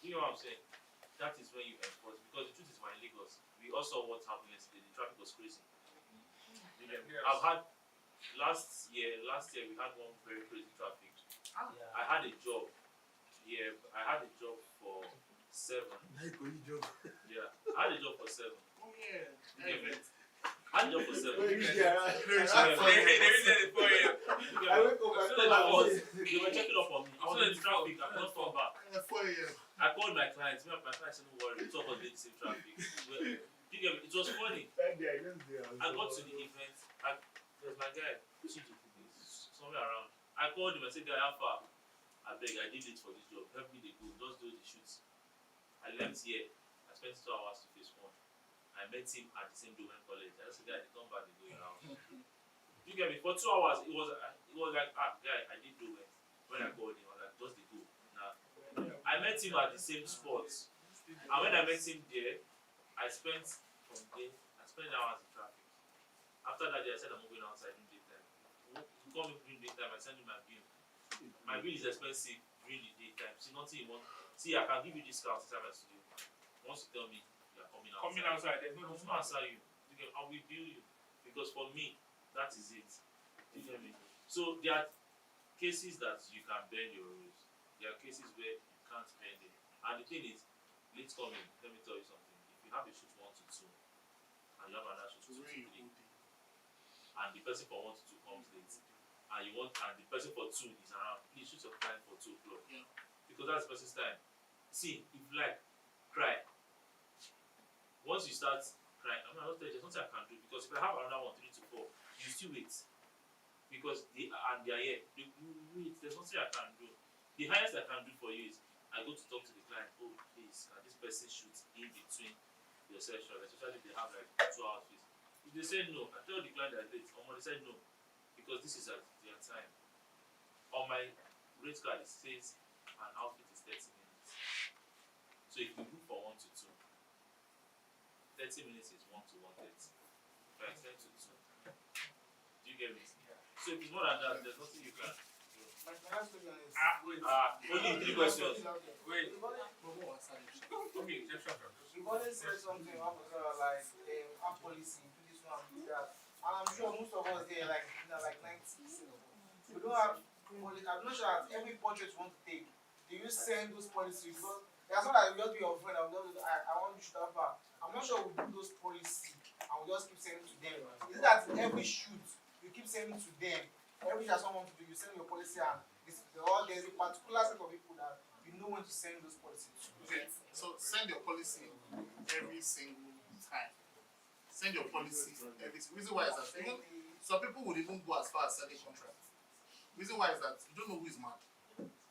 Do you know what I'm saying? That is when you enforce. Because the truth is, we're in Lagos. We also saw what happened yesterday. The traffic was crazy. I've had last year we had one very crazy traffic. I had a job here. I had a job for 7. Yeah, I had a job for 7. Oh yeah. I had a job for 7. They They were checking up on me. I was in traffic. I could not come back. 4 a.m. I called my clients. My clients said, "Don't worry, two of us did the same traffic." It was funny. I got to the event. There's my guy, somewhere around. I called him and said, "Guy, how far? I beg, I did it for this job. Help me, they go. Just do the shoots." I left here. I spent 2 hours to face 1. I met him at the same domain college. I just said, "Guy, they come back, they go your house." You get me? For 2 hours, it was like, guy, I did do it. When I called him, I was like, just they go. Nah. I met him at the same spot. And when I met him there, I spent hours in traffic. After that day, I said I'm moving outside during daytime. You call me during daytime, I send you my bill. My bill is expensive during the daytime. See, nothing you want. See, I can give you discounts inside my studio. Once you tell me you are coming outside, there's no I will answer you. I will bill you. Because for me, that is it. You get me? So there are cases that you can bend your rules. There are cases where you can't bend it. And the thing is, let's come in. Let me tell you something. If you have a shoot 1 to 2, and you have another shoot 2 to 3, and the person for 1 to 2 comes late, and the person for 2 is around, please shoot your client for 2 o'clock. Yeah. Because that's the person's time. See, if you like, cry. Once you start crying, I'm not telling you, there's nothing I can do. Because if I have another 1, 3 to 4, you still wait. Because they are here. You wait, there's nothing I can do. The highest I can do for you is I go to talk to the client. Oh, please, can this person shoot in between your session, especially if they have like 2 outfits. If they say no, I tell the client that late. They say no because this is at their time. On my rate card, it says an outfit is 30 minutes. So if we book for 1 to 2, 30 minutes is 1 to 1:30. If I extend to 2, do you get me? So if it's more than that, there's nothing you can. My last question is. Only 3 questions. Wait. Okay, You've always said something about like our policy, do this one, do that. And I'm sure most of us there, like 90%. We don't have. I'm not sure that every portrait you want to take, do you send those policies? Because there's not that you just be your friend. I want you to shoot that back. I'm not sure we do those policies and we just keep sending to them. Is it that every shoot you keep sending to them? Every time someone to do, you send your policy and there's a particular set of people that you know when to send those policies to. Okay, so send your policy every single time. Send your policy every single. Reason why is that even some people would even go as far as sending contracts. Reason why is that you don't know who is mad.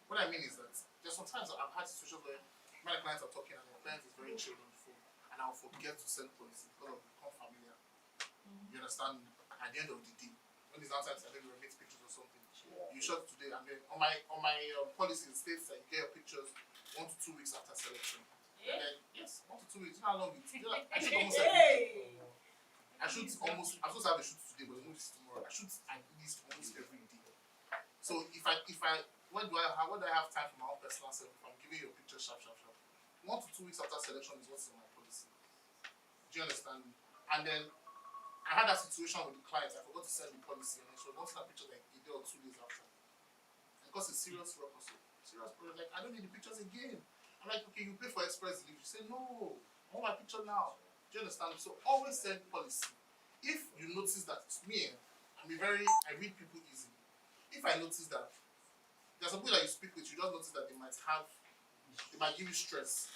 What I mean is that there's sometimes I've had situations where my clients are talking and the client is very chill on the phone and I'll forget to send policy because I've become familiar. You understand? At the end of the day, when it's outside, I think we make pictures or something. You shot today and then on my policy it states that you get your pictures 1 to 2 weeks after selection. And then yes, 1 to 2 weeks. You know how long it is? I shoot almost every day. I'm supposed to have a shoot today, but the movie is tomorrow. I shoot at least almost every day. So what do I have time for my own personal self if I'm giving you a picture sharp? 1 to 2 weeks after selection is what's in my policy. Do you understand? And then I had that situation with the client. I forgot to send the policy, and she was wanting a picture like a day or 2 days after. And because it's serious work also, serious project. Like I don't need the pictures again. I'm like, okay, you pay for express delivery. She said, no, I want my picture now. Do you understand? So always send policy. If you notice that it's me, I read people easy. If I notice that there's some people that you speak with, you just notice that they might give you stress.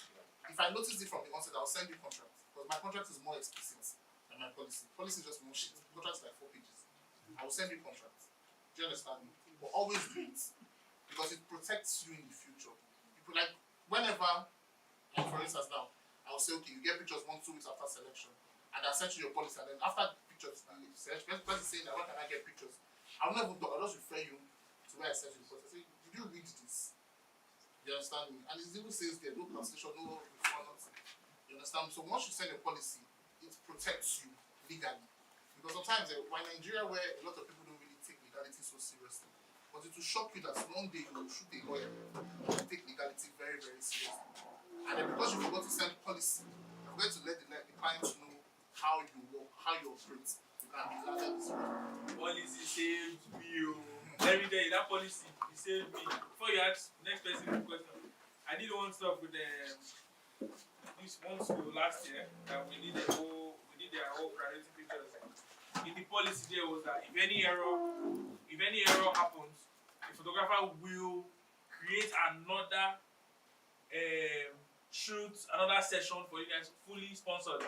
If I notice it from the onset, I'll send you contract. Because my contract is more explicit than my policy. Policy is just more shit. Contract is like 4 pages. I will send you contract. Do you understand me? But always do it. Because it protects you in the future. People like whenever, like for instance now, I'll say, okay, you get pictures 1 2 weeks after selection, and I'll send you your policy, and then after the pictures, the person saying that where can I get pictures? I'll never talk, I'll just refer you to where I sent you the policy. I say, did you read this? You understand me? And it even says there, no cancellation, no refund, nothing. You understand me? So once you send a policy, it protects you legally. Because sometimes in Nigeria where a lot of people don't really take legality so seriously, but it will shock you that one day you will shoot a lawyer and take legality very, very seriously. And then because you forgot to send policy, you're going to let the client know how you work, how you operate. You can be landed this way. Policy saved me. Every day that policy saved me. Before you ask next person the question, I did one stuff with this one school last year that we did their whole graduating pictures. In the policy there was that if any error happens, the photographer will create another shoot, another session for you guys, fully sponsored.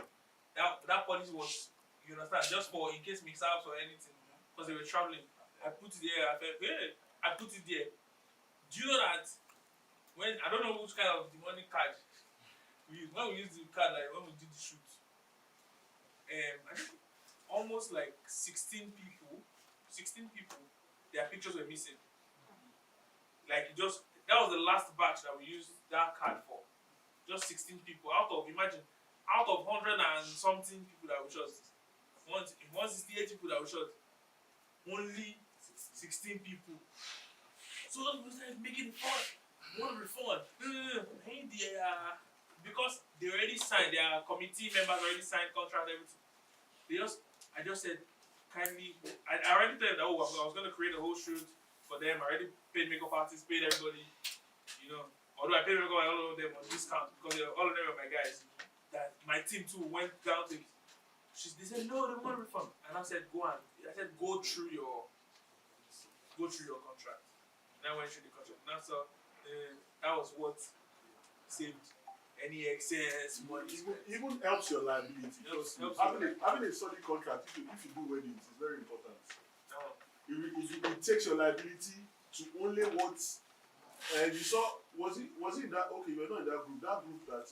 That policy was, you understand, just for in case mix-ups or anything, because they were traveling. I put it there. I put it there. Do you know that I don't know which kind of demonic card we used. When we used the card, like when we did the shoot, I think almost like 16 people, their pictures were missing. Like that was the last batch that we used that card for. Just 16 people out of 100 and something people that we shot. 168 people that we shot. Only 16 people. So that was like making fun. One refund. Because they already signed, their committee members already signed contract, everything. I just said, kindly, I already told them that I was going to create a whole shoot for them. I already paid makeup artists, paid everybody, Although I paid makeup, all of them on discount because all of them were my guys. That my team too went down to. They said no, they want a refund, and I said go through your contract. And I went through the contract. And so that was what saved any excess money. Even helps your liability. Having a solid contract, if you do weddings, is very important. It takes your liability to only what And you saw, was it in that, okay, you were not in that group that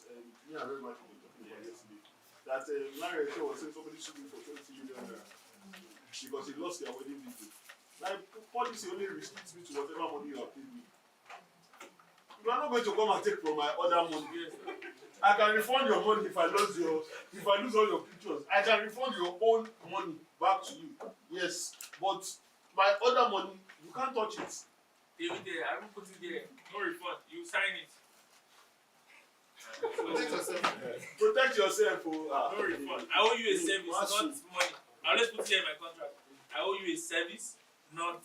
me and Red Magic were talking about yesterday, that Larry was saying somebody sued him for 20 million naira because he lost their wedding video. Like, policy only restricts me to whatever money you have paid me. You are not going to come and take from my other money. I can refund your money if I lose all your pictures. I can refund your own money back to you. Yes, but my other money, you can't touch it. David, I will put it there. No refund. You sign it. Protect yourself. Protect yourself. No refund. I owe you a service, not money. I'll just put it here in my contract. I owe you a service, not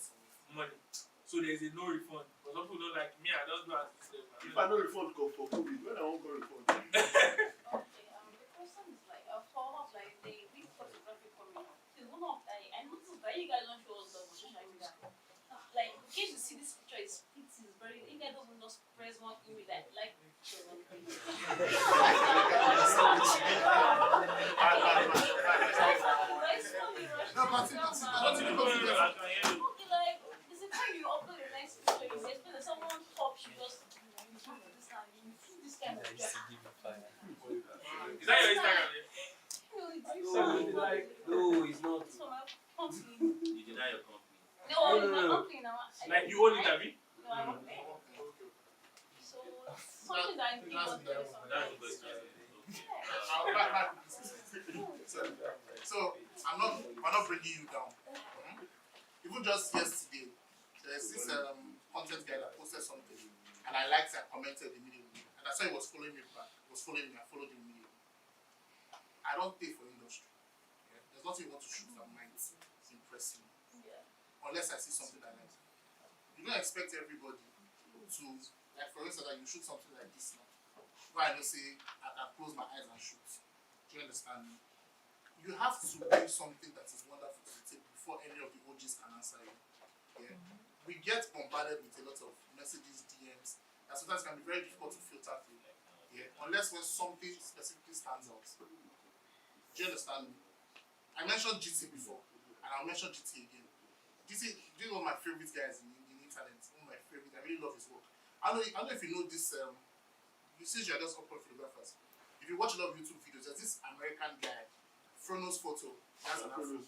money. So there's a no refund. But some people don't like me. I don't do as this. If I no refund for COVID, when I won't go refund. Okay, the question is like, follow up like the big photography coming up. So one of I noticed that you guys don't show us on social media. Like, in case you see this picture, it's very. You guys don't just press one image like. You upload the next picture, you say, when someone pops, you just this kind of Is that your Instagram? No, it's not. So my company. You deny your company. No, my company now. Like you own it, Abby? No, I don't pay. So something that I think was doing something. That's the question. So we're not bringing you down. Even just yesterday, there's this content guy that posted something, and I liked it, I commented immediately, and I saw he was following me back. I followed him immediately. I don't pay for industry. Yeah? There's nothing you want to shoot that might impress me. Yeah. Unless I see something I like. You don't expect everybody to, like for instance, that you shoot something like this now. Where I know say I can close my eyes and shoot. Do you understand me? You have to bring something that is wonderful to the table before any of the OGs can answer you. Yeah? We get bombarded with a lot of messages, DMs, that sometimes can be very difficult to filter through. Yeah? Unless when something specifically stands out. Do you understand me? I mentioned GT before, and I'll mention GT again. GT is one of my favorite guys in the internet. One of my favorite. I really love his work. I don't know if you know this. You see, you're just upload photographers. If you watch a lot of YouTube videos, there's this American guy, Fronos Photo. That's an Afro.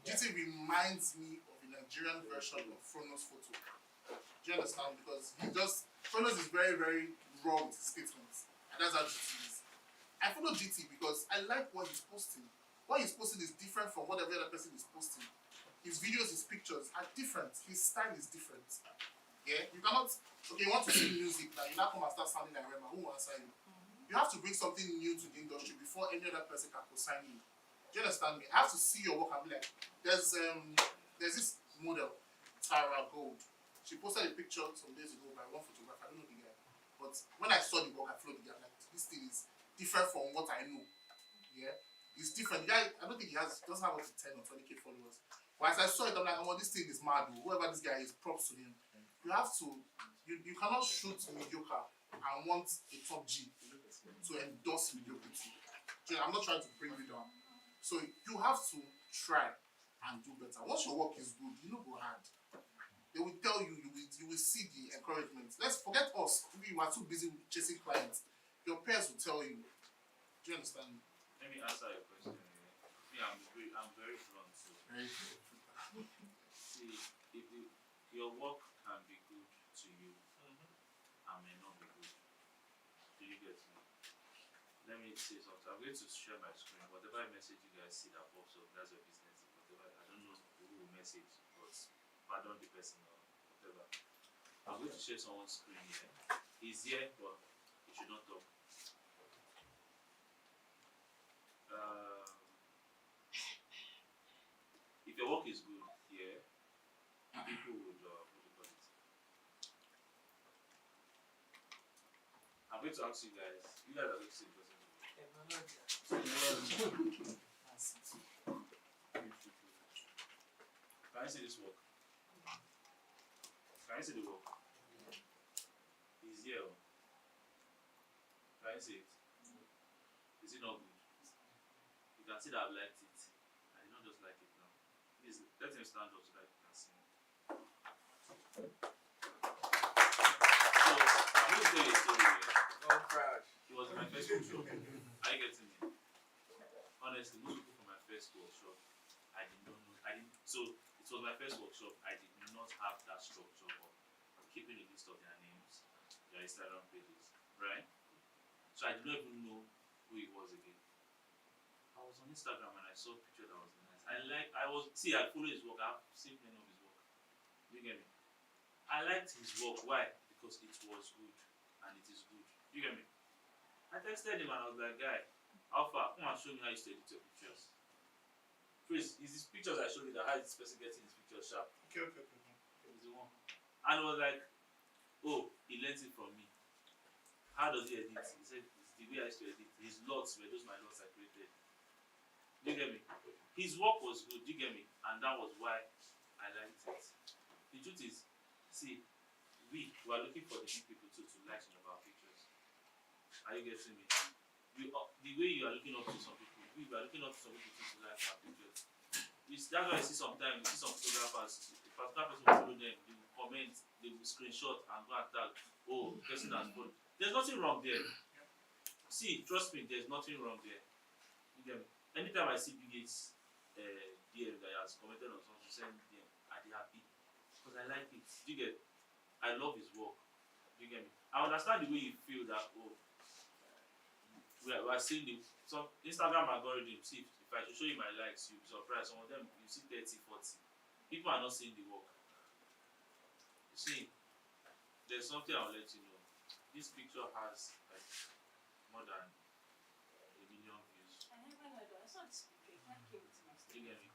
GT reminds me of the Nigerian version of Fronos Photo. Do you understand? Because Fronos is very, very raw with his statements, and that's how GT is. I follow GT because I like what he's posting. What he's posting is different from what every other person is posting. His videos, his pictures are different. His style is different. Yeah, you cannot. Okay, you want to see music now. You now come and start sounding like Rema. Who will answer you? You have to bring something new to the industry before any other person can co-sign you. Do you understand me? I have to see your work and be like, there's this model, Tara Gold. She posted a picture some days ago by one photographer. I don't know the guy, but when I saw the work, I followed the guy. Like, this thing is different from what I know. Yeah, it's different. The guy, I don't think doesn't have up to 10 or 20K followers. But as I saw it, I'm like, oh, this thing is mad. Whoever this guy is, props to him. You have to, you cannot shoot mediocre and want a top G to endorse mediocrity. I'm not trying to bring you down. So you have to try and do better. Once your work is good, you know go hard. They will tell you, you will see the encouragement. Let's forget us. Maybe you are too busy chasing clients. Your peers will tell you. Do you understand me? Let me answer your question. I'm very blunt. So. See, if your work can be good to you, and may not be good. Do you get me? Let me say something. I'm going to share my screen. Whatever message you guys see that pops up, that's your business. Whatever, I don't know who will message, but pardon the person or whatever. I'm going to share someone's screen here. He's here, but he should not talk. If your work is good here, people would what do you call it? I'm going to ask you guys. You guys are going to say the person. Can you see this work? Can you see the work? It's here. Can you see it? Is it not good? You can see that I've liked it. I did not just like it now. Please let him stand up so that you can see. me tell you a story. Don't crash. It was my first workshop. Are you getting me? Honestly, most people from my first workshop, I did not know. So it was my first workshop. I did not have that structure of keeping a list of their names, their Instagram pages, right? So I did not even know who he was again. I was on Instagram and I saw a picture that was nice. I followed his work. I've seen many of his work. You get me? I liked his work. Why? Because it was good and it is good. You get me? I texted him and I was like, guy, how far? Come and show me how you used to edit your pictures. Chris, is these pictures I showed you that how this person getting his pictures sharp? Okay. He's the one. And he was like, oh, he learned it from me. How does he edit? He said, it's the way I used to edit. His lots were those my lots I created. Do you get me? His work was good, do you get me? And that was why I liked it. The truth is, see, we are looking for the big people to like some of our pictures. Are you getting me? The way you are looking up to some people, we are looking up to some people to like our pictures. That's why I see sometimes, you see some photographers, a particular person will follow them, they will comment, they will screenshot and go and tag, oh, the person has phone. There's nothing wrong there. See, trust me, there's nothing wrong there. You get me? Anytime I see Big Gates DM that he has commented on something, send DM, I'll be happy. Because I like it. Do you get? I love his work. Do you get me? I understand the way you feel that, oh, we are seeing some Instagram algorithm. See, if I should show you my likes, you'll be surprised. Some of them, you see 30, 40. People are not seeing the work. You see, there's something I'll let you know. This picture has like more than 1 million views. I never heard of it. I saw this picture. It can't keep it to myself. Do you get me?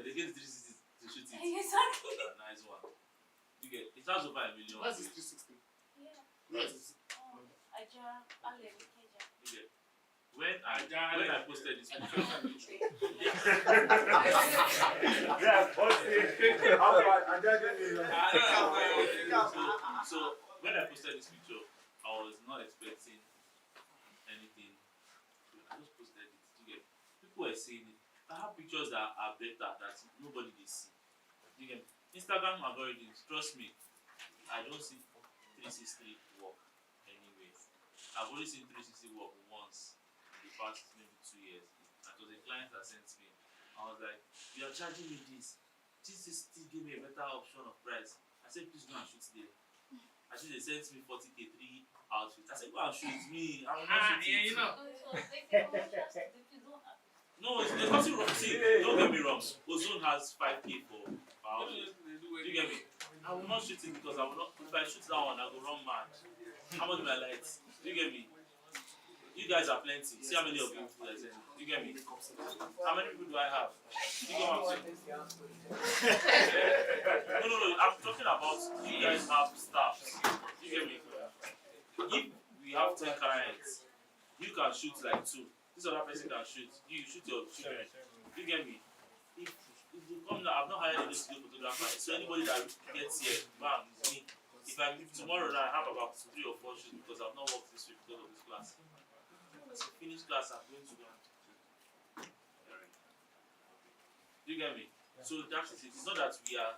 They get 360 to shoot it. Exactly. That's a nice one. You get it has over 1 million What's this views. 360? Yeah. Yes. Aja, Ale, Keja. You get when I posted this picture. So when I posted this picture, I was not expecting anything. I just posted it. You get people were saying it. I have pictures that are better that nobody they see. You get Instagram algorithms. Trust me, I don't see 360 work anyway. I've only seen 360 work once in the past maybe 2 years. That was a client that sent me. I was like, you are charging me this. 360 gave me a better option of price. I said, please go and shoot there. I think they sent me 40K 3 outfits. I said, go and shoot me. I will not shoot yeah, it. you know. No, there's nothing wrong. See, don't get me wrong. Ozone has 5K for outfit. Do you get me? I will not shoot it because I will not. If I shoot that one, I will run mad. How much do I light? Do you get me? You guys are plenty. See how many of you guys are. Do you get me? How many people do I have? Do you get what I'm saying? No. I'm talking about you guys have staff. Do you get me? If we have 10 clients, you can shoot like 2. This other person can shoot. You shoot your children. Do you get me? If you come now, I've not hired any studio photographer. So anybody that gets here, bam, it's me. If tomorrow now I have about 3 or 4 shoots because I've not worked this week because of this class. As I finish class, I'm going to go and do you get me? So that's it. It's not that we are.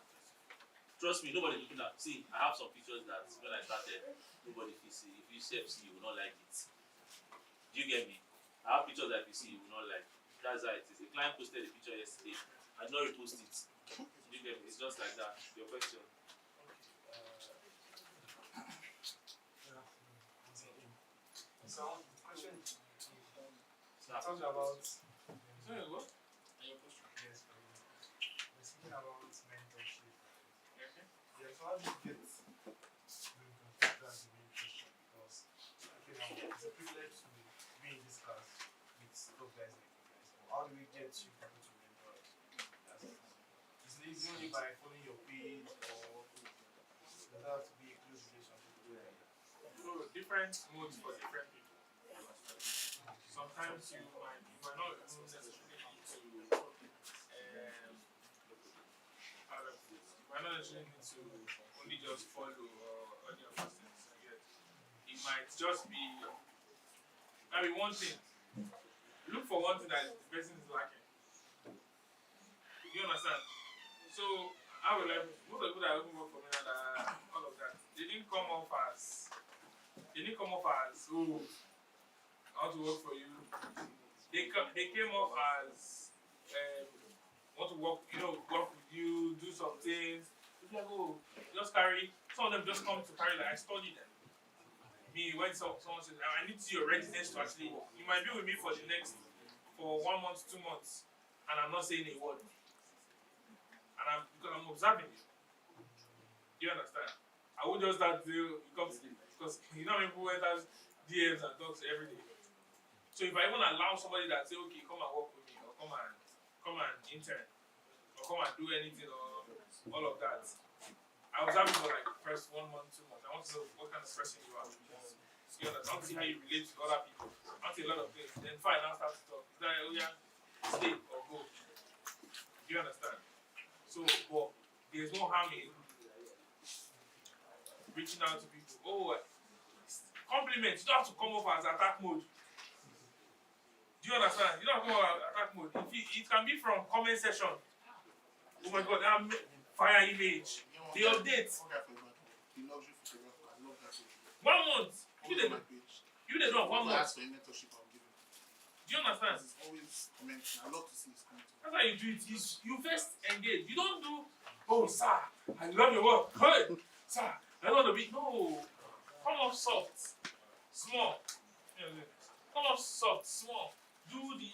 Trust me, nobody looking at. See, I have some pictures that when I started, nobody can see. If you see, you will not like it. Do you get me? I have pictures that if you see, you will not like. That's how it is. A client posted a picture yesterday. I did not repost it. Do you get me? It's just like that. Your question. So, question is, talking about Sorry, what? yes, we're speaking about mentorship. Okay. Yeah, so how do you get mentorship? That's the main question because okay, now it's a privilege to be in this class with those guys like you guys. So how do we get you people to mentor us? Is it only by following your page or does that have to be a close relationship? So different modes for different people. Sometimes you might not necessarily need to only just follow or any of those things. It might just be one thing. Look for one thing that the person is lacking. You understand? So I will like most of the people that even work for me and all of that, they didn't come off as They didn't come off as, oh, I want to work for you. They came off as, want to work, work with you, do some things. It's like, oh, just carry. Some of them just come to carry, like, I studied them. Me, when someone says, I need to see your readiness to actually, you might be with me for 1 month, 2 months, and I'm not saying a word. And because I'm observing you. Do you understand? I won't just start to come to the, because people enter DMs and talks every day. So if I even allow somebody that say, okay, come and work with me, or come and intern, or come and do anything, or all of that, I was having for like the first 1 month, 2 months. I want to know what kind of person you are. You understand? I want to see how you relate to other people. I want to see a lot of things. Then fine, I'll start to talk. Is that, oh yeah, stay or go. Do you understand? So, but there's no harm in reaching out to people. Oh, compliments. You don't have to come off as attack mode. Do you understand? You don't have to come off as attack mode. It can be from comment section. Oh my God, that fire image. They update. The luxury photographer. I love that page. 1 month. You did not. You did not 1 month. That's for a mentorship I'm giving. Do you understand? It's always commenting. I love to see his commenting. That's how you do it. You first engage. You don't do, oh, sir, I love your work. Hey, sir, I want to be. No. Come off soft. Small. Come off soft. Small. Do the,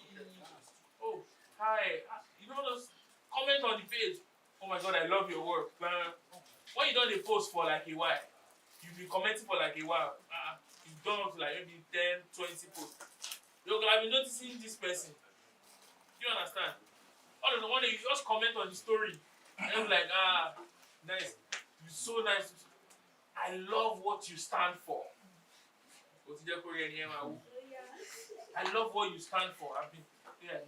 oh, hi. You know those, comment on the page. Oh my God, I love your work. When you don't post for like a while, you've been commenting for like a while. You've done up to like maybe 10, 20 posts. I've been noticing this person. Do you understand? All of the one day you just comment on the story. And I'm like, nice. You're so nice. I love what you stand for. I love what you stand for.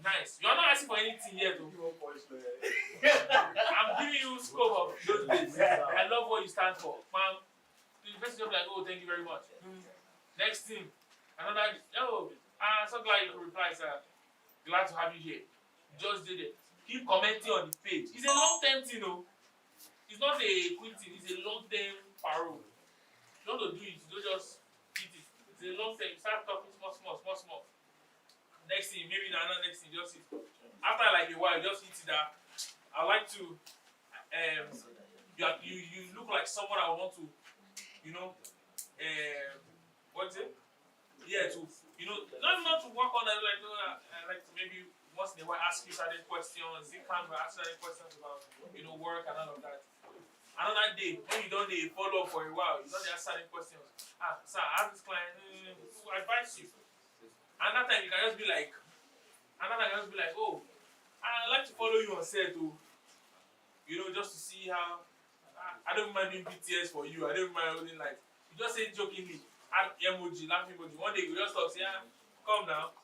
Nice. You're not asking for anything yet. I'm giving you scope of those things. I love what you stand for. Man, the person just like, oh, thank you very much. Next thing, another, oh, I'm so glad you could reply, sir. Glad to have you here. Just did it. Keep commenting on the page. It's a long-term thing, though. It's not a quick thing. It's a long-term parole. You don't have to do it. You don't just hit it. It's a long-term. You start talking small. Next thing, maybe another next thing, just hit. After like a while, just hit it that I like to, you look like someone I want to, what's it? Yeah, to, not to work on that, I like to maybe once in a while ask you certain questions. You can ask certain questions about, work and all of that. Another day, when you don't follow up for a while, you don't ask certain questions. Sir, I have this client, who advise you. Another time you can just be like, oh, I'd like to follow you on set too. Just to see how, I don't mind doing BTS for you. I don't mind holding like, you just say jokingly, add emoji, laugh emoji. One day you just talk, say, come now.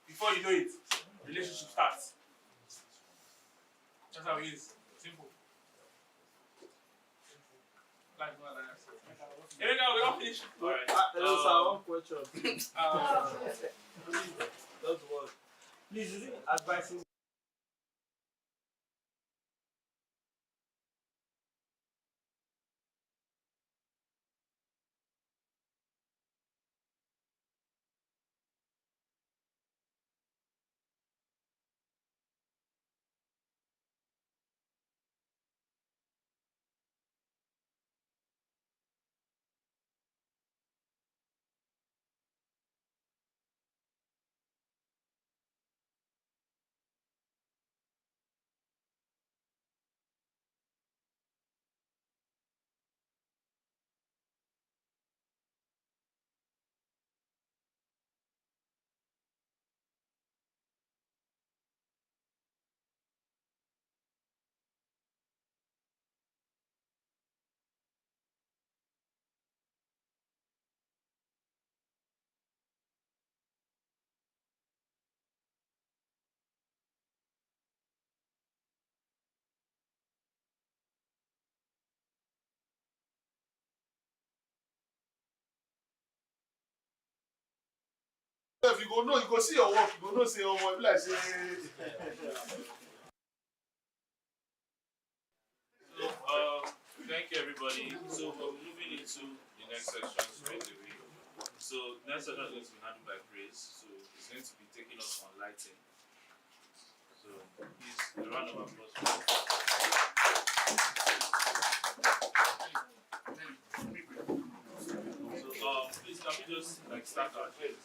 Before you know it, relationship starts. That's how it is. Simple. Like what I said. Here we go, we don't finish. Alright. One question. That's one. Please, is it advising? If you go see your work, you go know say your work. Like say. So, thank you everybody. So we're moving into the next section straight away. So next section is going to be handled by Praise. So it's going to be taking us on lighting. So please a round of applause. So please can we just like start our chairs?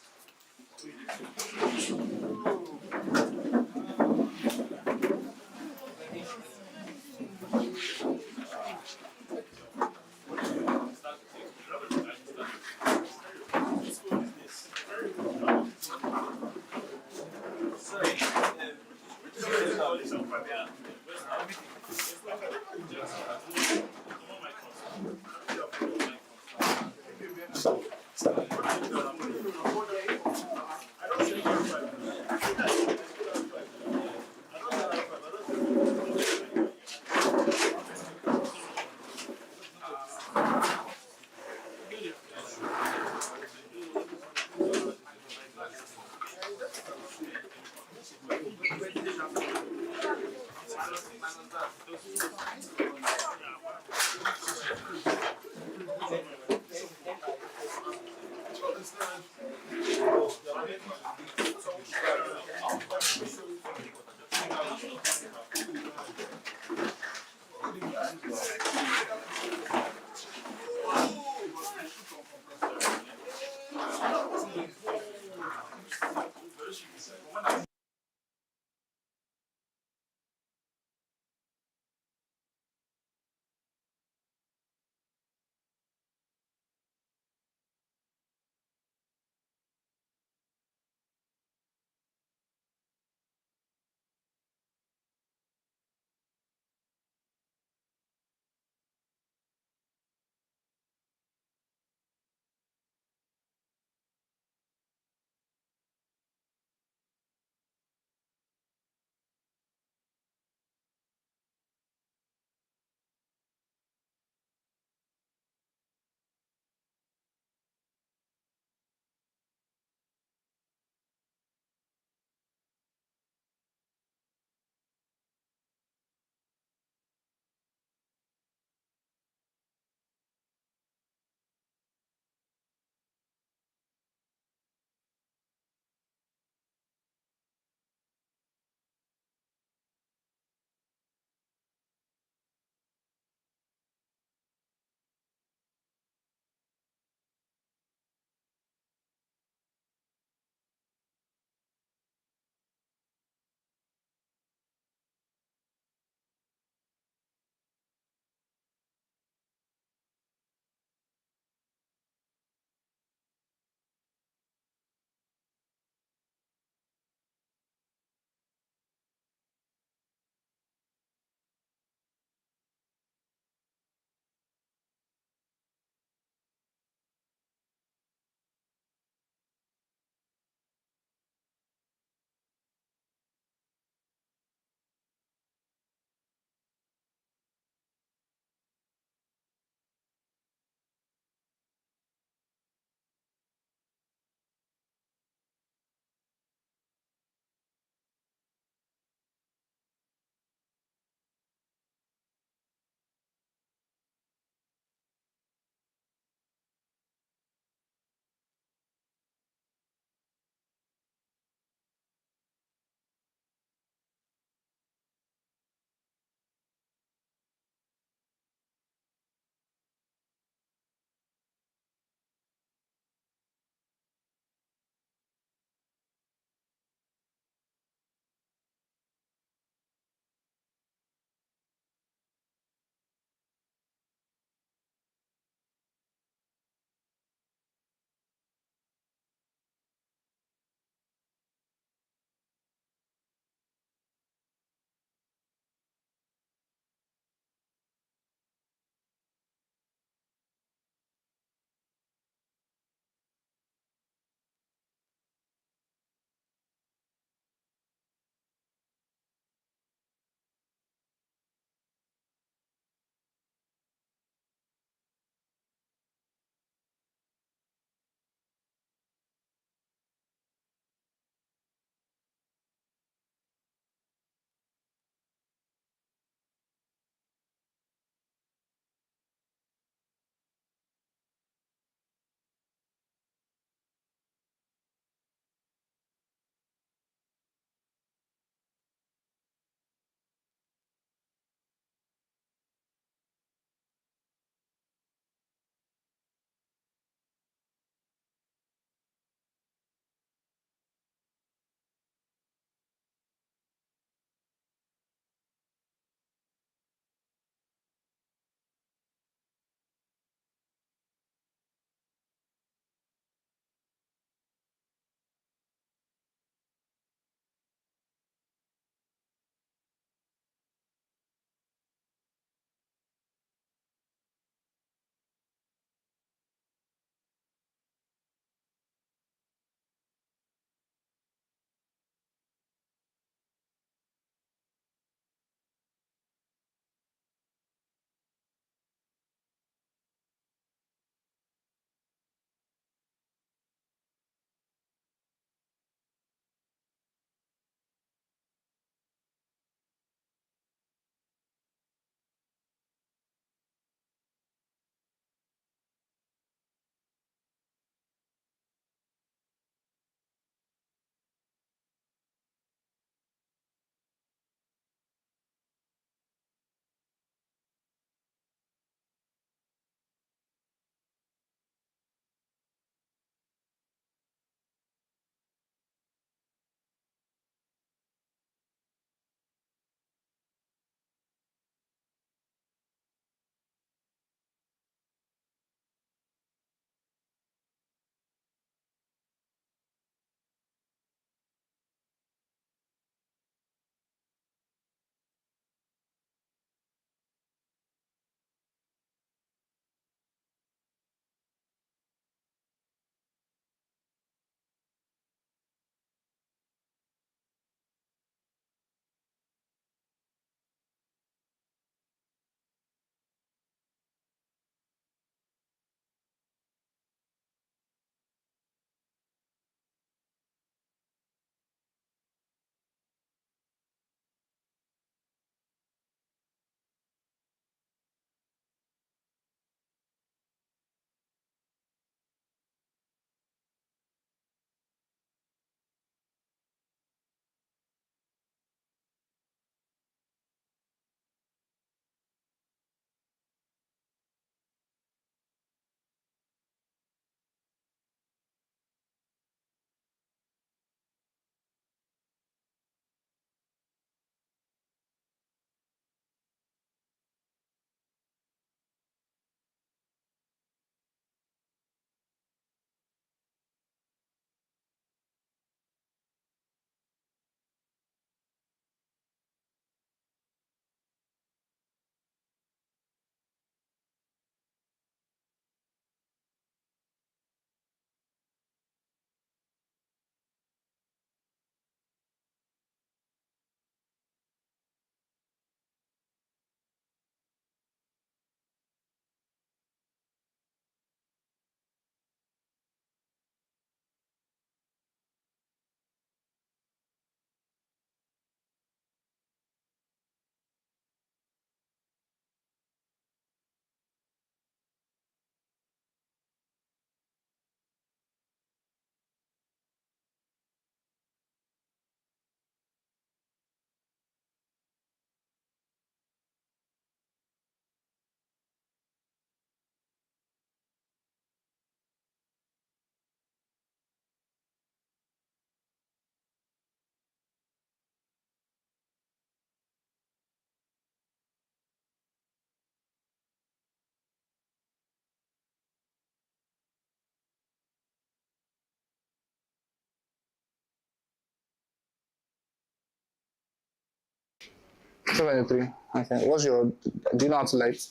23. Okay. What's your? Do you know how to light?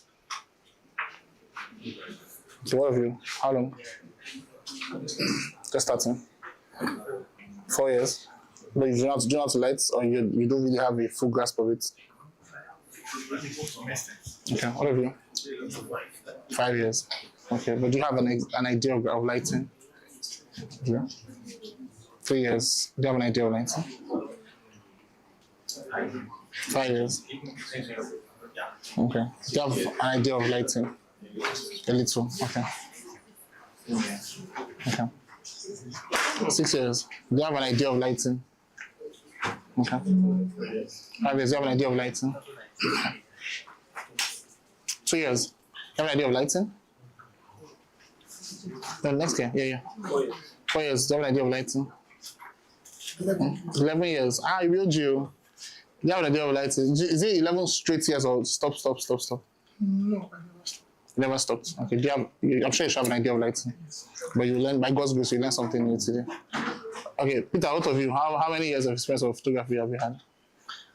So what of you? How long? Just starting. 4 years. But you do not know how to light, or you don't really have a full grasp of it. Okay. What of you? 5 years. Okay. But do you have an idea of lighting? Yeah. 3 years. Do you have an idea of lighting? 5 years. Okay. Do you have an idea of lighting? A little. Okay. Okay. 6 years. Do you have an idea of lighting? Okay. 5 years. Do you have an idea of lighting? 2 years. Do you have an idea of lighting? No, next year. Yeah. 4 years. Do you have an idea of lighting? 11 years. I willed you. Do you have an idea of lighting? Is it 11 straight years or stop? No. Never stopped. Okay. I'm sure you should have an idea of lighting. But you learn, by God's grace, you learn something new today. Okay, Peter, out of you, how many years of experience of photography have you had?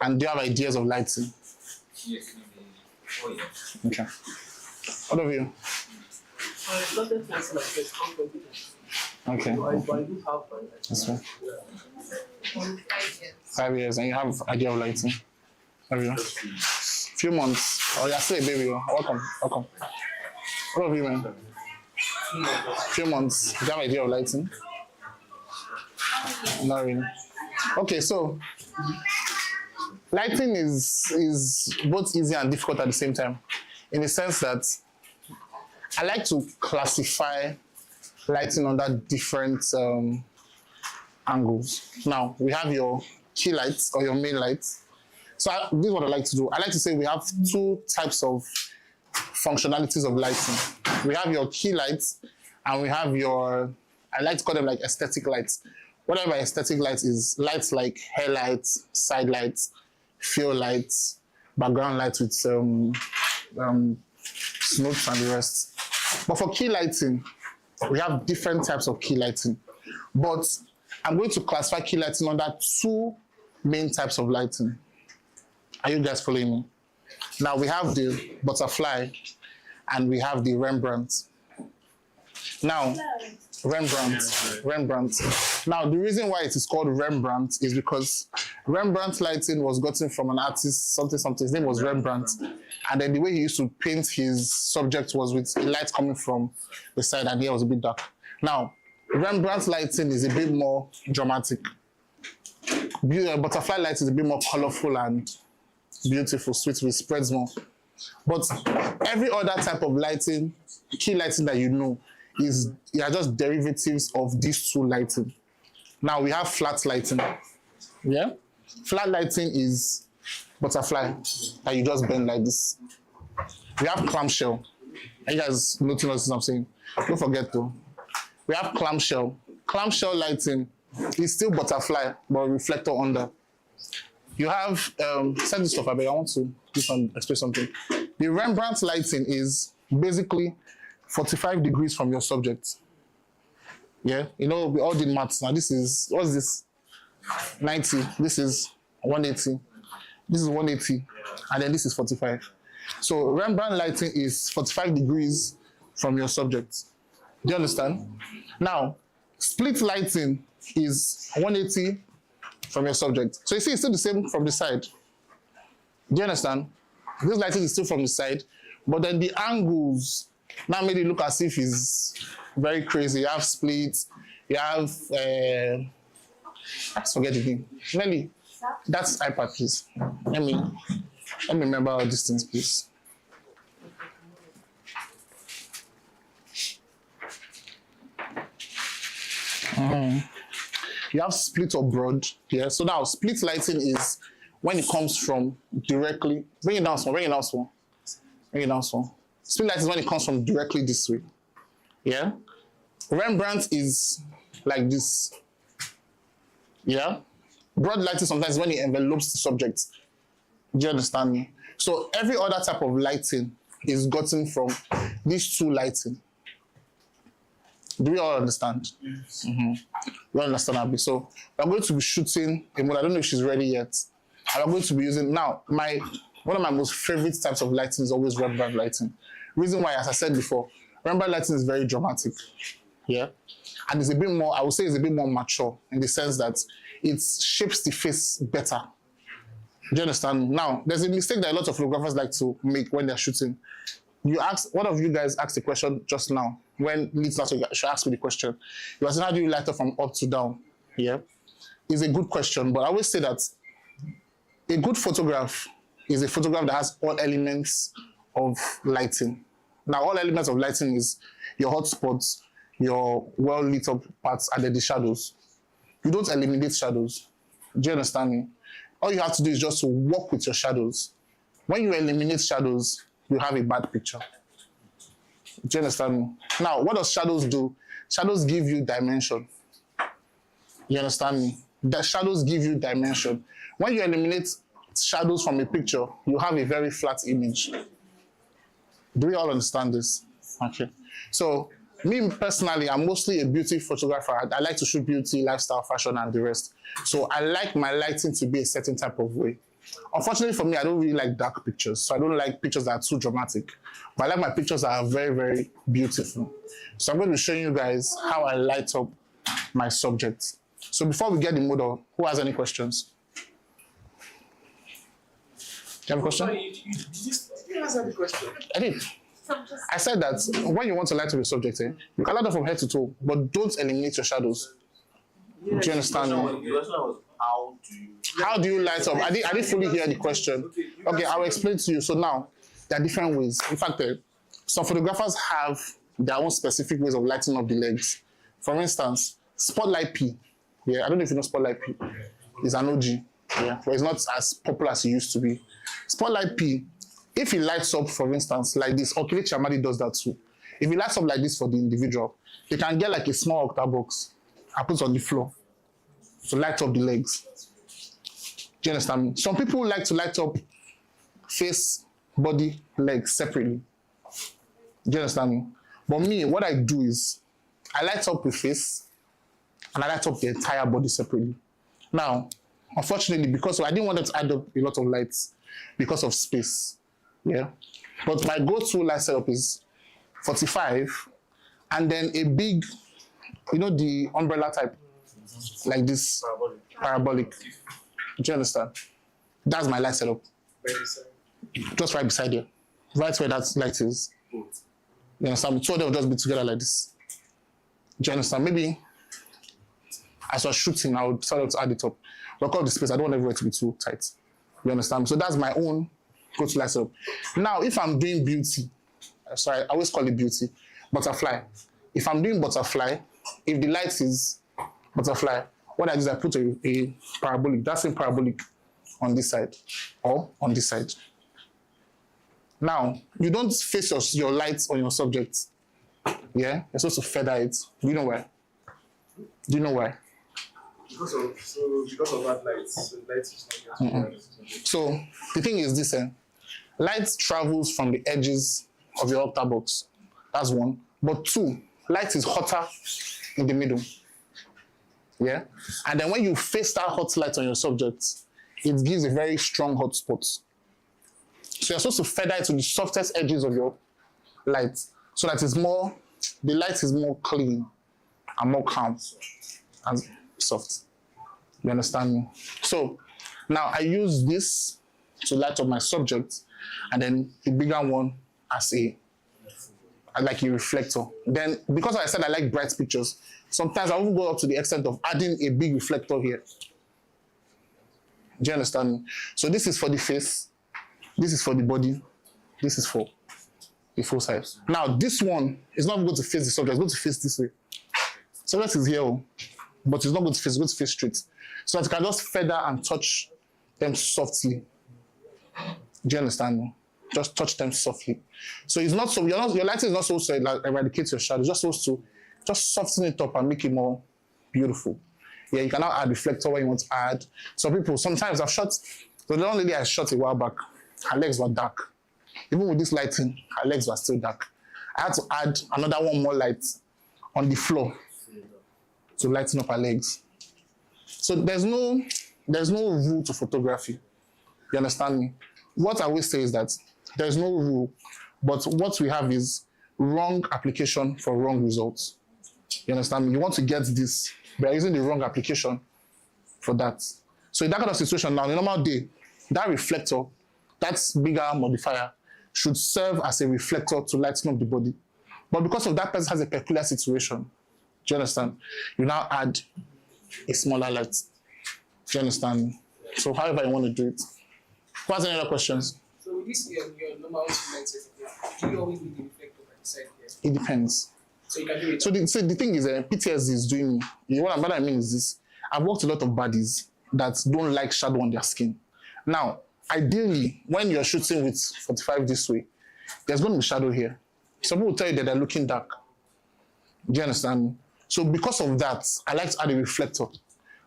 And do you have ideas of lighting? Yes, maybe 4 years. Okay. Out of you? I started class like first competence. Okay. So I do have That's right. 5 years. 5 years, and you have idea of lighting? Have you? Few months. Oh, you're still a baby. Welcome. What of you, man? Few months. Do you have idea of lighting? Not really. Okay, so lighting is both easy and difficult at the same time, in the sense that I like to classify lighting under different angles. Now, we have your key lights or your main lights. So this is what I like to do. I like to say we have two types of functionalities of lighting. We have your key lights and we have your, I like to call them like aesthetic lights. What I mean by aesthetic lights is lights like hair lights, side lights, field lights, background lights with snoops and the rest. But for key lighting, we have different types of key lighting. But I'm going to classify key lighting under two main types of lighting. Are you guys following me? Now we have the butterfly and we have the Rembrandt. Now, Rembrandt. Now, the reason why it is called Rembrandt is because Rembrandt lighting was gotten from an artist, something. His name was Rembrandt. And then the way he used to paint his subject was with light coming from the side, and here was a bit dark. Now, Rembrandt lighting is a bit more dramatic. Butterfly lighting is a bit more colorful and beautiful, sweet, it spreads more. But every other type of lighting, key lighting that you know, they are just derivatives of these two lighting. Now we have flat lighting. Yeah? Flat lighting is butterfly that you just bend like this. We have clamshell. Are you guys noticing what I'm saying? Don't forget though. We have clamshell. Clamshell lighting is still butterfly, but reflector under. You have, send this stuff, I want to express something. The Rembrandt lighting is basically 45 degrees from your subject. Yeah, you know, we all did maths. Now this is, what's this? 90, this is 180, this is 180, and then this is 45. So Rembrandt lighting is 45 degrees from your subject. Do you understand? Now, split lighting is 180 from your subject. So you see it's still the same from the side. Do you understand? This lighting is still from the side, but then the angles now made it look as if it's very crazy. You have splits, you have, let's forget the name. Nelly, that's iPad, please. Let me remember all these things, please. You have split or broad, yeah? So now, split lighting is when it comes from directly, bring it down small. Split lighting is when it comes from directly this way, yeah? Rembrandt is like this, yeah? Broad lighting sometimes is when it envelopes the subject. Do you understand me? So every other type of lighting is gotten from these two lighting. Do we all understand? Yes. We all understand, Abby. So we're going to be shooting a model. I don't know if she's ready yet. I'm going to be using now. One of my most favorite types of lighting is always Rembrandt lighting. Reason why, as I said before, Rembrandt lighting is very dramatic. Yeah, and it's a bit more. I would say it's a bit more mature in the sense that it shapes the face better. Do you understand? Now, there's a mistake that a lot of photographers like to make when they're shooting. One of you guys asked a question just now. When Leeds last week, she asked me the question. You were saying, how do you light up from up to down? Yeah, it's a good question, but I always say that a good photograph is a photograph that has all elements of lighting. Now, all elements of lighting is your hot spots, your well lit up parts, and then the shadows. You don't eliminate shadows. Do you understand me? All you have to do is just to work with your shadows. When you eliminate shadows, you have a bad picture. Do you understand me? Now, what does shadows do? Shadows give you dimension. You understand me? The shadows give you dimension. When you eliminate shadows from a picture, you have a very flat image. Do we all understand this? Okay. So, me personally, I'm mostly a beauty photographer. I like to shoot beauty, lifestyle, fashion, and the rest. So I like my lighting to be a certain type of way. Unfortunately for me, I don't really like dark pictures. So I don't like pictures that are too dramatic. But I like my pictures that are very, very beautiful. So I'm going to show you guys how I light up my subject. So before we get the model, who has any questions? Do you have a question? Did you answer the question? I did. I said that when you want to light up your subject, you can light up from head to toe, but don't eliminate your shadows. Do you understand? The question was, how do you light up? I didn't fully hear the question. Okay, I'll explain to you. So now, there are different ways. In fact, some photographers have their own specific ways of lighting up the legs. For instance, Spotlight P. Yeah, I don't know if you know Spotlight P. It's an OG. Yeah, but it's not as popular as it used to be. Spotlight P, if he lights up, for instance, like this, Okelechi Amadi does that too. If he lights up like this for the individual, they can get like a small octabox and put on the floor to light up the legs. Do you understand me? Some people like to light up face, body, legs separately. Do you understand me? But me, what I do is I light up the face and I light up the entire body separately. Now, unfortunately, because I didn't want them to add up a lot of lights because of space. Yeah. But my go-to light setup is 45 and then a big, you know, the umbrella type, like this, parabolic. Do you understand? That's my light setup. Just right beside you. Right where that light is. You understand? Two of them will just be together like this. Do you understand? Maybe as I was shooting, I would start to add it up. But because of the space, I don't want everywhere to be too tight. You understand? So that's my own go-to light setup. Now, if I'm doing beauty, sorry, I always call it beauty, butterfly. If I'm doing butterfly, if the light is butterfly, what I do is I put a parabolic, that same parabolic on this side or on this side. Now, you don't face your lights on your subject. Yeah? You're supposed to feather it. Do you know why? Do you know why? Because of that light. So light is not just So the thing is this, light travels from the edges of your octabox. That's one. But two, light is hotter in the middle. Yeah? And then when you face that hot light on your subject, it gives a very strong hot spot. So you're supposed to feather it to the softest edges of your light so that the light is more clean and more calm and soft. You understand me? So now I use this to light up my subject and then the bigger one as like a reflector. Then because I said I like bright pictures, sometimes I will go up to the extent of adding a big reflector here. Do you understand me? So this is for the face, this is for the body, this is for the full size. Now this one is not going to face the subject, it's going to face this way. Subject is here, but it's not going to face, it's going to face straight. So that you can just feather and touch them softly. Do you understand me? Just touch them softly. So it's not so, your lighting is not supposed to like eradicate your shadow, it's just supposed to just soften it up and make it more beautiful. Yeah, you can now add reflector when you want to add. Some people, sometimes I've shot, the long lady I shot a while back, her legs were dark. Even with this lighting, her legs were still dark. I had to add another one more light on the floor to lighten up her legs. So there's no rule to photography. You understand me? What I always say is that there's no rule, but what we have is wrong application for wrong results. You understand me? You want to get this, but you're using the wrong application for that. So in that kind of situation now, in a normal day, that reflector, that bigger modifier, should serve as a reflector to lighten up the body. But because of that person has a peculiar situation, do you understand? You now add a smaller light. Do you understand? So however you want to do it. What's any other questions? So with this your normal light setup, do you always need the reflector by the side here? It depends. So you can do it. So the thing is, PTSD is doing, you know what I mean is this. I've worked with a lot of bodies that don't like shadow on their skin. Now, ideally, when you're shooting with 45 this way, there's going to be shadow here. Some people will tell you that they're looking dark. Do you understand me? So because of that, I like to add a reflector.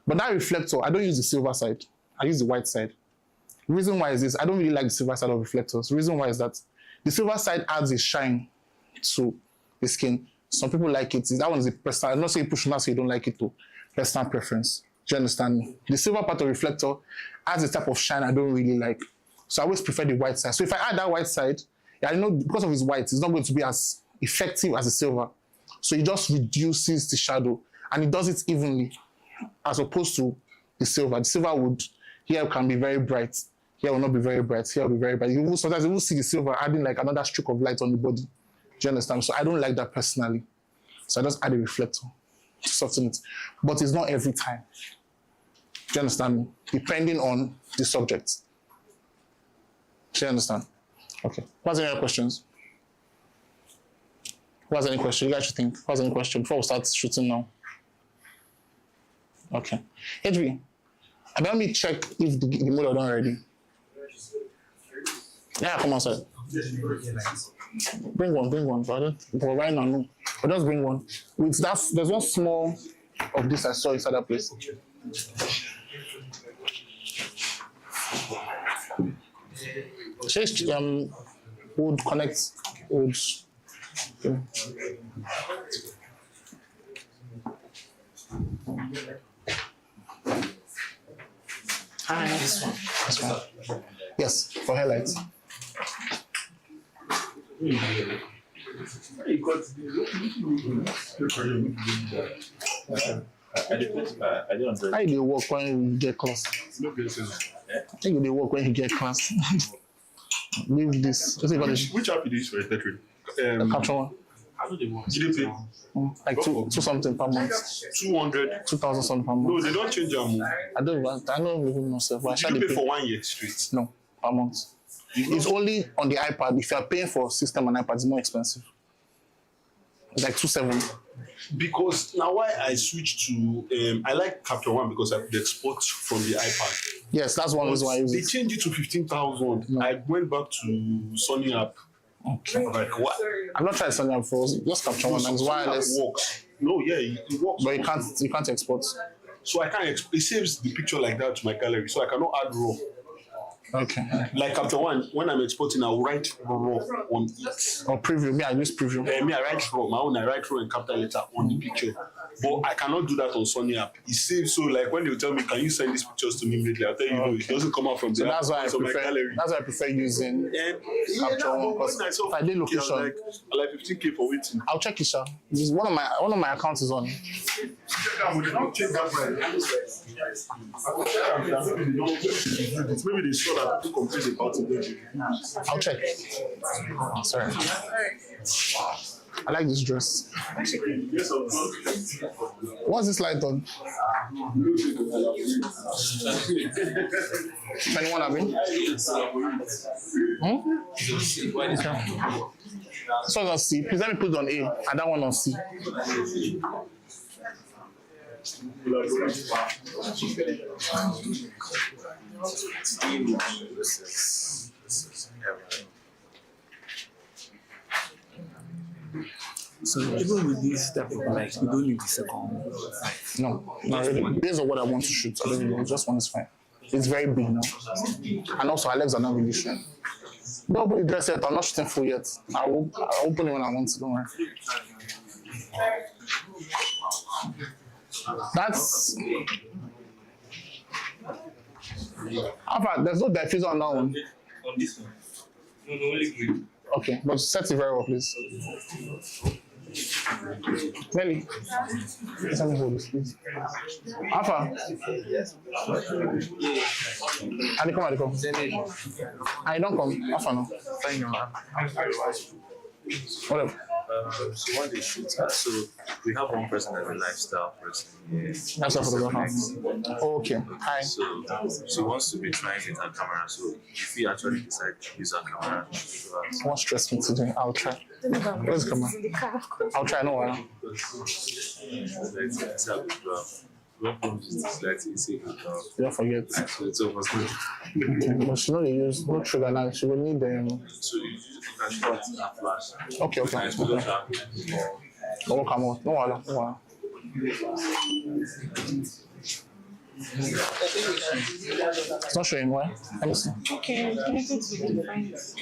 But that reflector, I don't use the silver side. I use the white side. The reason why is this, I don't really like the silver side of reflectors. The reason why is that the silver side adds a shine to the skin. Some people like it. That one is a personal. I'm not saying you push not so you don't like it too. Personal preference. Do you understand me? The silver part of reflector adds a type of shine I don't really like. So I always prefer the white side. So if I add that white side, I know because of its white, it's not going to be as effective as the silver. So it just reduces the shadow and it does it evenly as opposed to the silver. The silver would, here can be very bright. Here will not be very bright. Here will be very bright. Sometimes you will see the silver adding like another streak of light on the body. Do you understand? So I don't like that personally. So I just add a reflector to soften it. But it's not every time. Do you understand me? Depending on the subject. Do you understand? Okay. What's any other questions? Who has any question? You guys should think. Who has any question before we start shooting now? Okay. HB, let me check if the model done already. Yeah, come outside. Bring one, but right now, no. But just bring one. With that, there's one small of this I saw inside that place. Would connect would. Okay. Hi. This one. Yes, for highlights. How do you work when you get class? I think they work when you get class. Leave this. Which app you use for Retouching? Capture one. Did you pay? Like two something per month. 200. 2,000 something per month. No, they don't change them. I don't even know myself. But Did you pay for 1 year straight? No, per month. It's only on the iPad. If you are paying for system and iPad, it's more expensive. It's like 270. Because now why I switched to I like Capture One because I could export from the iPad. Yes, that's one reason why I use it. They changed it to 15,000. No. I went back to Sony app. Okay. Like what? I'm not trying Sony app for just Capture One. It's wireless. Works. No, yeah, it works. But you can't export. So I can't. It saves the picture like that to my gallery, so I cannot add raw. Okay. Like Capture One, when I'm exporting, I'll write raw on it. Or preview. Me, I use preview. Me, I write raw. My own, I write raw and capture later on the picture. But I cannot do that on Sony app. It saves, so like when they tell me, can you send these pictures to me immediately? I'll tell you, no, it doesn't come out from the app. That's why I prefer using Capture One. Because if I did location, like 15K for waiting. I'll check it, sir. One of my accounts is on. Maybe they saw that people complain about it. I'll check. Sorry. I like this dress. What's this light on? 21, I mean? Okay. This one's on C. Please let me put it on A and that one on C. So even with this type of light, we don't need the second. No, not really. Based on what I want to shoot, I don't really. Just one is fine. It's very big now, and also our legs are not really short. Don't open the dress yet. I'm not shooting full yet. I'll open it when I want to. Don't worry. That's Alpha, there's no diffuser on that one. On this one. No, only green. Okay, but set it very well, please. Nelly, let me hold this, please. Alpha. And they come, and they come. And you don't come. Alpha now. Whatever. So when they shoot, so we have one person as a lifestyle person. That's a photographer. Oh, okay. Hi. So she wants to be trying with her camera. So if we actually decide to use her camera, Won't stress me today. I'll try. Where's the camera? I'll try. No while. Don't forget. So it's almost good. Okay, but she know they use no trigger now. She will need them. So you can shot a flash. Okay. Oh, come on. No while. It's not showing why. Let me see. Okay, connected to the device.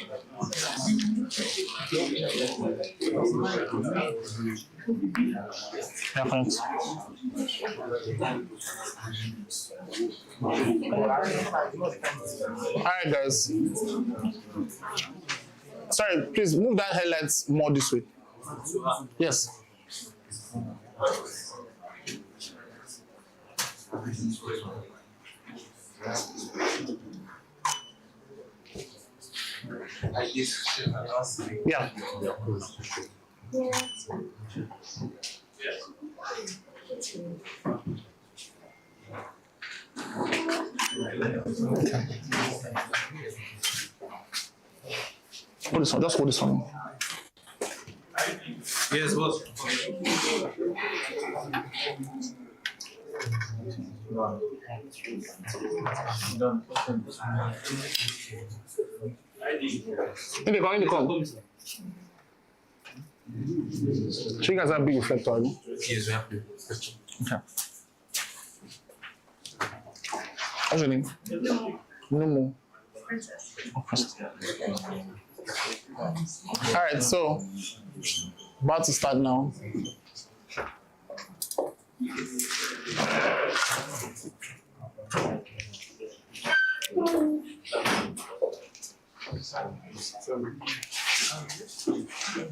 Yeah, thanks. Alright, guys. Sorry, please move that highlights more this way. Yes. Yeah. Hold this one, just hold this one. Yes, boss. In the come. So you guys have big reflector, right? Yes, we have to. Okay. What's your name? No more. All right, so about to start now.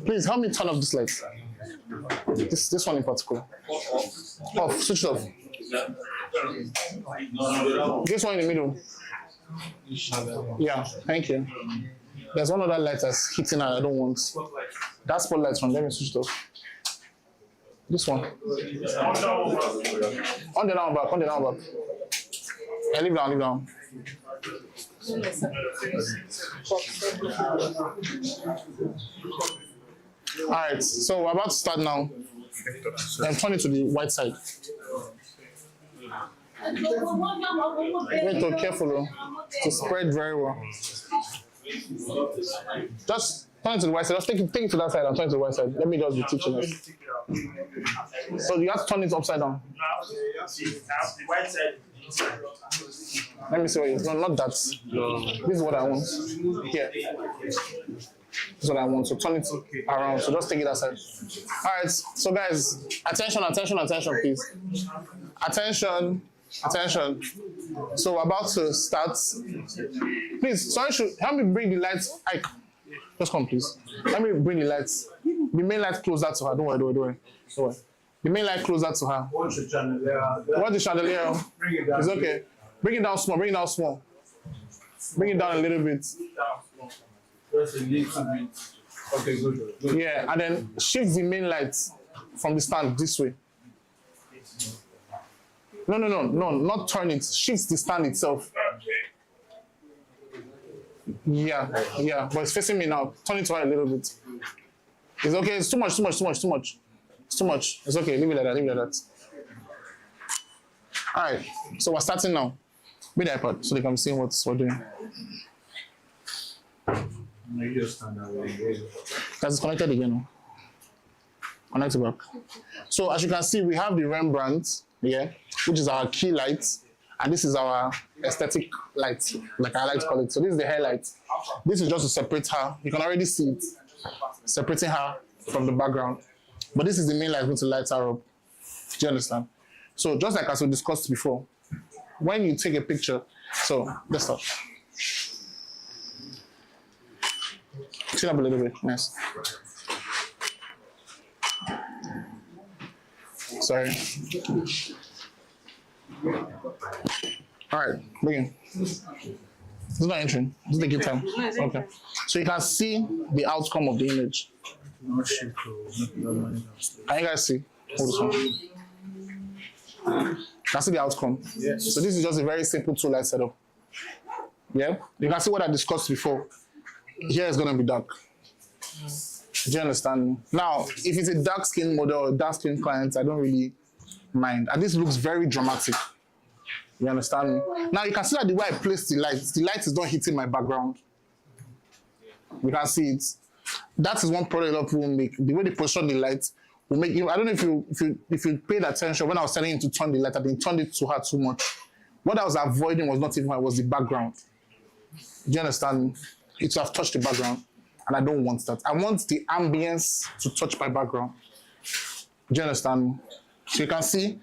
Please help me turn off this light. This one in particular. Off, switch it off. This one in the middle. Yeah, thank you. There's one other light that's hitting and I don't want. That spotlight one, let me switch it off. This one. On the down back. Yeah, leave down. Alright, so we're about to start now. Then turn it to the white side. Wait, careful to spread very well. Just turn it to the white side. Just take it to that side and turn it to the white side. Let me just be teaching us. So you have to turn it upside down. Let me see what you. No, not that. This is what I want. Here. This is what I want. So turn it around. So just take it aside. All right. So guys, attention, please. Attention. So we're about to start. Please, sorry, help me bring the lights. Ike, just come, please. Let me bring the lights. The main light closer to her. Don't worry. The main light closer to her. Watch the chandelier. It's okay. Bring it down small. Bring it down a little bit. Just a little bit. Okay, good. Yeah, and then shift the main light from the stand this way. No, not turn it. Shift the stand itself. Yeah, but it's facing me now. Turn it to her a little bit. It's okay. It's too much. It's too much. It's okay. Leave it like that. All right. So we're starting now. Be the iPad so they can see what we're doing. That's connected again. No? Connect it back. So as you can see, we have the Rembrandt, which is our key light, and this is our aesthetic light, like I like to call it. So this is the highlight. This is just to separate her. You can already see it, separating her from the background. But this is the main light going to light her up. Do you understand? So just like as we discussed before, when you take a picture, So let's start. Chin up a little bit. Nice. Sorry. All right, begin. This is not entering. This is taking time. Okay. So you can see the outcome of the image. Can you guys see? Hold this one. You can see the outcome. Yes. So this is just a very simple tool light setup. Yeah? You can see what I discussed before. Here is going to be dark. Do you understand? Now, if it's a dark skin model or dark skin client, I don't really mind. And this looks very dramatic. You understand me? Now, you can see that the way I place the light is not hitting my background. You can see it. That is one product a lot of people make. The way they position the light will make you. I don't know if you paid attention when I was telling him to turn the light, I didn't turn it to her too much. What I was avoiding was not even it was the background. Do you understand me? It should have touched the background, and I don't want that. I want the ambience to touch my background. Do you understand me? So you can see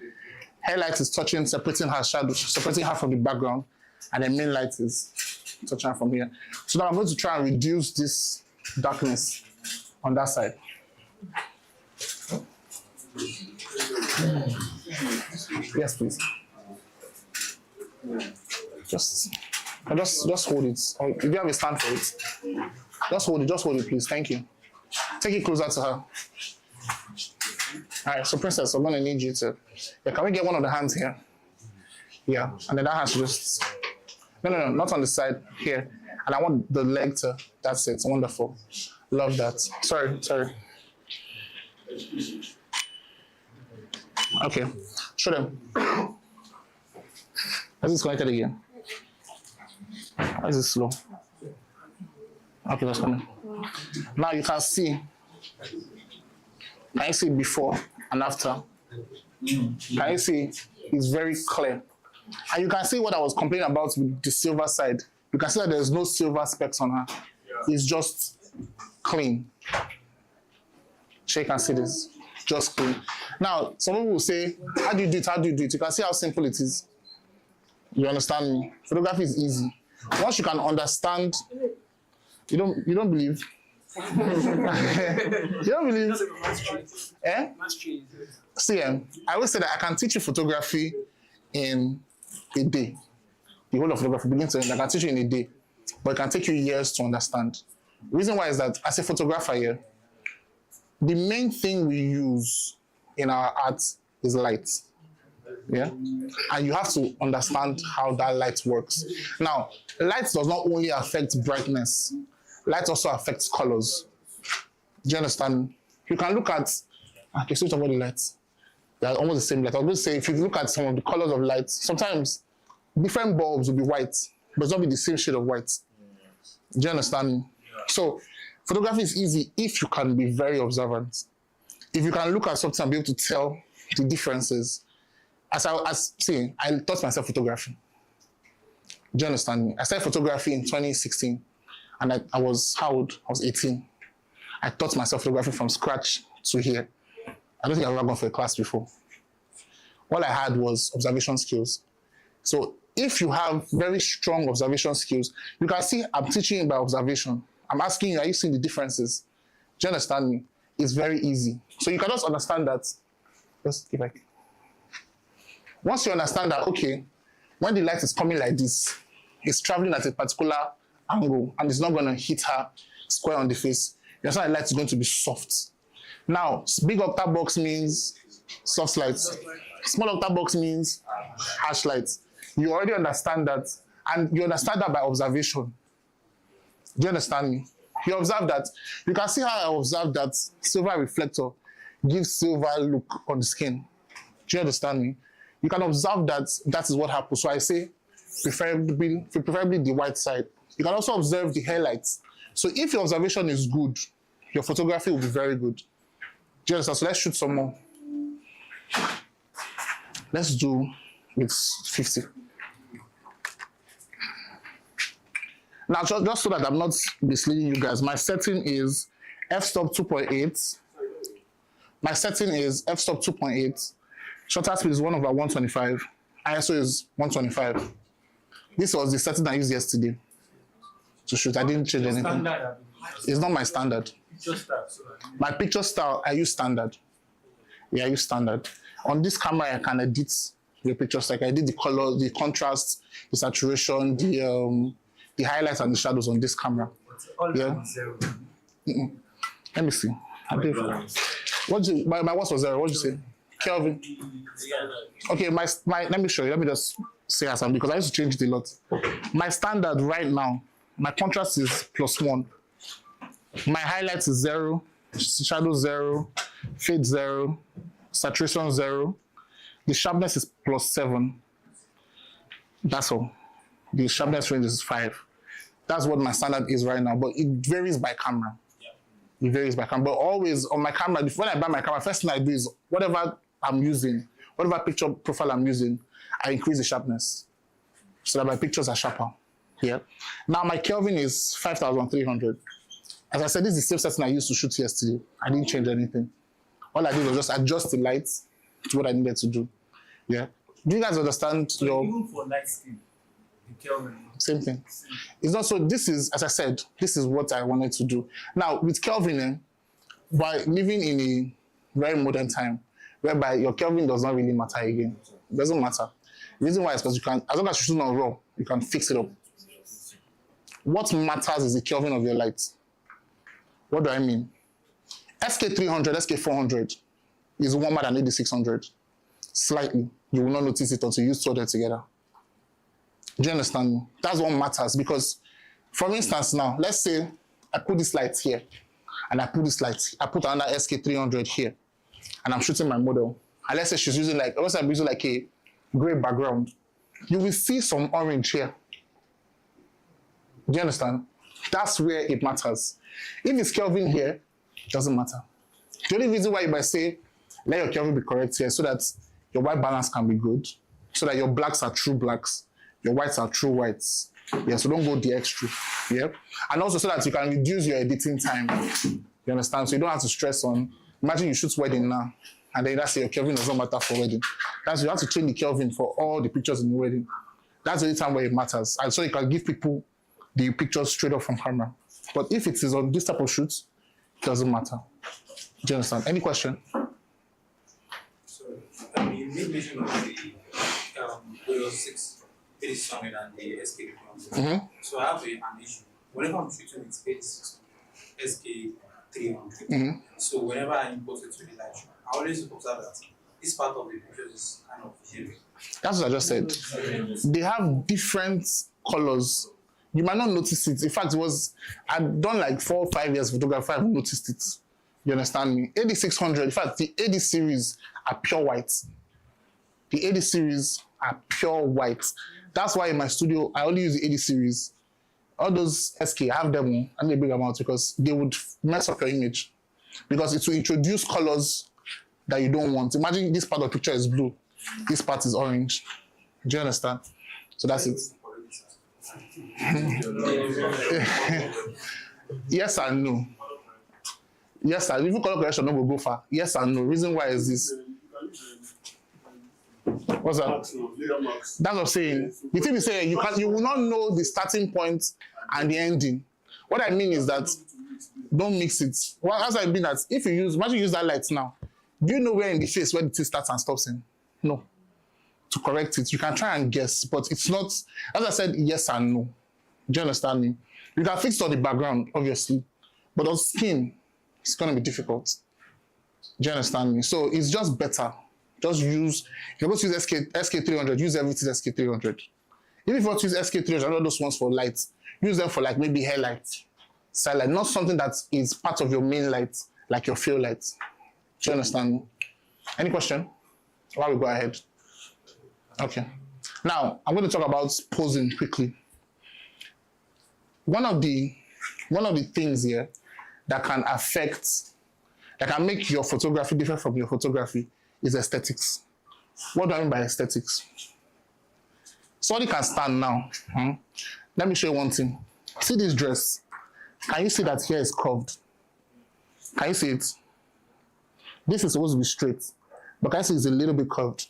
highlight is touching, separating her shadow, separating her from the background, and the main light is touching her from here. So now I'm going to try and reduce this darkness on that side. Yes, please. Just hold it. Or if you have a stand for it, just hold it, please. Thank you. Take it closer to her. All right, so Princess, I'm gonna need you to. Yeah, can we get one of the hands here? Yeah, and then that hand should just. No, not on the side here. And I want the leg to. That's it. Wonderful. Love that. Sorry. Okay, show them. Is this connected again? Why is it slow? Okay, that's coming. Now you can see. Can you see before and after? Can you see? It's very clear. And you can see what I was complaining about with the silver side. You can see that there's no silver specks on her. It's just clean. So you can see this. Just clean. Now, some people will say, how do you do it? You can see how simple it is. You understand me? Photography is easy. Once you can understand, you don't believe. You don't believe? Eh? See, I always say that I can teach you photography in a day. The whole of photography begins to end. I can teach you in a day, but it can take you years to understand. The reason why is that as a photographer here, the main thing we use in our art is light. Yeah? And you have to understand how that light works. Now, light does not only affect brightness, light also affects colors. Do you understand? You can look at, okay, switch over the lights. They are almost the same light. I was going to say, if you look at some of the colors of light, sometimes different bulbs will be white, but it's not be the same shade of white. Do you understand? So, photography is easy if you can be very observant. If you can look at something and be able to tell the differences. I taught myself photography. Do you understand me? I started photography in 2016, and I was, how old? I was 18. I taught myself photography from scratch to here. I don't think I've ever gone for a class before. All I had was observation skills. So if you have very strong observation skills, you can see I'm teaching you by observation. I'm asking you, are you seeing the differences? Do you understand me? It's very easy. So you can just understand that. Just give back. Once you understand that, okay, when the light is coming like this, it's traveling at a particular angle and it's not going to hit her square on the face, you understand the light is going to be soft. Now, big octa box means soft lights. Small octa box means harsh lights. You already understand that, and you understand that by observation. Do you understand me? You observe that. You can see how I observe that silver reflector gives silver look on the skin. Do you understand me? You can observe that that is what happens. So I say preferably the white side. You can also observe the highlights. So if your observation is good, your photography will be very good. Do you understand? So let's shoot some more. Let's do with 50. Now, just so that I'm not misleading you guys, my setting is f-stop 2.8. My setting is f-stop 2.8. Shutter speed is 1/125. ISO is 125. This was the setting I used yesterday to shoot. I didn't change anything. Standard. It's not my standard. Picture style. My picture style, I use standard. Yeah, I use standard. On this camera, I can edit the pictures. Like I did the color, the contrast, the saturation, the highlights and the shadows on this camera. Yeah. Let me see. My what was there? What did you say? Kelvin. Okay, my let me show you. Let me just say something because I used to change it a lot. My standard right now, my contrast is +1. My highlights is 0, shadow 0, fade 0, saturation 0. The sharpness is +7. That's all. The sharpness range is 5. That's what my standard is right now, but it varies by camera. It varies by camera. But always on my camera, when I buy my camera, first thing I do is whatever I'm using, whatever picture profile I'm using, I increase the sharpness so that my pictures are sharper. Yeah. Now my Kelvin is 5,300. As I said, this is the same setting I used to shoot yesterday. I didn't change anything. All I did was just adjust the lights to what I needed to do. Yeah. Do you guys understand Even for light skin, the Kelvin. Same thing. It's not so. This is, as I said, this is what I wanted to do. Now with Kelvin, by living in a very modern time, whereby your Kelvin does not really matter again. It doesn't matter. The reason why is because you can, as long as you shoot on RAW, you can fix it up. What matters is the Kelvin of your light. What do I mean? SK300, SK400 is warmer than 8600. Slightly. You will not notice it until you solder it together. Do you understand me? That's what matters because, for instance now, let's say I put this light here and I put this light, I put another SK300 here and I'm shooting my model. And let's say she's using like, let's say I'm using like a gray background. You will see some orange here. Do you understand? That's where it matters. If it's Kelvin here, it doesn't matter. The only reason why you might say, let your Kelvin be correct here so that your white balance can be good, so that your blacks are true blacks, your whites are true whites. Yeah, so don't go the extra. Yeah. And also so that you can reduce your editing time. You understand? So you don't have to stress on, imagine you shoot wedding now, and then that's your Kelvin does not matter for wedding. That's you have to change the Kelvin for all the pictures in the wedding. That's the only time where it matters. And so you can give people the pictures straight up from camera. But if it is on this type of shoots, it doesn't matter. Do you understand? Any question? So, you made mention of the 600 and the SK300. So I have an issue. Whenever I'm shooting with 8600, SK300, so whenever I import it to the Lightroom, I always observe that this part of the picture is kind of heavy. That's what I just said. They have different colors. You might not notice it. In fact, I've done like 4 or 5 years photography, I haven't noticed it. You understand me? 8600, in fact, the 80 series are pure white. The 80 series are pure white. That's why in my studio, I only use the 80 series. All those SK, I have them, I need to bring them out because they would mess up your image. Because it will introduce colors that you don't want. Imagine this part of the picture is blue. This part is orange. Do you understand? So that's it. Yes and no. Yes and even color correction no will go far. Yes and no. Reason why is this? What's that? That's what I'm saying. The thing is saying you will not know the starting point and the ending. What I mean is that don't mix it. Well, as I mean that if you imagine you use that light now, do you know where in the face where the thing starts and stops in? No. To correct it, you can try and guess, but it's not, as I said, yes and no. Do you understand me? You can fix it on the background, obviously, but on skin, it's going to be difficult. Do you understand me? So it's just better. Just use, if you're going to use SK300, use everything SK300. If you want to use SK300, all those ones for light, use them for like maybe hair light, side light, not something that is part of your main light, like your field light. Do you understand me? Any question? While we go ahead. Okay. Now, I'm going to talk about posing quickly. One of the things here that can make your photography different from your photography is aesthetics. What do I mean by aesthetics? Somebody can stand now. Let me show you one thing. See this dress? Can you see that here is curved? Can you see it? This is supposed to be straight, but can you see it's a little bit curved?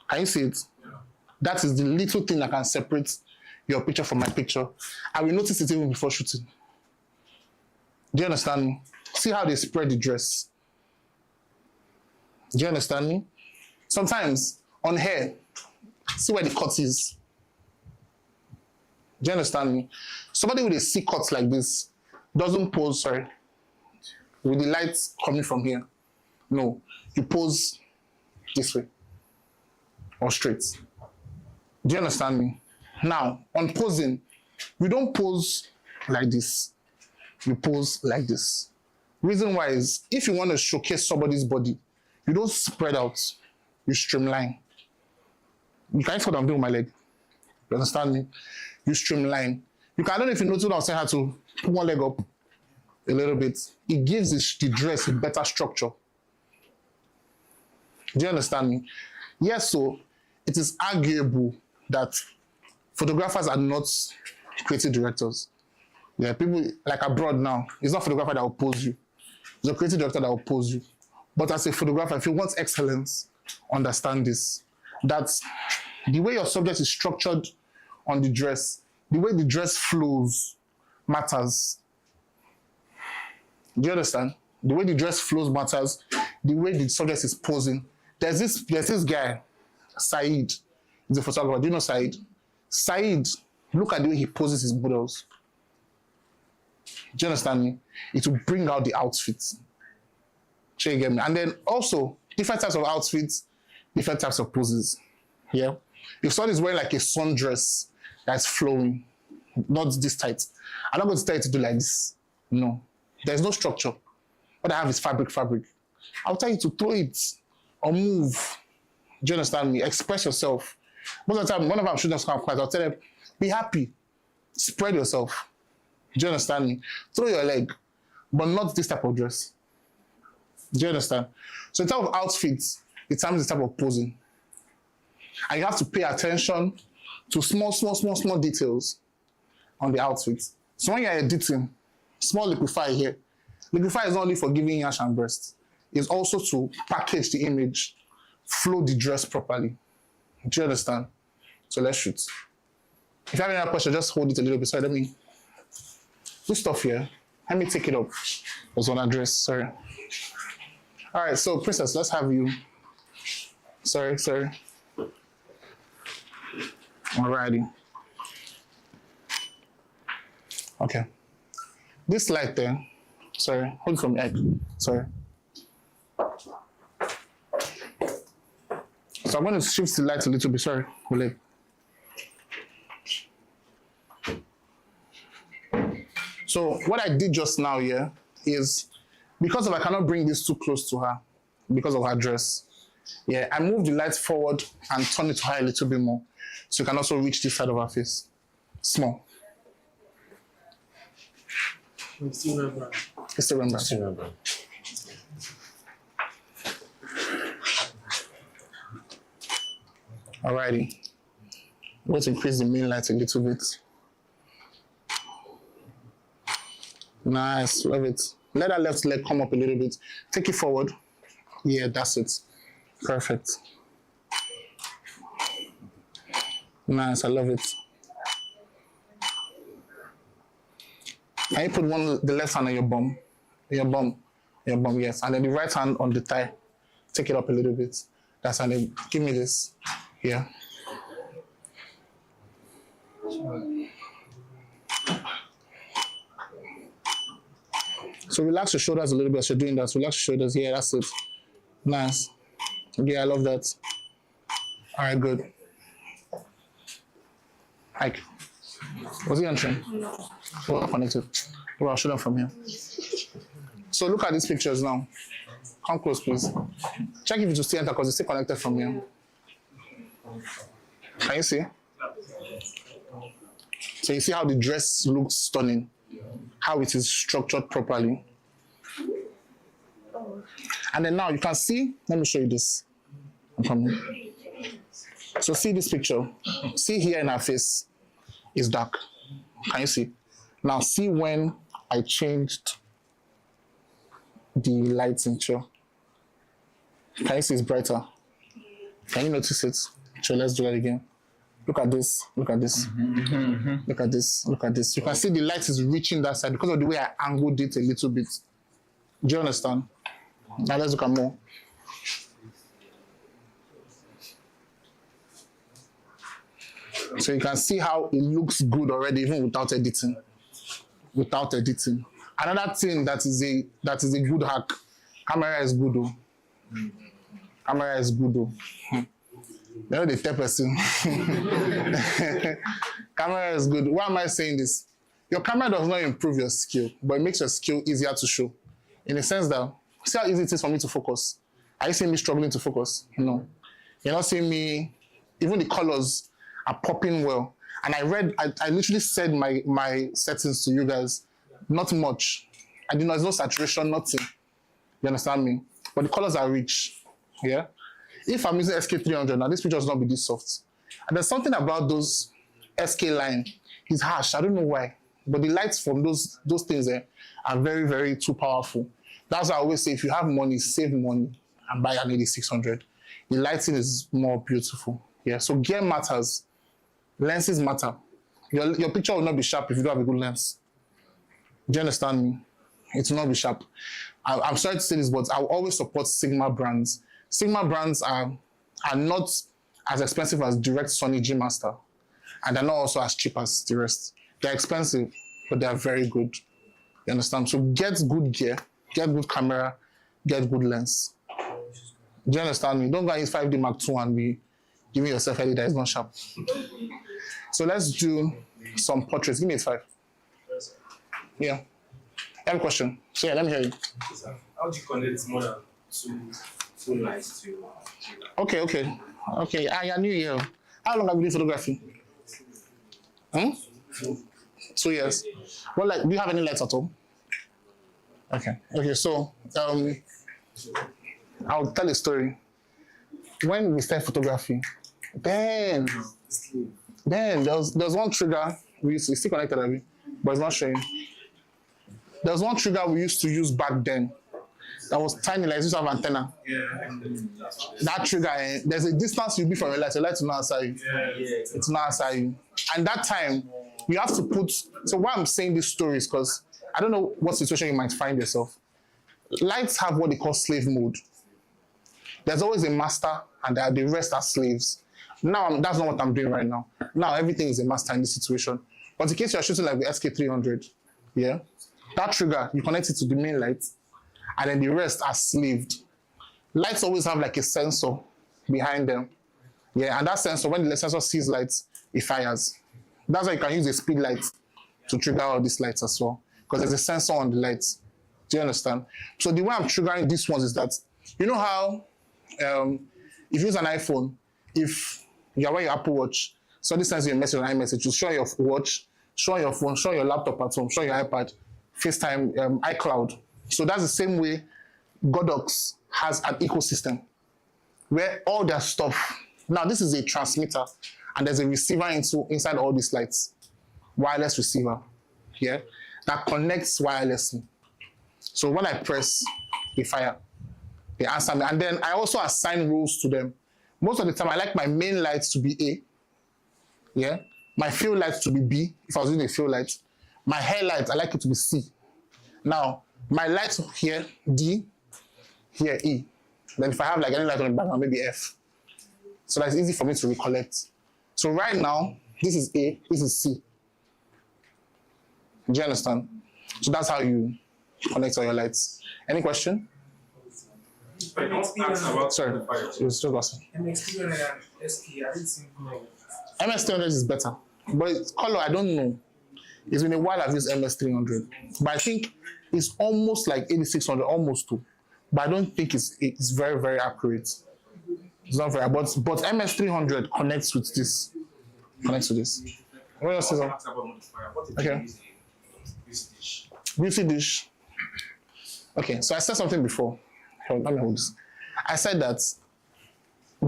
Can you see it? That is the little thing that can separate your picture from my picture, I will notice it even before shooting. Do you understand me? See how they spread the dress. Do you understand me? Sometimes on hair, see where the cut is. Do you understand me? Somebody with a C cut like this doesn't pose, with the lights coming from here. No, you pose this way or straight. Do you understand me? Now, on posing, we don't pose like this. You pose like this. Reason why is, if you want to showcase somebody's body, you don't spread out, you streamline. You can't see what I'm doing with my leg. You understand me? You streamline. I don't know if you noticed what I was saying, how to put one leg up a little bit. It gives the dress a better structure. Do you understand me? Yes, so it is arguable that photographers are not creative directors. Yeah, people like abroad now, it's not a photographer that will pose you. It's a creative director that will pose you. But as a photographer, if you want excellence, understand this. That the way your subject is structured on the dress, the way the dress flows matters. Do you understand? The way the dress flows matters. The way the subject is posing. There's this guy, Saeed. He's a photographer. Do you know Saeed? Saeed, look at the way he poses his models. Do you understand me? It will bring out the outfits. So you get me? And then also, different types of outfits, different types of poses. Yeah? If someone is wearing like a sundress that's flowing, not this tight, I'm not going to tell you to do like this. No. There's no structure. What I have is fabric. I'll tell you to throw it or move. Do you understand me? Express yourself. Most of the time, whenever I'm shooting some class, I'll tell them, be happy. Spread yourself. Do you understand me? Throw your leg, but not this type of dress. Do you understand? So in terms of outfits, it's the type of posing. And you have to pay attention to small details on the outfits. So when you're editing, small liquify here. Liquify is not only for giving yash and breast. It's also to package the image, flow the dress properly. Do you understand? So let's shoot. If you have any other question, just hold it a little bit. Sorry, let me... This stuff here, let me take it up. There's one address, sorry. All right, so Princess, let's have you. Sorry. Alrighty. Okay. This light there, sorry, hold it from your egg. Sorry. So I'm going to shift the light a little bit, sorry, hold it. So what I did just now here is, because I cannot bring this too close to her, because of her dress, yeah, I moved the light forward and turn it to her a little bit more, so you can also reach this side of her face. Small. It's still Rembrandt. It's still Rembrandt. Alrighty. Let's increase the main light a little bit. Nice, love it. Let that left leg come up a little bit. Take it forward. Yeah, that's it. Perfect. Nice, I love it. Can you put the left hand on your bum? Your bum, yes. And then the right hand on the thigh. Take it up a little bit. That's how they give me this. Yeah. So relax your shoulders a little bit as you're doing that. Relax your shoulders. Yeah, that's it. Nice. Yeah, I love that. All right, good. Ike, was he answering? No. Well, connected. Well, I'll show them from here. So look at these pictures now. Come close, please. Check if it will still enter because it's still connected from here. Can you see? So you see how the dress looks stunning, how it is structured properly. And then now you can see, let me show you this. I'm coming. So see this picture. See here in her face, it's dark. Can you see? Now see when I changed the lighting, sure. Can you see it's brighter? Can you notice it? So let's do that again. Look at this. Look at this. Look at this. Look at this. You can see the light is reaching that side because of the way I angled it a little bit. Do you understand? Now let's look at more. So you can see how it looks good already, even without editing. Without editing. Another thing that is a good hack. Camera is good though. Camera is good though. You know the type person. Camera is good. Why am I saying this? Your camera does not improve your skill, but it makes your skill easier to show. In the sense that, see how easy it is for me to focus. Are you seeing me struggling to focus? No. You're not seeing me, even the colors are popping well. And I literally said my settings to you guys. Not much. I did not, there's no saturation, nothing. You understand me? But the colors are rich. Yeah? If I'm using SK300 now, this picture does not be this soft. And there's something about those SK line. It's harsh. I don't know why. But the lights from those things there are very, very too powerful. That's why I always say if you have money, save money and buy an 8600. The lighting is more beautiful. Yeah. So gear matters. Lenses matter. Your picture will not be sharp if you don't have a good lens. Do you understand me? It will not be sharp. I'm sorry to say this, but I will always support Sigma brands. Sigma brands are not as expensive as direct Sony G Master. And they're not also as cheap as the rest. They're expensive, but they're very good. You understand? So get good gear, get good camera, get good lens. Do you understand me? Don't go use 5D Mark II and be giving yourself a that is not sharp. So let's do some portraits. Give me a 5. Yeah. I have a question. So yeah, let me hear you. How do you connect more than two lights to Okay. I knew you. How long have you been photography? 2 years. Well, like, do you have any lights at all? Okay. So, I'll tell a story. When we started photography, then there was one trigger we used to still connected, but it's not showing. There was one trigger we used to use back then. That was tiny, like this have antenna. Yeah. That trigger, there's a distance you'll be from your light will not answer you. It's not answer you. And that time, you have to put, so why I'm saying this story is because I don't know what situation you might find yourself. Lights have what they call slave mode. There's always a master and the rest are slaves. Now, that's not what I'm doing right now. Now, everything is a master in this situation. But in case you're shooting like the SK300, yeah, that trigger, you connect it to the main light, and then the rest are slaved. Lights always have like a sensor behind them. Yeah, and that sensor, when the sensor sees lights, it fires. That's why you can use a speed light to trigger all these lights as well, because there's a sensor on the lights. Do you understand? So the way I'm triggering these ones is that, you know how, if you use an iPhone, if you're wearing your Apple Watch, somebody sends you a message on iMessage, you show your watch, show your phone, show your laptop at home, show your iPad, FaceTime, iCloud. So that's the same way Godox has an ecosystem where all their stuff, now this is a transmitter and there's a receiver inside all these lights, wireless receiver, yeah, that connects wirelessly. So when I press, they fire, they answer me. And then I also assign roles to them. Most of the time, I like my main lights to be A, yeah, my field lights to be B, if I was using a field light. My hair light, I like it to be C. Now, my lights here, D, here, E. Then if I have like any light on the background, maybe F. So that's easy for me to recollect. So right now, this is A, this is C. Do you understand? So that's how you connect all your lights. Any question? Sorry, you're still asking. MS300 is better, but color, I don't know. It's been a while I've used MS300, but I think it's almost like 8600, almost too. But I don't think it's very, very accurate. It's not very, but MS300 connects with this. Connects to this. What else is on? Okay. Beauty dish. Okay, so I said something before. Let me hold this. I said that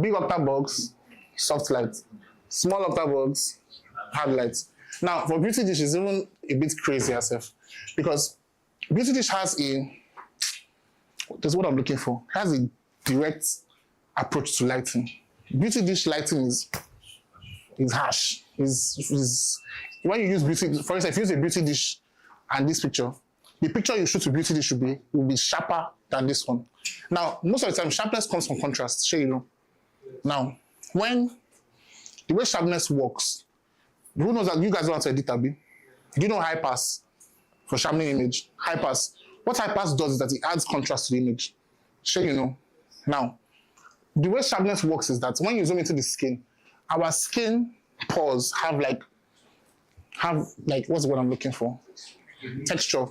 big octa box, soft light. Small octa box, hard light. Now, for Beauty Dish, it's even a bit crazy herself. Because Beauty Dish has that's what I'm looking for. It has a direct approach to lighting. Beauty Dish lighting is is harsh. Is when you use beauty, for instance, if you use a beauty dish and this picture, the picture you shoot with beauty dish will be sharper than this one. Now, most of the time, sharpness comes from contrast. Sure, you know. Now, the way sharpness works, who knows that you guys don't want to edit Abi? Do you know high pass for sharpening image? High pass. What high pass does is that it adds contrast to the image. Sure, you know. Now, the way sharpness works is that when you zoom into the skin, our skin pores have like what's the word I'm looking for? Texture.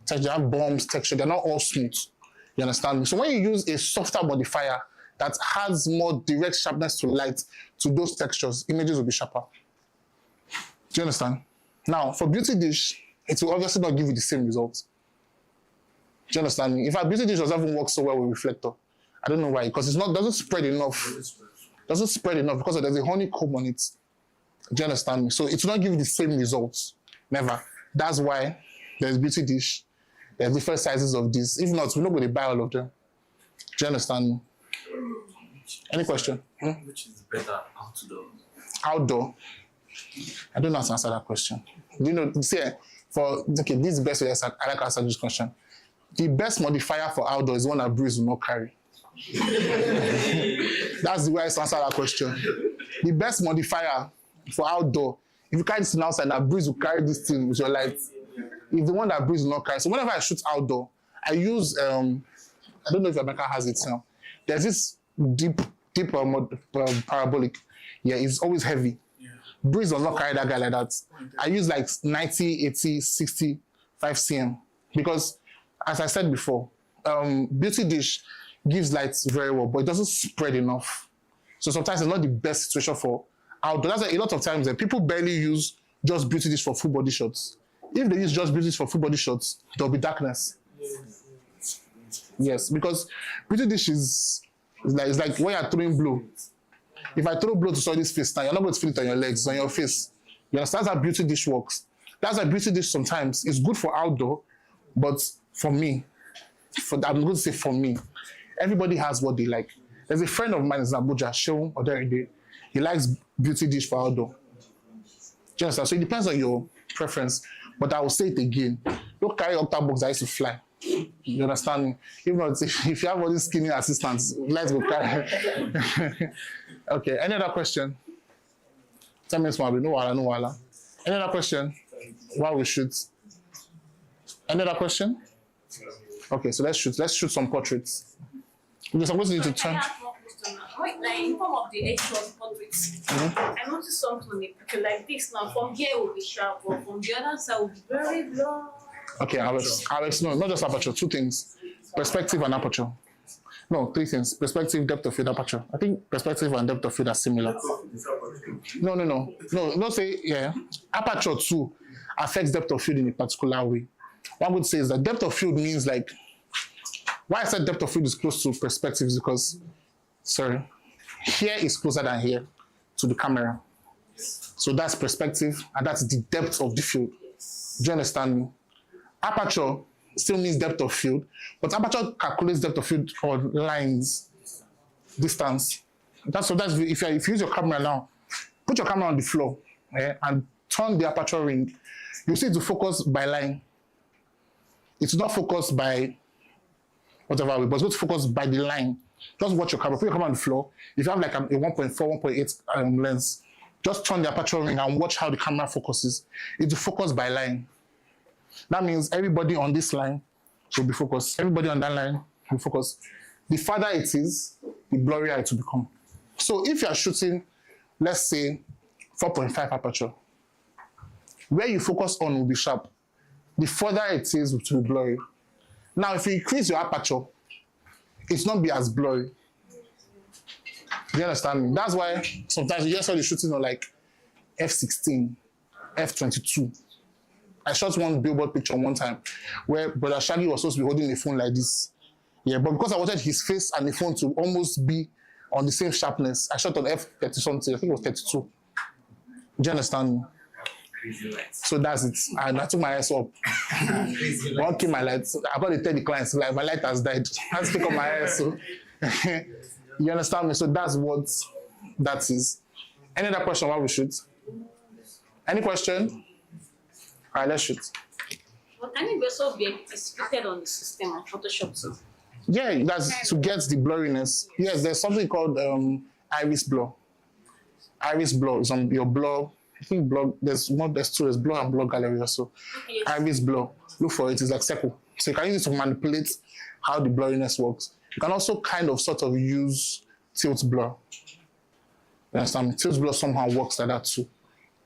They have bumps, texture. They're not all smooth. You understand me? So when you use a softer modifier that has more direct sharpness to light to those textures, images will be sharper. Do you understand? Now, for beauty dish, it will obviously not give you the same results. Do you understand me? In fact, beauty dish doesn't even work so well with reflector. I don't know why, because doesn't spread enough. Doesn't spread enough because there's a honeycomb on it. Do you understand me? So it will not give you the same results. Never. That's why there's beauty dish. There's different sizes of this. If not, we're not going to buy all of them. Do you understand me? Any question? Which is better, outdoor? Outdoor? I don't know how to answer that question. Do you know, see, this is the best way I like to answer this question. The best modifier for outdoor is one that breeze will not carry. That's the way I answer that question. The best modifier for outdoor, if you carry this thing outside, that breeze will carry this thing with your light. If the one that breeze will not carry. So whenever I shoot outdoor, I use, I don't know if America has it now. There's this deep parabolic. Yeah, it's always heavy. Yeah. Breeze does not carry that guy like that. I use like 90, 80, 65 cm. Because, as I said before, beauty dish gives light very well, but it doesn't spread enough. So sometimes it's not the best situation for outdoor. That's why a lot of times people barely use just beauty dish for full body shots. If they use just beauty dish for full body shots, there'll be darkness. Yes, because beauty dish is like when you're throwing blow. If I throw blow to somebody's face now, you're not going to feel it on your legs, it's on your face. You understand how beauty dish works? That's why beauty dish sometimes is good for outdoor, but for me, I'm going to say for me, everybody has what they like. There's a friend of mine in Abuja, Sheon Oderide. He likes beauty dish for outdoor. Do you understand? So it depends on your preference. But I will say it again. Don't carry octabox that used to fly. You understand me? If not, if you have all these skinny assistants, let's go carry. Okay, any other question? 10 minutes more, no wala. Any other question? While we shoot. Any other question? Okay, so let's shoot some portraits. Because I'm going to need to turn. In form of the headshot portraits, I noticed something on the picture like this now. From here will be sharp, but from the other side will be very long. Okay, I'll explain. Not just aperture, two things: perspective and aperture. No, three things: perspective, depth of field, aperture. I think perspective and depth of field are similar. No. Don't say yeah. Aperture too affects depth of field in a particular way. One would say is that depth of field means like. Why I said depth of field is close to perspective is because, here is closer than here to the camera. So that's perspective, and that's the depth of the field. Do you understand me? Aperture still means depth of field, but aperture calculates depth of field or lines, distance. That's if you use your camera now, put your camera on the floor and turn the aperture ring. You see it to focus by line. It's not focused by whatever way, but it's going to focus by the line. Just watch your camera. Put your camera on the floor. If you have like a 1.4, 1.8 lens, just turn the aperture ring and watch how the camera focuses. It will focus by line. That means everybody on this line will be focused. Everybody on that line will focus. The farther it is, the blurrier it will become. So if you are shooting, let's say, 4.5 aperture, where you focus on will be sharp. The further it is, it will be blurry. Now, if you increase your aperture, it's not be as blurry. Do you understand me? That's why sometimes you just saw you shooting on like f16, f22. I shot one billboard picture one time where Brother Shaggy was supposed to be holding the phone like this. Yeah, but because I wanted his face and the phone to almost be on the same sharpness, I shot on f30 something. I think it was 32. Do you understand me? So that's it. And I took my eyes up. I won't keep my lights. I got to tell the clients, like, my light has died. I have to pick up my eyes. So you understand me? So that's what that is. Any other question while we shoot? Any question? All right, let's shoot. But can it also be executed on the system on Photoshop too? Yeah, that's to get the blurriness. Yes, there's something called iris blur. Iris blur is on your blur. I think blur, there's two, there's blur and blur gallery also. Okay. Iris blur, look for it, it's like circle. So you can use it to manipulate how the blurriness works. You can also kind of sort of use tilt blur. You understand? Tilt blur somehow works like that too.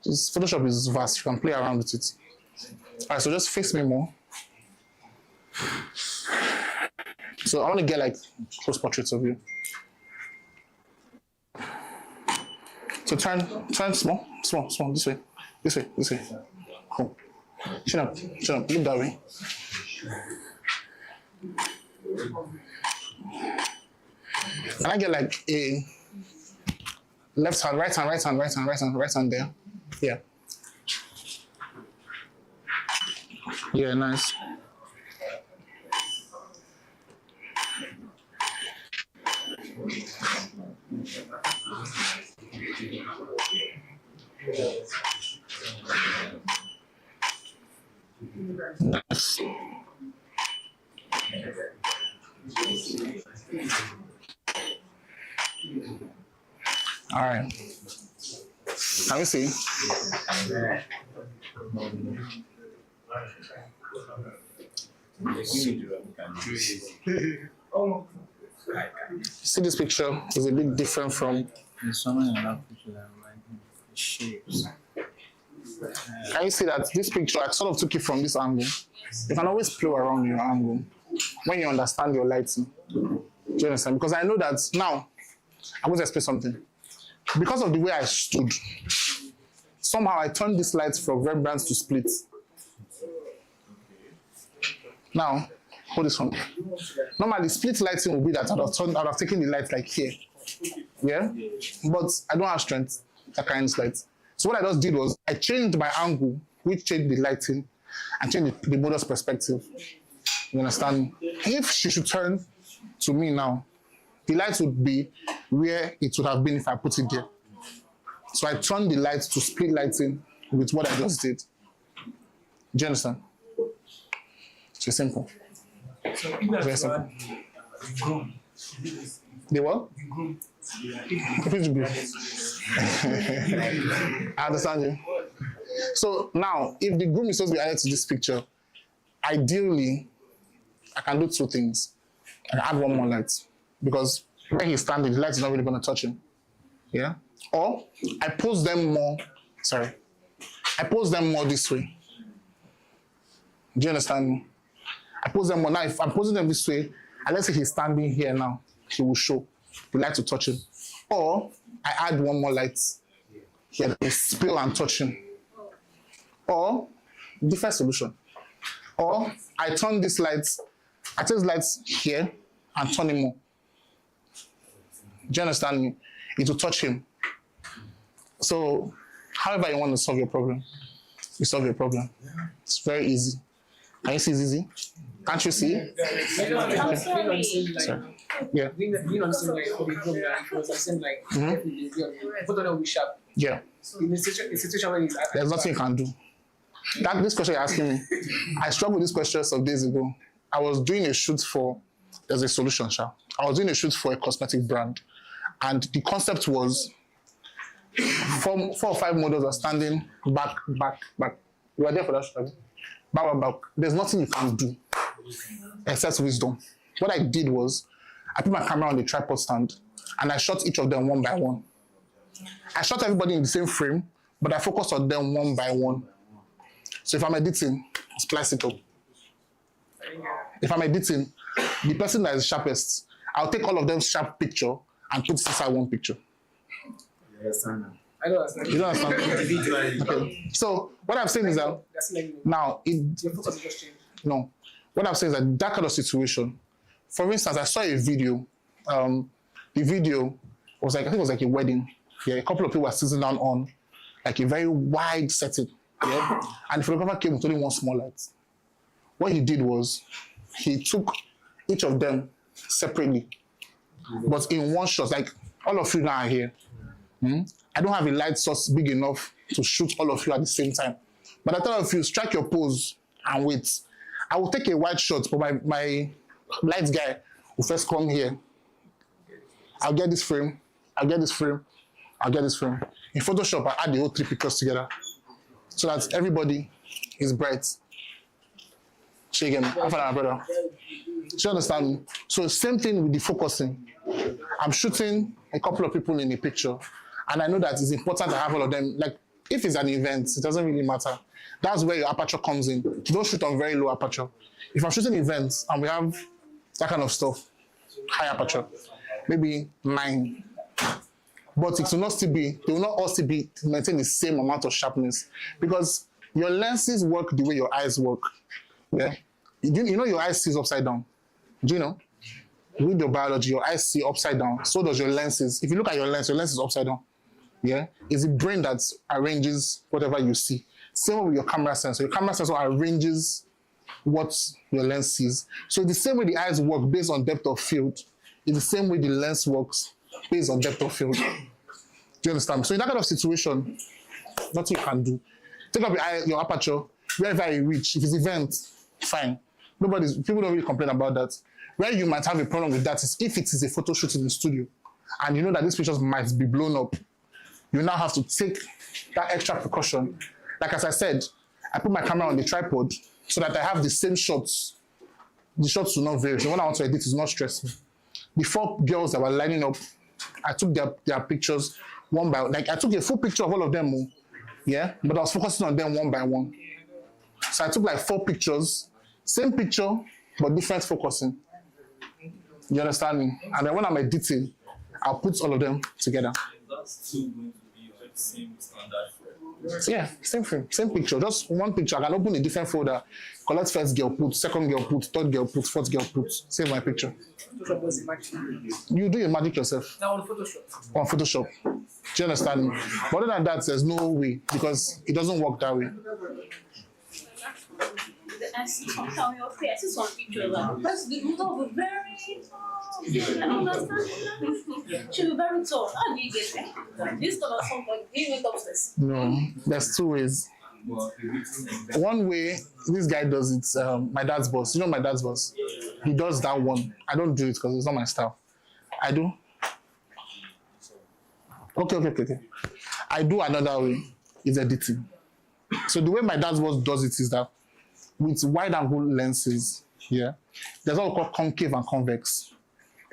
Photoshop is vast, you can play around with it. All right, so just face me more. So I want to get like close portraits of you. So turn small, this way. Cool. Chin up, look that way. And I get like a left hand, right hand there. Yeah. Yeah, nice. Nice. All right. Can we see? See this picture is a bit different from shapes. Can you see that this picture, I sort of took it from this angle. You can always play around your angle when you understand your lighting. Do you understand? Because I know that now, I'm going to explain something. Because of the way I stood, somehow I turned this light from vibrance to split. Now, hold this one. Normally, split lighting would be that I'd have taken the light like here. Yeah? But I don't have strength to carry this light. So what I just did was I changed my angle, which changed the lighting, and changed the model's perspective. You understand? If she should turn to me now, the light would be where it would have been if I put it there. So I turned the light to split lighting with what I just did. Do you understand? It's simple. So if that's very simple. the groom. The what? The groom. Which group? I understand you. So now, if the groom is supposed to be added to this picture, ideally, I can do two things. I can add one more light. Because when he's standing, the light is not really going to touch him. Yeah? Or I pose them more, I pose them more this way. Do you understand me? I pose them more. Now, if I'm posing them this way, and let's say he's standing here now, he will show. The light to touch him. Or I add one more light here, they spill and touch him. Or different solution. Or I turn this light, I take this light here and turn him more. Do you understand me? It will touch him. So, however you want to solve your problem, you solve your problem. It's very easy. Can you see it's easy? Can't you see? I'm sorry. Yeah. Being on the same like for the group, it was the same like both of them will be sharp. Yeah. In a situation where it's there's nothing you can do. This question you're asking me, I struggled with this question some days ago. I was doing a shoot for, there's a solution, Sha. I was doing a shoot for a cosmetic brand. And the concept was 4 or 5 models are standing back. You are there for that shoot. Back. There's nothing you can do except wisdom. What I did was, I put my camera on the tripod stand and I shot each of them one by one. I shot everybody in the same frame, but I focused on them one by one. So if I'm editing, splice it up. If I'm editing, the person that is sharpest, I'll take all of them sharp picture and put inside one picture. I don't understand. You don't understand? Okay. So what I'm saying is that now your focus will just change. No. What I'm saying is that kind of situation. For instance, I saw a video. The video was like, I think it was like a wedding. Yeah, a couple of people were sitting down on like a very wide setting. Yeah. And the photographer came with only one small light. What he did was he took each of them separately, but in one shot, like all of you now are here. I don't have a light source big enough to shoot all of you at the same time. But I thought if you strike your pose and wait, I will take a wide shot, but my light guy will first come here. I'll get this frame, I'll get this frame, I'll get this frame. In Photoshop, I add the whole 3 pictures together so that everybody is bright. Shake again, brother. Do you understand me? So same thing with the focusing. I'm shooting a couple of people in a picture, and I know that it's important to have all of them. Like, if it's an event, it doesn't really matter. That's where your aperture comes in. Don't shoot on very low aperture. If I'm shooting events and we have that kind of stuff, high aperture, maybe 9. But it will not still be, they will not all still be maintain the same amount of sharpness, because your lenses work the way your eyes work. Yeah, you know your eyes sees upside down. Do you know? With your biology, your eyes see upside down. So does your lenses. If you look at your lens is upside down. Yeah, it's the brain that arranges whatever you see. Same with your camera sensor. Your camera sensor arranges what your lens sees. So the same way the eyes work based on depth of field, is the same way the lens works based on depth of field. Do you understand? So in that kind of situation, nothing you can do. Take up your aperture, wherever you reach. If it's event, fine. People don't really complain about that. Where you might have a problem with that is if it is a photo shoot in the studio and you know that these pictures might be blown up, you now have to take that extra precaution. Like as I said, I put my camera on the tripod so that I have the same shots. The shots will not vary. So when I want to edit, it's not stressful. The 4 girls that were lining up, I took their pictures one by one. Like I took a full picture of all of them, yeah, but I was focusing on them one by one. So I took like 4 pictures, same picture, but different focusing. You understand me? And then when I'm editing, I'll put all of them together. That's still going to be your same standard frame. So yeah, same frame, same picture, just one picture. I can open a different folder, collect first girl put, second girl put, third girl put, fourth girl put, save my picture. You do your magic yourself. Now on Photoshop. On Photoshop. Do you understand me? But other than that, there's no way, because it doesn't work that way. I see some on your face. I see some pictures. That's the photo will be very tall. I don't understand. She'll be very tall. How do you get there? This color somebody. Do you went upstairs? No, there's 2 ways. One way, this guy does it, my dad's boss. You know my dad's boss? He does that one. I don't do it because it's not my style. I do. Okay. I do another way. It's editing. So the way my dad's boss does it is that with wide angle lenses, yeah, there's what we call concave and convex,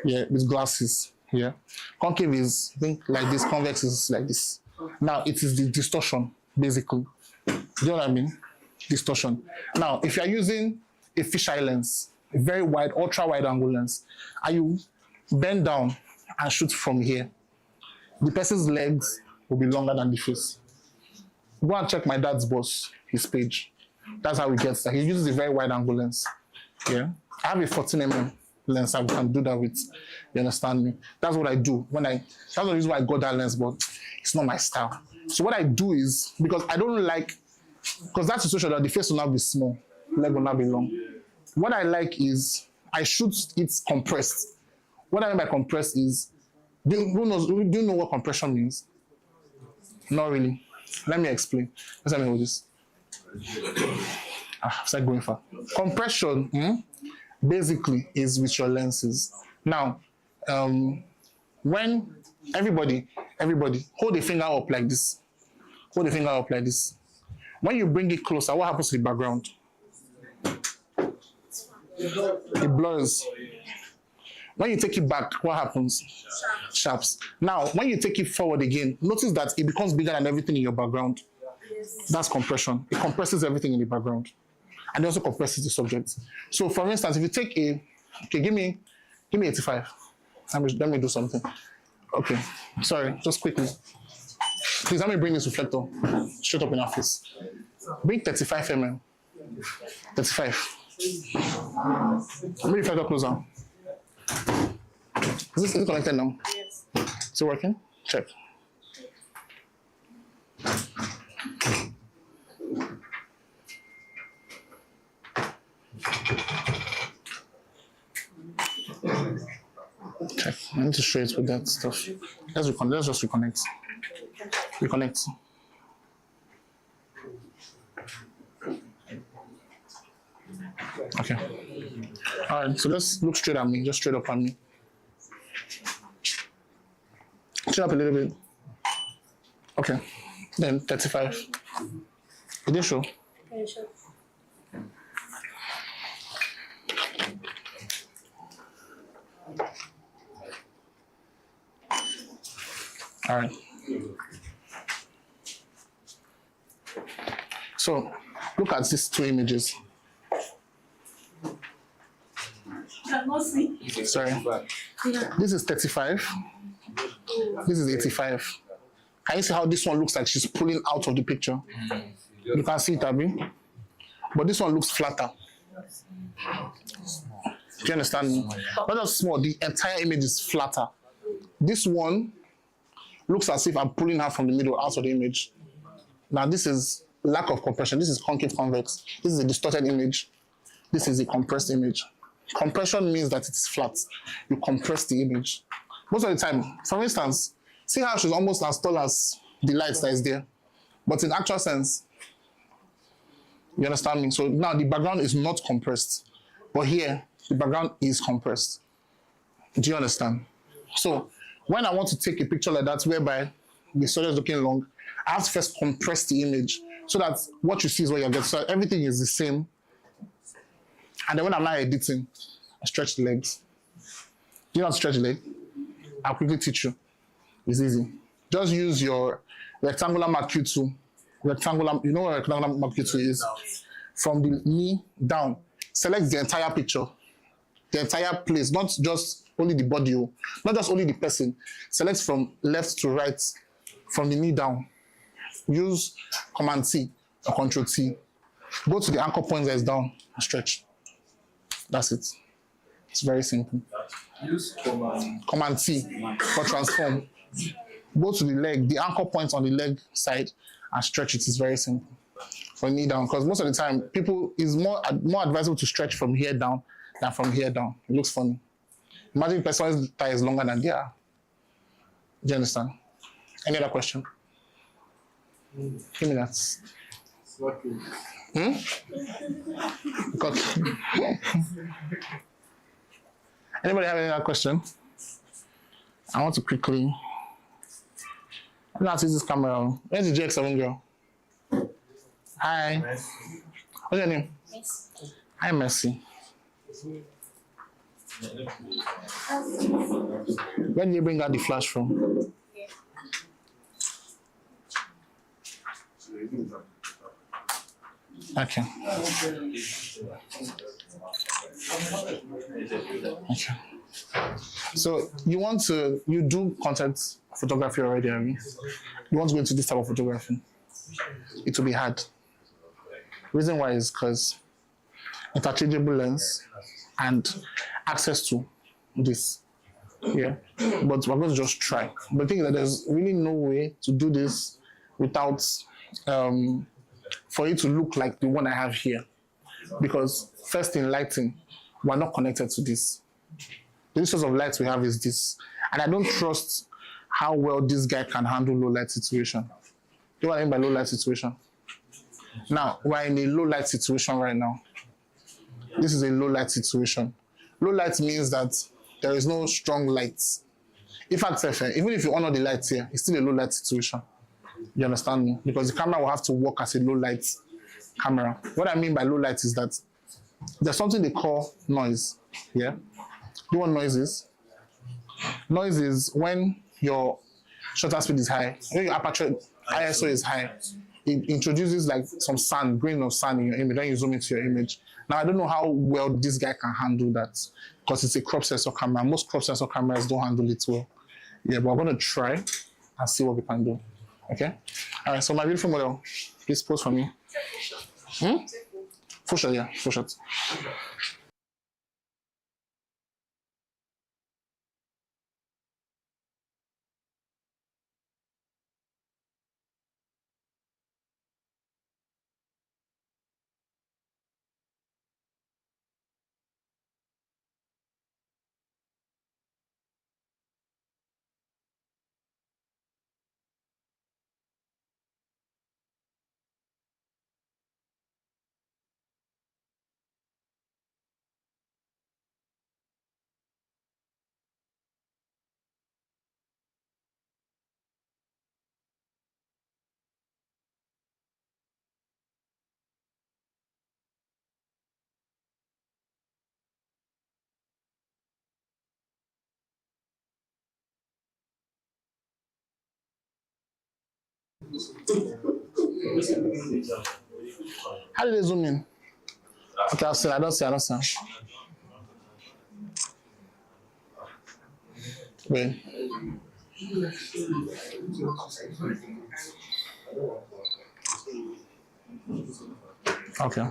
yeah, with glasses, yeah. Concave is, I think, like this, convex is like this. Now, it is the distortion, basically. Do you know what I mean? Distortion. Now, if you're using a fisheye lens, a very wide, ultra wide angle lens, and you bend down and shoot from here, the person's legs will be longer than the face. Go and check my dad's boss, his page. That's how he gets that. He uses a very wide angle lens. Yeah. I have a 14mm lens I can do that with. You understand me? That's what I do. That's the reason why I got that lens, but it's not my style. So what I do is, because I don't like, because that's the situation that the face will not be small, leg will not be long. What I like is, I shoot it compressed. What I mean by compressed is, do you know what compression means? Not really. Let me explain. Let's let me hold this. It's like going far. Compression basically is with your lenses. Now, when everybody hold a finger up like this. Hold the finger up like this. When you bring it closer, what happens to the background? It blurs. When you take it back, what happens? Sharps. Now, when you take it forward again, notice that it becomes bigger than everything in your background. That's compression. It compresses everything in the background. And it also compresses the subject. So for instance, if you take give me 85. Let me do something. Okay, sorry, just quickly. Please let me bring this reflector straight up in our face. Bring 35 mm. 35. Bring the reflector closer. Is it connected now? Yes. Is it working? Check. Okay, I need to show it with that stuff. Let's just reconnect. Reconnect. Okay. All right, so just look straight at me, just straight up at me. Chin up a little bit. Okay. Then 35. It didn't show. All right. So look at these two images. Cannot see. Sorry. This is 35. This is 85. Can you see how this one looks like she's pulling out of the picture? You can see it, Abby. But this one looks flatter. Do you understand me? Not just small, the entire image is flatter. This one looks as if I'm pulling her from the middle out of the image. Now this is lack of compression. This is concave convex. This is a distorted image. This is a compressed image. Compression means that it's flat. You compress the image. Most of the time, for instance, see how she's almost as tall as the light that is there. But in actual sense, you understand me? So now the background is not compressed. But here, the background is compressed. Do you understand? So when I want to take a picture like that, whereby the soldier is looking long, I have to first compress the image so that what you see is what you get. So everything is the same. And then when I'm not editing, I stretch the legs. Do you know how to stretch the leg? I'll quickly teach you. It's easy. Just use your rectangular Mark Q2. Rectangular, you know what rectangular Mark Q2 is? From the knee down. Select the entire picture, the entire place, not just only the body, not just only the person. Select from left to right, from the knee down. Use Command T or Control T. Go to the anchor point that is down and stretch. That's it. It's very simple. Use Command T for transform. Go to the leg, the anchor point on the leg side, and stretch it. It's very simple. For knee down, because most of the time, people is more advisable to stretch from here down than from here down. It looks funny. Imagine person's thigh is longer than theirs. Do you understand? Any other question? Give me that. Anybody have any other question? I want to quickly. I don't know how to use this camera. Where's the GX7 girl? Hi. What's your name? Yes. Hi, Mercy. Where did you bring out the flash from? Okay. Okay. So you do content photography already, I mean? You want to go into this type of photography? It will be hard. Reason why is because interchangeable lens and access to this. Yeah. But we're going to just try. But the thing is that there's really no way to do this without for it to look like the one I have here. Because first in lighting, we're not connected to this. The source of light we have is this. And I don't trust how well this guy can handle low light situation. Do you know what I mean by low light situation? Now, we're in a low light situation right now. This is a low light situation. Low light means that there is no strong light. In fact, even if you honor the lights here, it's still a low light situation. You understand me? Because the camera will have to work as a low light camera. What I mean by low light is that there's something they call noise. Yeah? Do you know what noise is? Noise is when your shutter speed is high, when your aperture ISO is high, it introduces like some sand, grain of sand in your image, then you zoom into your image. Now, I don't know how well this guy can handle that because it's a crop sensor camera. Most crop sensor cameras don't handle it well. Yeah, but we're going to try and see what we can do. Okay? All right, so my beautiful model, please pose for me. Full shot, yeah, full shot. How did they zoom in? Okay, I don't see. Wait. Okay.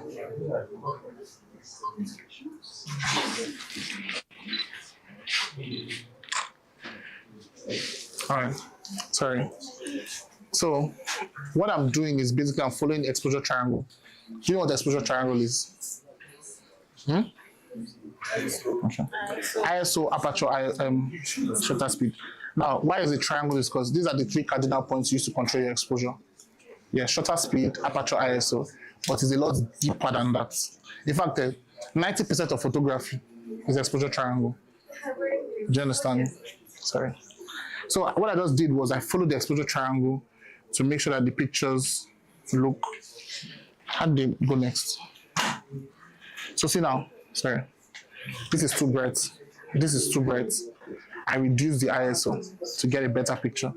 All right. Sorry. So, what I'm doing is basically I'm following the exposure triangle. Do you know what the exposure triangle is? Okay. ISO, aperture, shutter speed. Now, why is it triangle? Is because these are the 3 cardinal points used to control your exposure. Yeah, shutter speed, aperture, ISO, but it's a lot deeper than that. In fact, 90% of photography is exposure triangle. Do you understand? Sorry. So what I just did was I followed the exposure triangle to make sure that the pictures look. How do they go next? So see now, sorry. This is too bright. This is too bright. I reduce the ISO to get a better picture.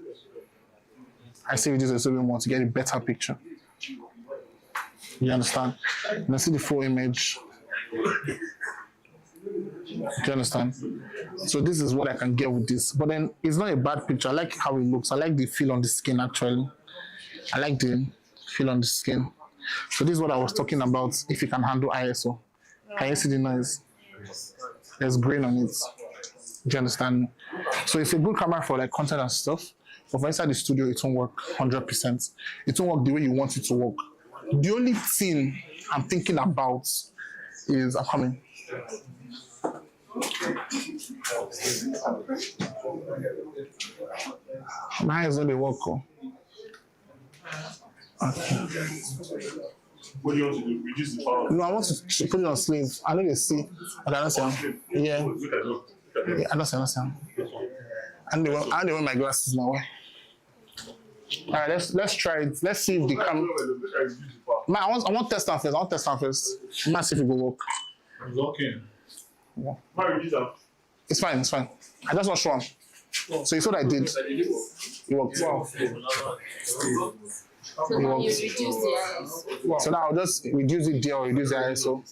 I say reduce the ISO more to get a better picture. You understand? And I see the full image. Do you understand? So this is what I can get with this. But then it's not a bad picture. I like how it looks. I like the feel on the skin actually. I like the feel on the skin. So this is what I was talking about, if you can handle ISO. Can you see the noise? There's grain on it. Do you understand? So it's a good camera for like content and stuff. But for inside the studio, it won't work 100%. It won't work the way you want it to work. The only thing I'm thinking about is, I'm coming. My eyes only work. Okay. What do you want to do? Reduce the power? No, I want to put it on sleeve. I know they see. Okay, I don't see him. Yeah. Yeah, I don't see him. I don't wear my glasses now. All right, let's try it. Let's see if the camera. Man, I want test on first. Let's see if it will work. It's working. Yeah. It's fine. I just want to show him. So you saw what I did. It worked. Wow. So now you reduce the ISO. So now I'll just reduce it there or reduce the ISO.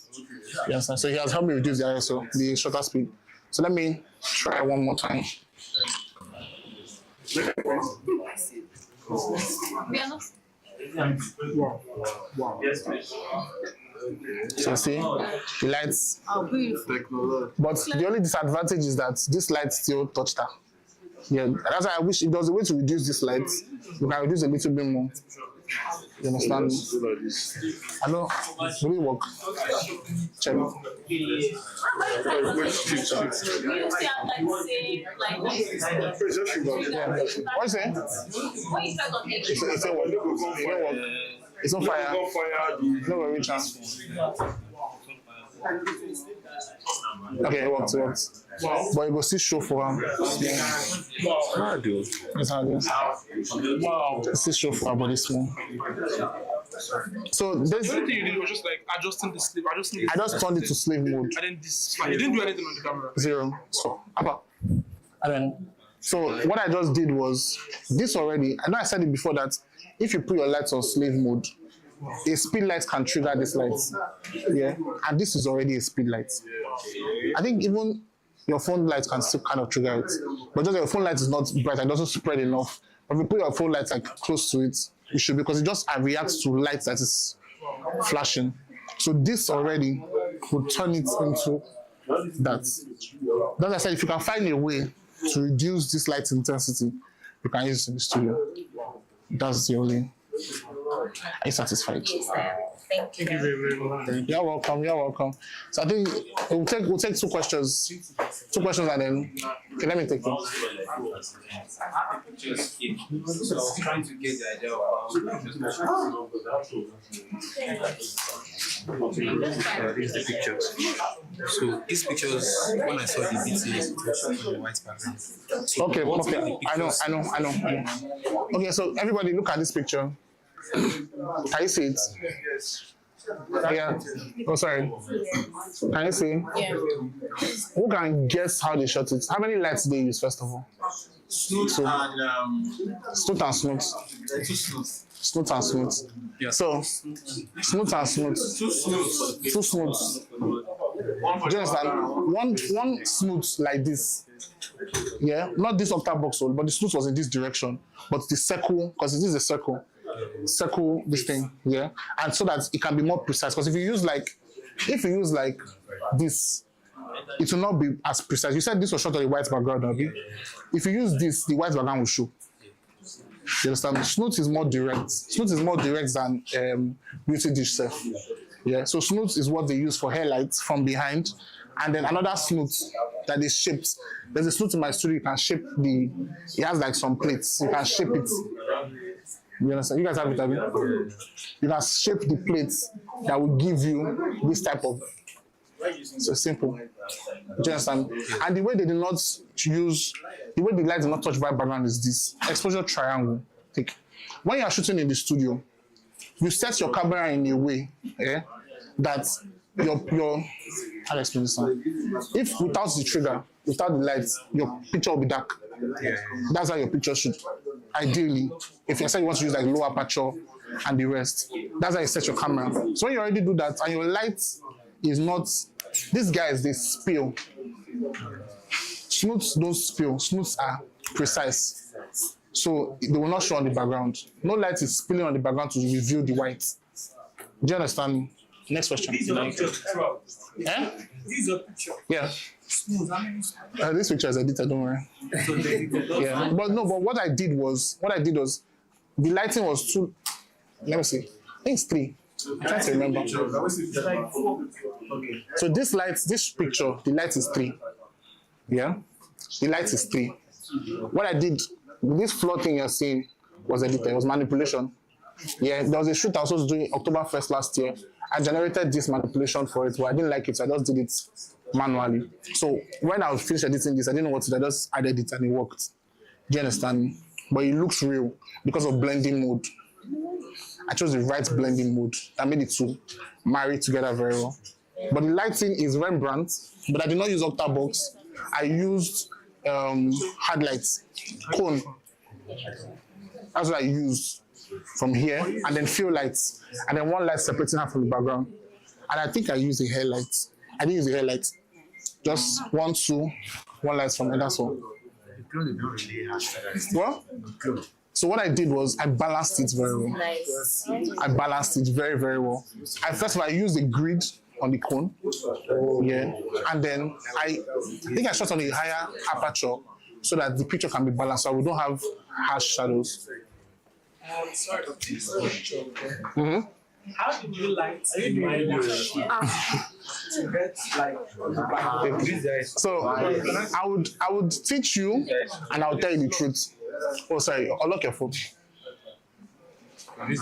Yes, so he has helped me reduce the ISO, the shutter speed. So let me try one more time. Wow. Yes, please. So see, the lights. Oh, beautiful. But the only disadvantage is that this light still touched her. Yeah, that's why I wish if there was a way to reduce this light, you can reduce a little bit more. You understand? I know. Will it work? Check. What is it? It's a work. It's on fire. No worry, chance. Okay, it works. But it will still show for him. Hard, dude. It's hard. Wow. It still show for him, but it's small. So this. The only thing you did was just like adjusting the sleeve. I just turned it to sleeve mode. And then this. You didn't do anything on the camera. 0. So, and then, so what I just did was this already. I know I said it before that if you put your lights on sleeve mode, a speed light can trigger this light. Yeah, and this is already a speed light. I think even your phone light can still kind of trigger it, but just your phone light is not bright and doesn't spread enough. But if you put your phone light like close to it, it should, because it just reacts to light that is flashing. So this already would turn it into that. That's why I said if you can find a way to reduce this light intensity, you can use it in the studio. That's the only. Are you satisfied? Yes, thank you very much. You're welcome. So I think we'll take 2 questions. 2 questions and then okay, let me take them. Just so I was trying to get the idea of Here's the pictures. so these pictures, when I saw the BTS, it was on the white background. Okay. I know. Okay, so everybody look at this picture. Can you see it? Yeah. Oh, sorry. Can you see? Yeah. Who can guess how they shot it? How many lights did they use, first of all? Smooth So- and Smooth and smooth. too smooth. Smooth and smooth. Yeah. So, smooth and smooth. Too smooth. Too smooth. Do you understand? One smooth like this. Yeah, not this octabox hole, but the smooth was in this direction. But the circle, because it is a circle, this thing, yeah, and so that it can be more precise. Because if you use like this, it will not be as precise. You said this was shot on a white background, Abi. If you use this, the white background will show. You understand? Smooth is more direct. Smooth is more direct than beauty dish self. Yeah. So smooth is what they use for hairlights from behind, and then another smooth that is shaped. There's a smooth in my studio. You can shape the. It has like some plates. You can shape it. You understand? You guys have it, Abi? You can shape the plates that will give you this type of. So simple. Do you understand? And the way they did not use, the way the light did not touch white background is this exposure triangle. Take. When you are shooting in the studio, you set your camera in a way, that your how to explain this one? If without the trigger, without the lights, your picture will be dark. That's how your picture should. Ideally, if you say you want to use like low aperture and the rest, that's how you set your camera. So when you already do that and your light is not, these guys, they spill. Smooths don't spill. Smooths are precise. So they will not show on the background. No light is spilling on the background to reveal the white. Do you understand? Next question. This is your picture throughout. Eh? This is your picture. Yeah. Smooth. How many smooth? This picture is edited, don't worry. So they edited. Yeah. But what I did was the lighting was too, let me see. I think it's 3. I'm trying to remember. Okay. So this picture, the light is 3. Yeah? The light is 3. What I did, this floor thing you're seeing was edited. It was manipulation. Yeah, there was a shoot I was supposed to do October 1st last year. I generated this manipulation for it, but I didn't like it, so I just did it manually. So when I was finished editing this, I didn't know what to do. I just added it and it worked. Do you understand? But it looks real because of blending mode. I chose the right blending mode. I made it to marry together very well. But the lighting is Rembrandt, but I did not use octabox. I used hard lights, cone. That's what I used from here, and then fill lights, and then one light separating her from the background. And I think I used a hair light. I didn't use a hair light. Just 1, 2, 1 light from there, that's all. What? So what I did was I balanced it very well. Nice. I balanced it very, very well. First of all, I used a grid on the cone. Yeah. And then I think I shot on a higher aperture so that the picture can be balanced, so we don't have harsh shadows. Sorry. Mm-hmm. How did you light my to get like So I would teach you and I'll tell you the truth. Oh sorry, I'll lock your phone. Okay.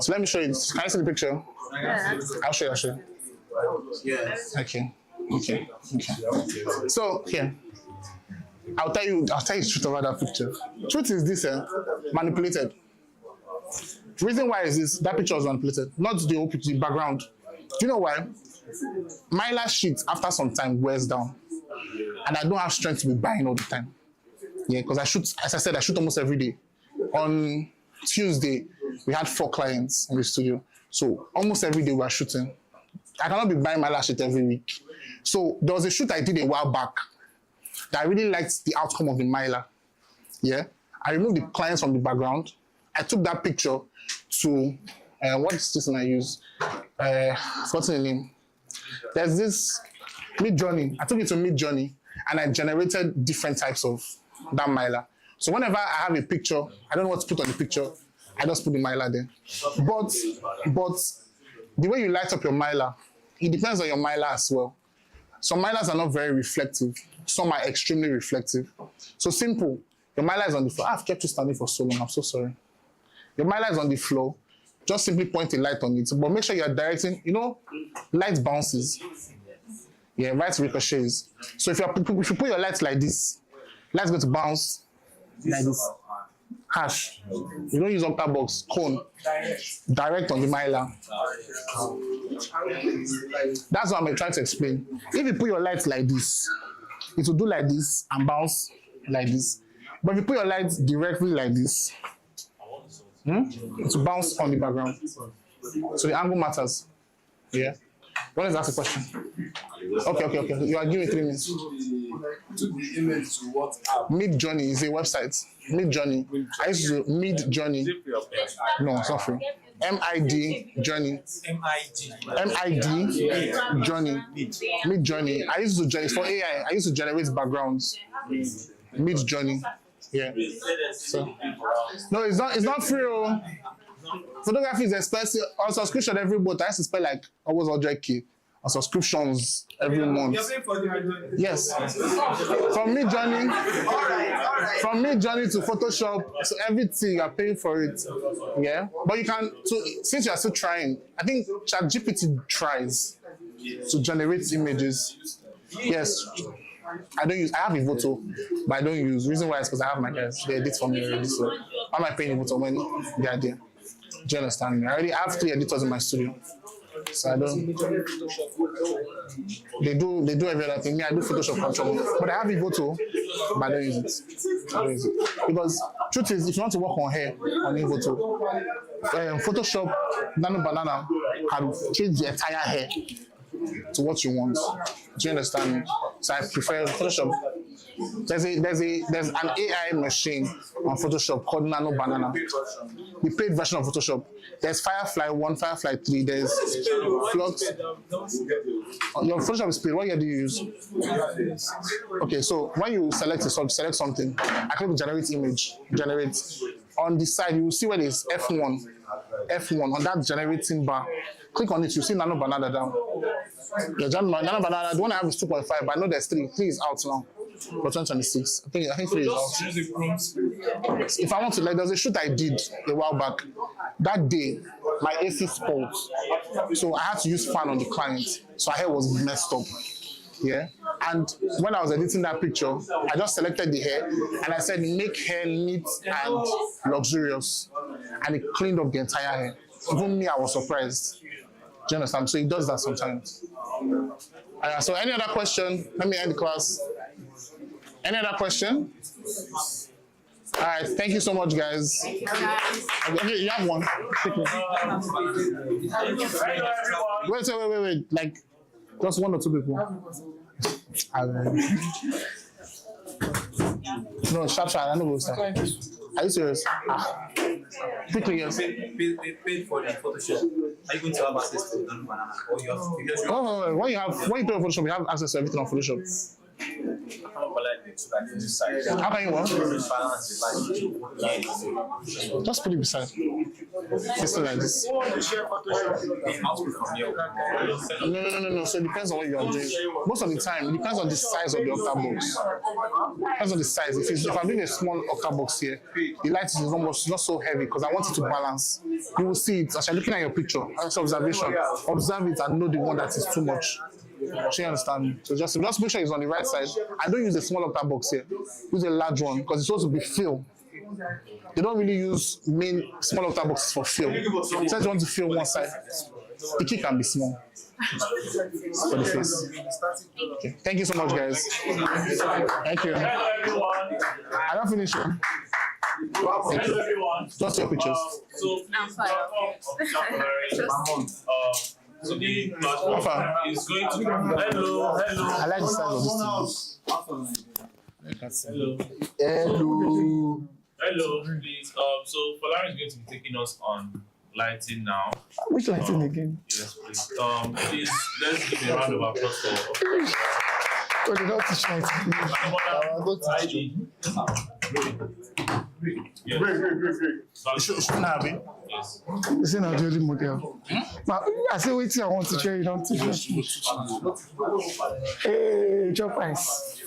So let me show you. Can I see the picture? Yeah. I'll show you. Yes. Okay. So here. I'll tell you the truth about that picture. Truth is this, manipulated. The reason why is this, that picture was manipulated, not the whole picture, the background. Do you know why? My last sheet, after some time, wears down. And I don't have strength to be buying all the time. Yeah, because I shoot, as I said, I shoot almost every day. On Tuesday, we had 4 clients in the studio. So almost every day we are shooting. I cannot be buying my last sheet every week. So there was a shoot I did a while back that I really liked the outcome of the Mylar. Yeah, I removed the clients from the background. I took that picture to, what is this one I use? What's the name? There's this Mid-Journey. I took it to Mid-Journey and I generated different types of that Mylar. So whenever I have a picture, I don't know what to put on the picture, I just put the Mylar there. But the way you light up your Mylar, it depends on your Mylar as well. Some Mylars are not very reflective. Some are extremely reflective. So simple. Your Mylar is on the floor. I've kept you standing for so long. I'm so sorry. Your Mylar is on the floor. Just simply point a light on it. But make sure you're directing, light bounces. Yeah, light ricochets. So if you put your lights like this, light's going to bounce like this. Hash. You don't use octabox, cone. Direct on the Mylar. That's what I'm trying to explain. If you put your lights like this, it will do like this and bounce like this. But if you put your lights directly like this, it will bounce on the background. So the angle matters. Yeah. What is that the question? Okay. You are giving 3 minutes. To the image to WhatsApp. Midjourney is a website. Midjourney. I used to Midjourney. No, it's not free. MID Journey. MID Journey. Midjourney. I used to join. It's for AI. I used to generate backgrounds. Midjourney. Yeah. So no, it's not free. Oh. Photography is expensive. On subscription every month. I used to spend like almost 100K on subscriptions every month. Yes. From Midjourney to Photoshop, so everything you're paying for it. Yeah. But you can. So since you are still trying, I think ChatGPT tries to generate images. Yes. I have a photo, but I don't use. Reason why is because I have my guys. They edit for me already. So why am I paying a photo when they are there? Do you understand me? I already have 3 editors in my studio. So I don't. They do every other thing. Me, I do Photoshop control. But I have a photo, but I don't use it. Because truth is, if you want to work on hair on Evoto, Photoshop Nano Banana can change the entire hair to what you want. Do you understand me? So I prefer Photoshop. There's an AI machine on Photoshop called Nano Banana. The paid version of Photoshop. There's Firefly 1, Firefly 3, there's Flux. Your Photoshop is paid. What year do you use? Okay, so when you select something, I click generate image, generate. On the side, you will see where there's F1 on that generating bar. Click on it, you see Nano Banana down. Yeah, Nano Banana, the one I have is 2.5, but I know there's 3. 3 is out now. For 2026. I think 3 is out. If I want to, like, there's a shoot I did a while back. That day, my AC spoiled. So I had to use fan on the client. So her hair was messed up. Yeah. And when I was editing that picture, I just selected the hair and I said, make hair neat and luxurious. And it cleaned up the entire hair. Even me, I was surprised. Do you understand? So it does that sometimes. So any other question? Let me end the class. Any other question? All right, thank you so much, guys. Okay, you have one. Wait. Like, just 1 or 2 people. No, sharp. I don't know what's that. Are you serious? Quickly, yes. Paid for the Photoshop. Are you going to have access to Nano Banana? Or you have to when you pay on Photoshop, you have access to everything on Photoshop. How can you what? Just put it beside. It's like this. No. So it depends on what you are doing. Most of the time, it depends on the size of the octabox. Depends on the size. If I'm doing a small octabox here, the light is almost not so heavy because I want it to balance. You will see it as you're looking at your picture. As observation, observe it and know the one that is too much. Do you understand? So just make sure it's on the right side. I don't use a small octabox here. Use a large one because it's supposed to be fill. They don't really use small octaboxes for fill. So you want to fill one side. The key can be small for the face. Okay. Thank you so much, guys. Thank you. I don't finish it. Thank you. Just your pictures. I'm fine. So the platform is going to hello. I like the size of this thing. Hello, please. So Folarin is going to be taking us on lighting now. Which lighting again? Yes, please. Please let's give a round of applause for. Oh, they don't teach lighting. Great. Shouldn't have it. Yes. You see, now the model. But I say, wait till I want to share. You don't teach me. Hey, chop ice.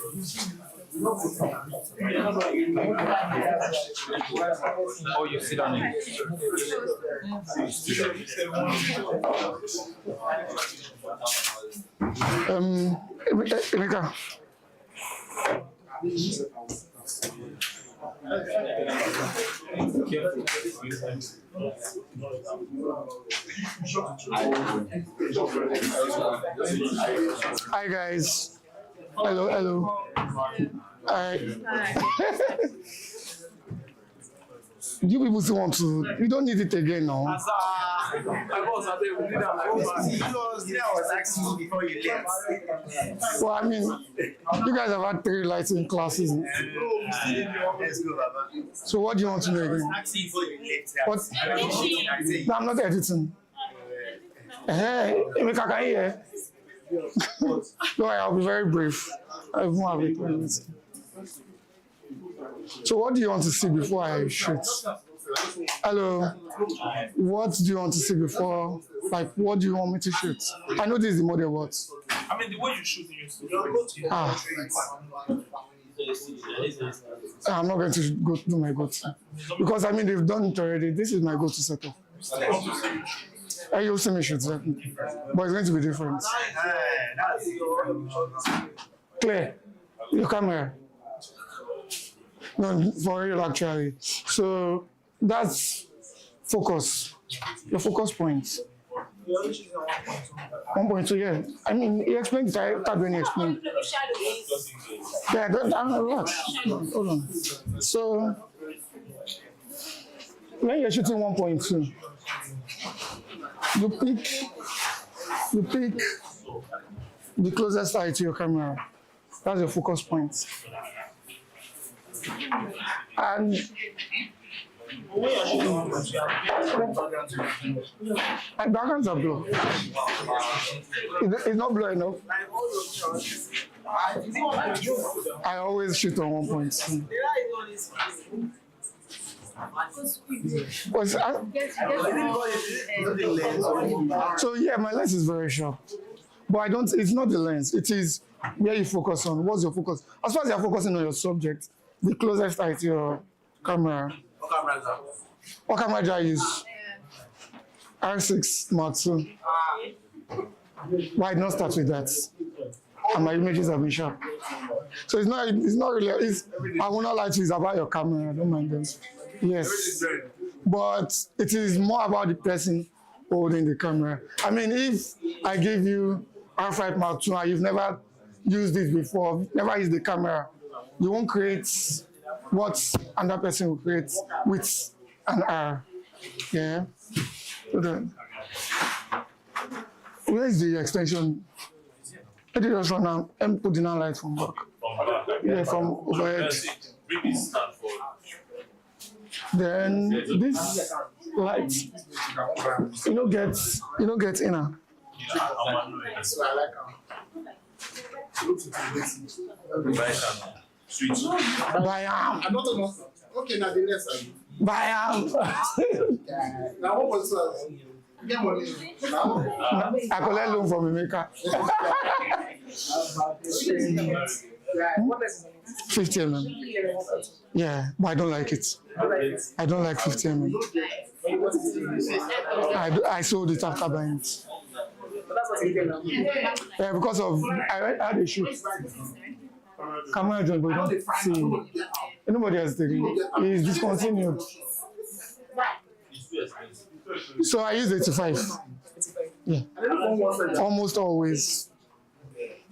Oh, you sit on it. Emeka. Hi guys. Hello. Hi. You people still want to? You don't need it again now. I was asking before you left. Well, I mean, you guys have had 3 lighting classes. Let's go, Baba. So what do you want to know again? Asking before you left. What? No, I'm not editing. Hey, Emeka, can you hear? No, I'll be very brief. I won't have it. So what do you want to see before I shoot? Hello. What do you want to see before? Like, what do you want me to shoot? I know this is the model, what? I mean, the way you shoot in your I'm not going to go do my go-to. Because, I mean, they've done it already. This is my go-to setup. You'll see me shoot, but it's going to be different. Clear. Your camera. No, for real, actually. So that's focus. Your focus points. 1.2, yeah. I mean, he explained it. I thought when he explained. Yeah, don't relax. Hold on. So when you're shooting 1.2, you pick the closest side to your camera. That's your focus point. And backgrounds are blue. It's not blue enough. I always shoot on 1.2. So yeah, my lens is very sharp. But it's not the lens, it is where you focus on. What's your focus? As far as you're focusing on your subject, the closest eye to your camera. What camera do I use? R6 Mark II. Why not start with that? And my images have been sharp. So it's not really, I will not lie to you, it's about your camera, I don't mind them. Yes. But it is more about the person holding the camera. I mean, if I give you R5 Mark II and you've never used this before, never used the camera, you won't create what another person will create with an R. Yeah. Where is the extension? I did just run out and put in a light from back. Yeah, from overhead. Then this light, you don't get inner. Bayam. Okay, now the next one. Bayam. Now what was get money. I collect loan from Emeka. 50 mm. Yeah, but I don't like it. I don't like 50 mm. I sold it after buying it. Yeah, because of I had a shoot. Camera joint, but you don't see. Nobody has taken it. It's discontinued. So I use 85. Yeah. Almost always.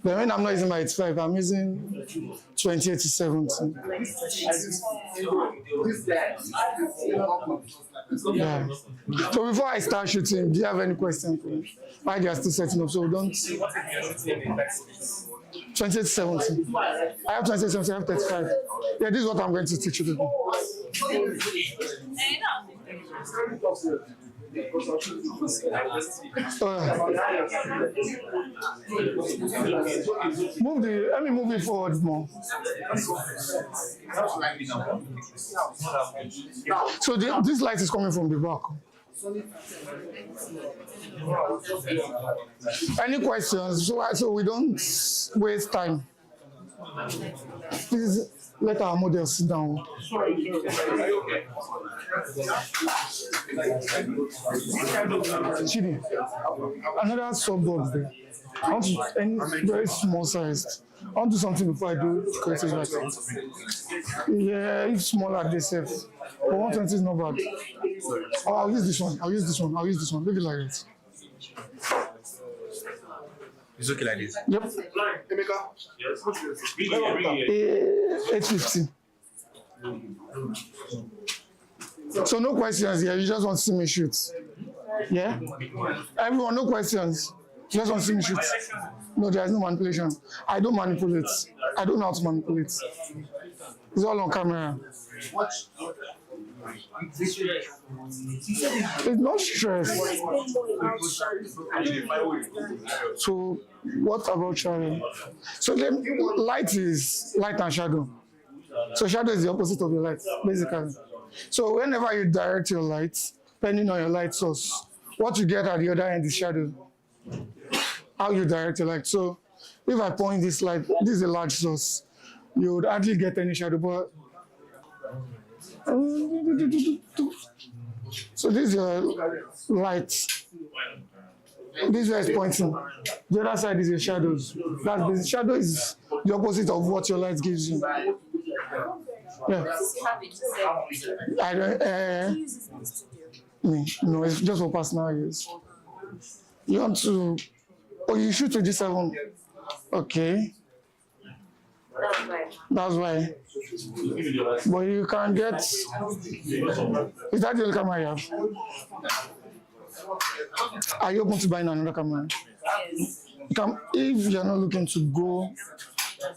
But when I'm not using my 85, I'm using 28 to 70. Yeah. So before I start shooting, do you have any questions for me? Why they are still setting up? So don't. 28 to 70. I have 28 to 70, I have 35. Yeah, this is what I'm going to teach you to do. Let me move it forward more. So this light is coming from the back. Any questions? So we don't waste time. Please let our model sit down. Chidi, another sub box there. I want to, very small sized. want to do something before I do creative writing. Yeah, if smaller, they safe. But 120 is not bad. Oh, I'll use this one. Leave it like that. It's okay like this. Yep. Emeka. 850. So no questions here. You just want to see me shoot. Yeah? Everyone, no questions. You just want to see me shoot. No, there is no manipulation. I don't manipulate. I don't know how to manipulate. It's all on camera. It's not stress. So what about shadow? So then light is light and shadow. So shadow is the opposite of your light, basically. So whenever you direct your light, depending on your light source, what you get at the other end is shadow. How you direct your light. So if I point this light, this is a large source, you would hardly get any shadow, but so this is your light. This way is pointing. The other side is your shadows. The shadow is the opposite of what your light gives you. Yeah. I don't. No, it's just for personal use. You want to? Oh, you shoot with G7. Okay. That's why. But you can get. Is that the only camera you have? Are you open to buying another camera? You can, if you're not looking to go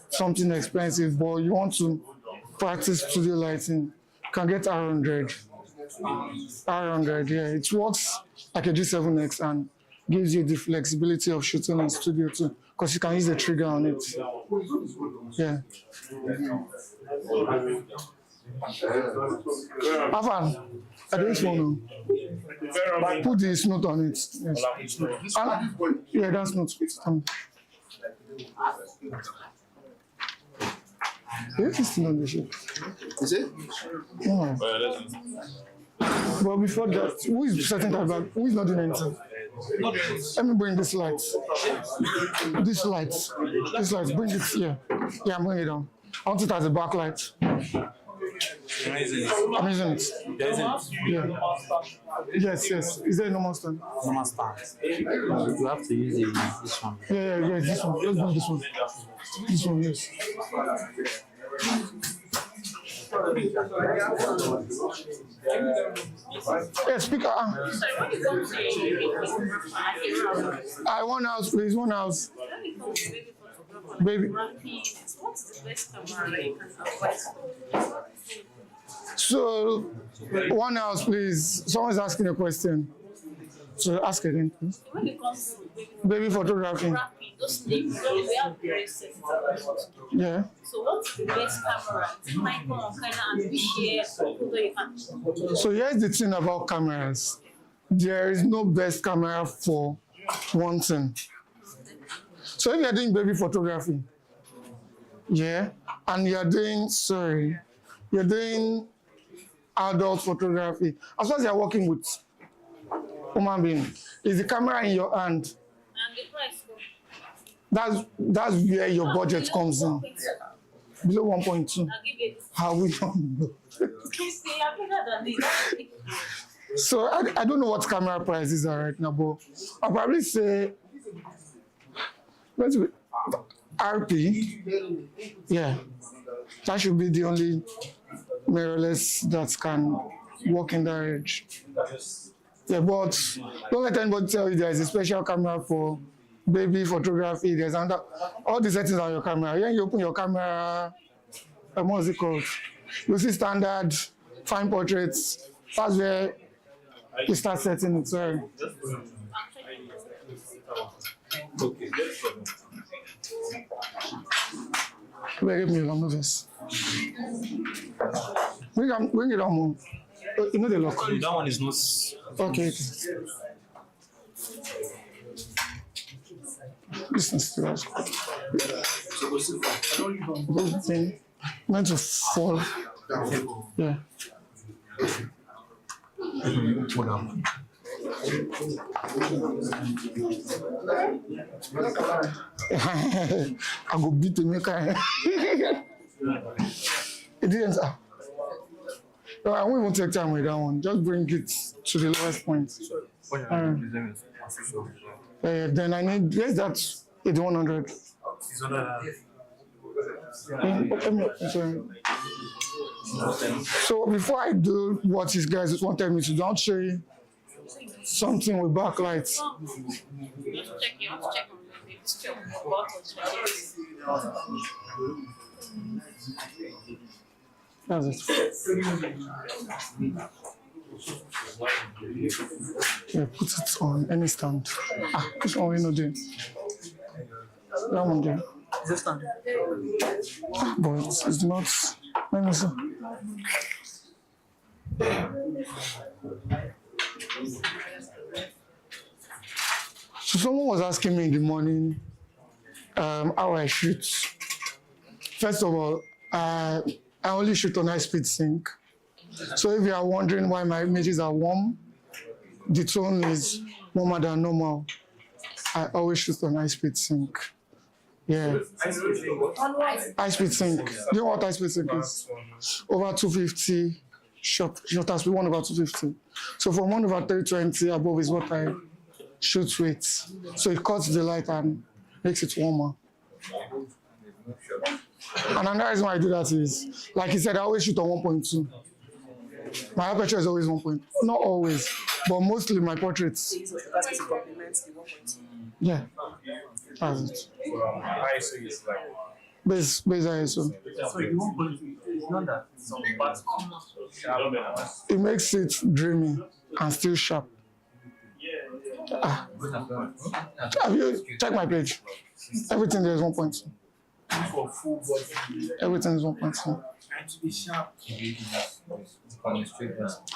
something expensive, but you want to practice studio lighting, you can get R100. R100, yeah, it works like a G7X and gives you the flexibility of shooting in studio too, because you can use a trigger on it. Yeah. Afan, I don't want to put this note on it. Yes. Yeah, that's not. This is not the shape. Is it? No. But before that, who is setting that back? Who is not doing anything? Let me bring this light. This light. This light. Bring it here. Yeah, I'm bringing it down. I want it as a backlight. I'm using it. Yeah. Yes. Is there a normal stand? Normal stand. You have to use this one. Yeah, this one. Let's bring this one. This one, yes. Yeah, speaker. One house, please. One house. Baby. What's the best camera you can advise? So, one house, please. Someone's asking a question. So, ask again, please. When it comes to baby photography. Those names, we have very sensitive. Yeah. So, what's the best camera? Nikon, Canon, and which year photo you can? So, here's the thing about cameras. There is no best camera for one thing. So, if you're doing baby photography, yeah, and you're doing adult photography, as long as you're working with human being, is the camera in your hand? And the price? That's where your budget comes in. Below 1.2. How we don't know. So I don't know what camera prices are right now, but I'll probably say RP. Yeah, that should be the only mirrorless that can work in that range. Yeah, but don't let anybody tell you there's a special camera for baby photography. There's under all the settings on your camera. When you open your camera, what's it called? You see standard, fine portraits. That's where you start setting it. Sorry. Okay. Give me a long notice. Bring it on more. You know the lock. That one is not. Okay. This is still those things meant to fall. Yeah. I go beat the maker. It didn't. No, I won't even take time with that one. Just bring it to the lowest point. Then I need, yes, that's 8100. So before I do what these guys wanted me to do, I'll show you something with backlights. That's it. Yeah, put it on any stand. This one we know there. That one there. This stand. But it's not. Let me see. So someone was asking me in the morning how I shoot. First of all, I only shoot on high-speed sync. So if you are wondering why my images are warm, the tone is warmer than normal. I always shoot on high-speed sync. Yeah. High-speed sync. Do you know what high-speed sync is? Over 250, shutter speed 1 over 250. So from 1 over 320 above is what I shoot with. So it cuts the light and makes it warmer. And another reason why I do that is, like he said, I always shoot on 1.2. My aperture is always 1.2. Not always, but mostly my portraits. Yeah. That's it. ISO is like Base ISO. so you won't it's not that some parts It makes it dreamy and still sharp. Have you checked my page? Everything there is 1.2. for full body. Everything is 1.2. And to be sharp.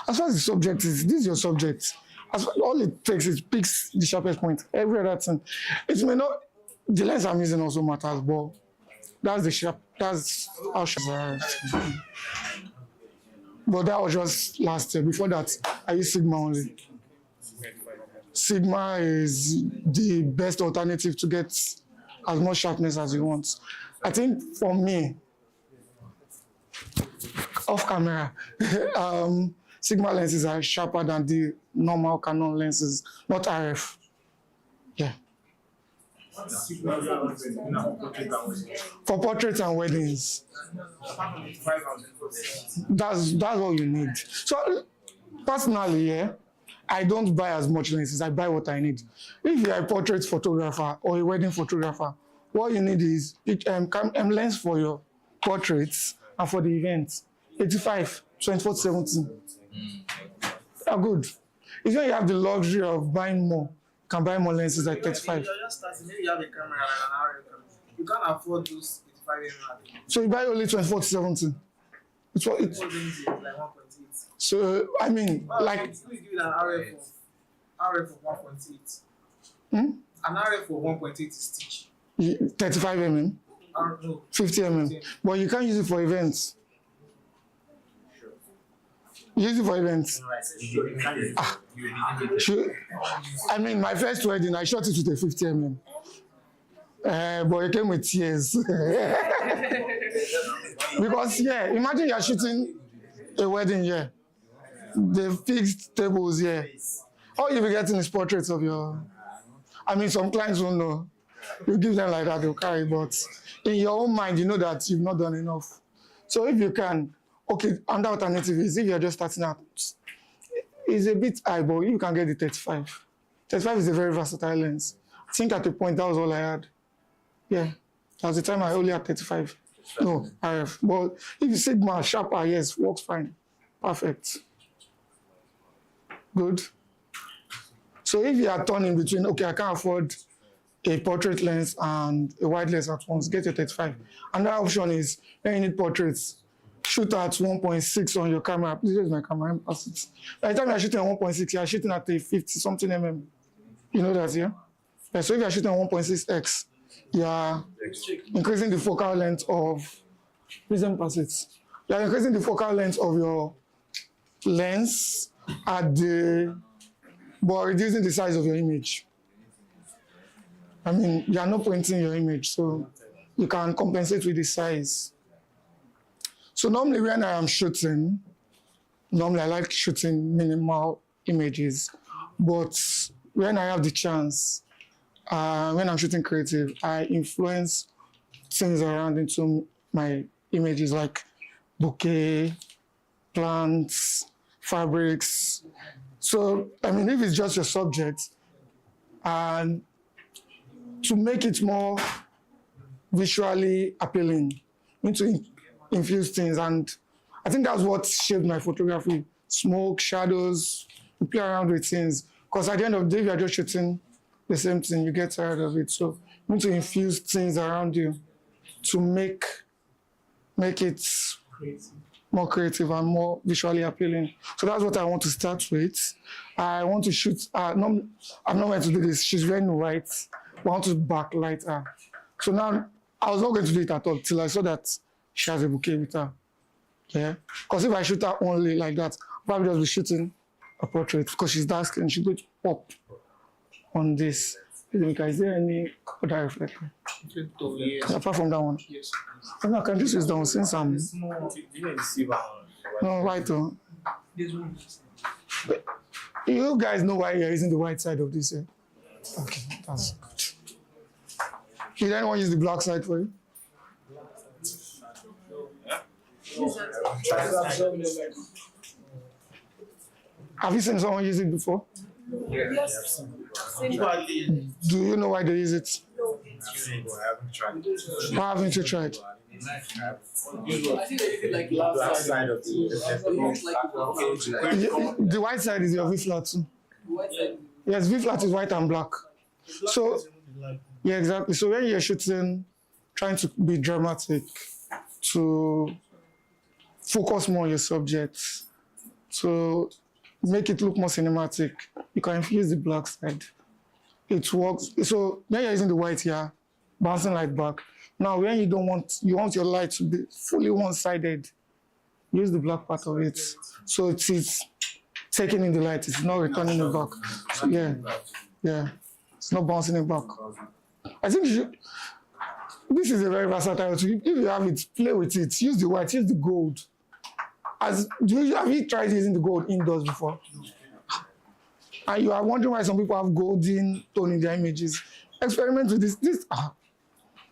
As far as the subject is, this is your subject. As far, all it takes is picks the sharpest point. Every other thing. It may not, the lens I'm using also matters, but that's the sharp, that's how sharp I am. But that was just last year. Before that, I used Sigma only. Sigma is the best alternative to get as much sharpness as you want. I think for me, off camera, Sigma lenses are sharper than the normal Canon lenses, not RF. Yeah. For portraits and weddings, that's what you need. So personally, yeah, I don't buy as much lenses. I buy what I need. If you're a portrait photographer or a wedding photographer, what you need is lens for your portraits and for the events. 85, 24-17. Are good. If you have the luxury of buying more, you can buy more lenses like 35. You're just starting. Maybe you have a camera and an RF camera. You can't afford those 85 mm. So you buy only 24-17. It's what it's. Like 1.8. So I mean, like. Please give it an RF of 1.8. An RF of 1.8 is stitch. 35 mm. No. 50 mm. But you can't use it for events. Use it for events. I mean, my first wedding, I shot it with a 50 mm. But it came with tears. Because, yeah, imagine you're shooting a wedding here. The fixed tables here. All you'll be getting is portraits of your... I mean, some clients won't know. You give them like that, they'll carry. But in your own mind, you know that you've not done enough. So if you can... Okay, another alternative is if you're just starting out, it's a bit high, but you can get the 35. 35 is a very versatile lens. I think at the point that was all I had. Yeah, that was the time I only had 35. No, RF. But if you Sigma, sharper, yes, works fine. Perfect. Good. So if you are torn in between, okay, I can't afford a portrait lens and a wide lens at once, get your 35. Another option is when you need portraits, shoot at 1.6 on your camera. This is my camera. By the time you're shooting at 1.6, you're shooting at a 50-something mm. You know that, yeah? So if you're shooting at 1.6x, you're increasing the focal length of... Please don't pass it. You're increasing the focal length of your lens at the... but reducing the size of your image. I mean, you are not printing your image, so you can compensate with the size. So normally when I am shooting, normally I like shooting minimal images, but when I have the chance, when I'm shooting creative, I influence things around into my images like bouquet, plants, fabrics. So, I mean, if it's just your subject, and to make it more visually appealing, you need to infuse things. And I think that's what shaped my photography. Smoke, shadows, you play around with things. Because at the end of the day, if you're just shooting the same thing, you get tired of it. So you need to infuse things around you to make it more creative and more visually appealing. So that's what I want to start with. I want to shoot, I'm not going to do this. She's wearing white. I want to backlight her. So now, I was not going to do it at all till I saw that she has a bouquet with her. Yeah? Because if I shoot her only like that, I'll probably just be shooting a portrait because she's dark skin. She's going to pop on this. Is there any other reflector? Yes. Apart from that one? Yes. No, I can just use that one since I'm. No, white. You guys know why you're using the white side of this here? Okay, that's good. Did anyone use the black side for you? Have you seen someone use it before? Yes. Do you know why they use it? Why haven't you tried? I think they did like last side of The white side is your V flat too. Yes, V flat is white and black. So, yeah, exactly. So when you're shooting, trying to be dramatic, to focus more on your subject, to make it look more cinematic, you can infuse the black side. It works. So when you're using the white here, bouncing light back. Now when you want your light to be fully one-sided, use the black part of it. So it is taking in the light, it's not returning it back. So yeah, it's not bouncing it back. I think this is a very versatile tool. If you have it, play with it. Use the white, use the gold. Have you tried using the gold indoors before? And you are wondering why some people have golden tone in their images. Experiment with this. This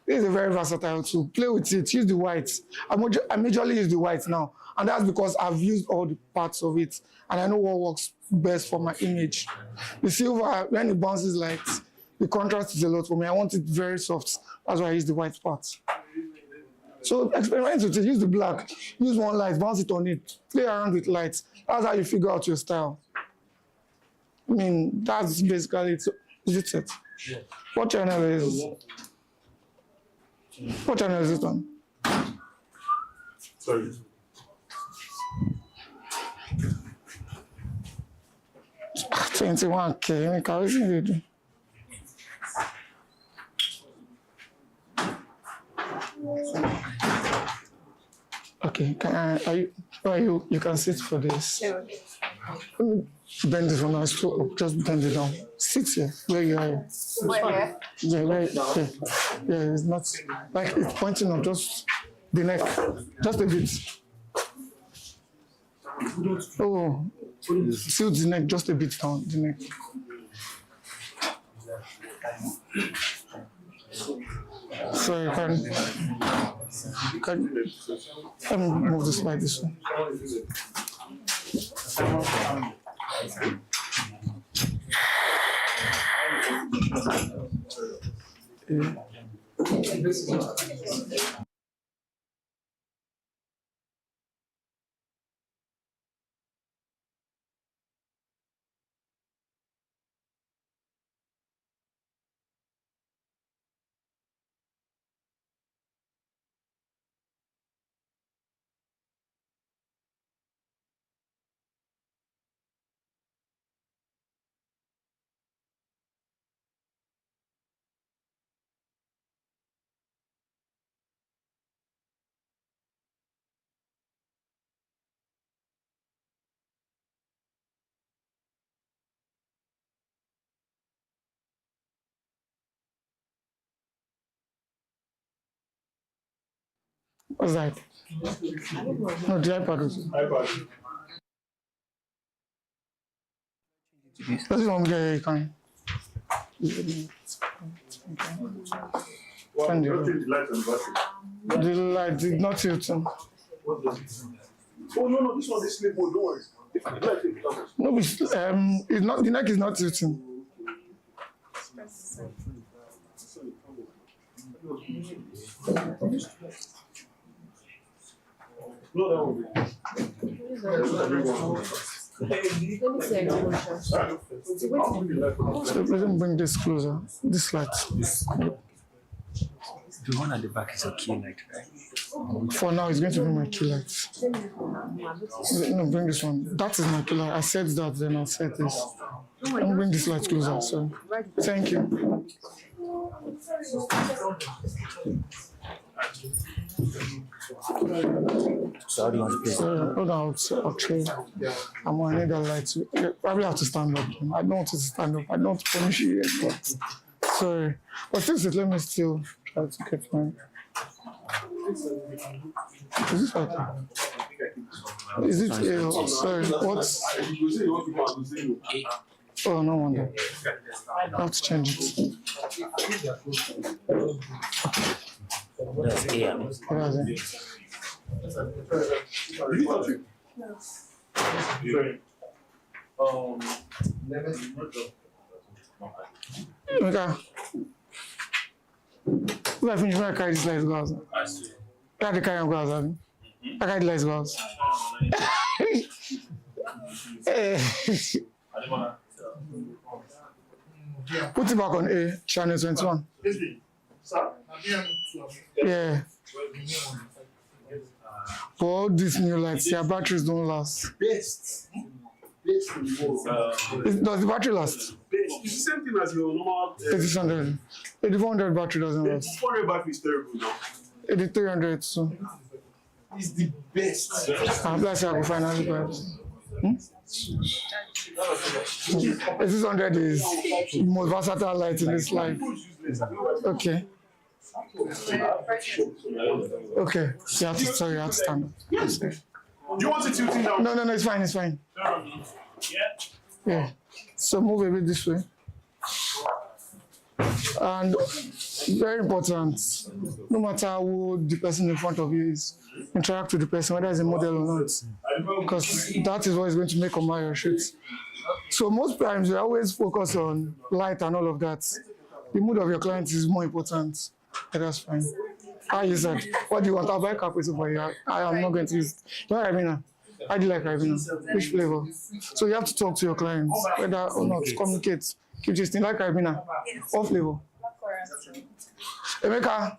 is a very versatile tool. Play with it. Use the white. I majorly use the white now, and that's because I've used all the parts of it, and I know what works best for my image. The silver, when it bounces light, the contrast is a lot for me. I want it very soft. That's why I use the white part. So experiment with it. Use the black. Use one light. Bounce it on it. Play around with lights. That's how you figure out your style. I mean, that's basically it. Is it? Yeah. What channel is it on? Sorry. Ah, 21K. How is it? Okay, you can sit for this. Let me bend this one. Just bend it down. Sit here, where you are. Where? Yeah, right. Yeah, it's not like it's pointing up. Just the neck, just a bit. Oh, tilt the neck just a bit down. The neck. So you can let me move this like this one. Yeah. What's that? No, the iPad. This one there, you can. Find it. The light did not tilt. Oh no, this one is sleep mode. Don't worry. No, it's not. The neck is not tilting. No, that one. So let me bring this closer. This light. The one at the back is a key light, right? For now, it's going to be my key light. No, bring this one. That is my key light. I set that, then I'll set this. Let me bring this light closer. So, thank you. So how do you want to play? Hold on, okay. I'm gonna need that light. Probably have to stand up. I don't want to stand up. I don't want to punish you yet, but sorry. But since let me still try to get my. Is this okay? Is it? Sorry. What's? Oh, no wonder. I have to change it. That's AM. What is it? Okay. If I finish, I carry this light glass. I have to carry on glass, I carry the light glass. Put it back on A, channel 21. Yeah. For all these new lights, their batteries don't last. Best in the world. Does the battery last? It's the same thing as your normal. 8600. 8400 battery doesn't last. 400 battery is terrible now. 8300 so. It's the best. I'm glad I will finally buy it. 8600 is the most versatile light in this life. Okay. Okay. You have to, sorry, you have to stand up. Do you want it tilting down? No, it's fine, it's fine. Yeah. So move a bit this way. And very important, no matter who the person in front of you is, interact with the person, whether it's a model or not, because that is what is going to make or mar your shoot. So most times we always focus on light and all of that. The mood of your client is more important. Yeah, that's fine. How you said, what do you want? I'll buy cappuccino for you. I am not going to use. You know Ribena? I do like Ribena. Which flavor? So you have to talk to your clients, whether or not, communicate. Keep just like Ribena. What flavor? Emeka,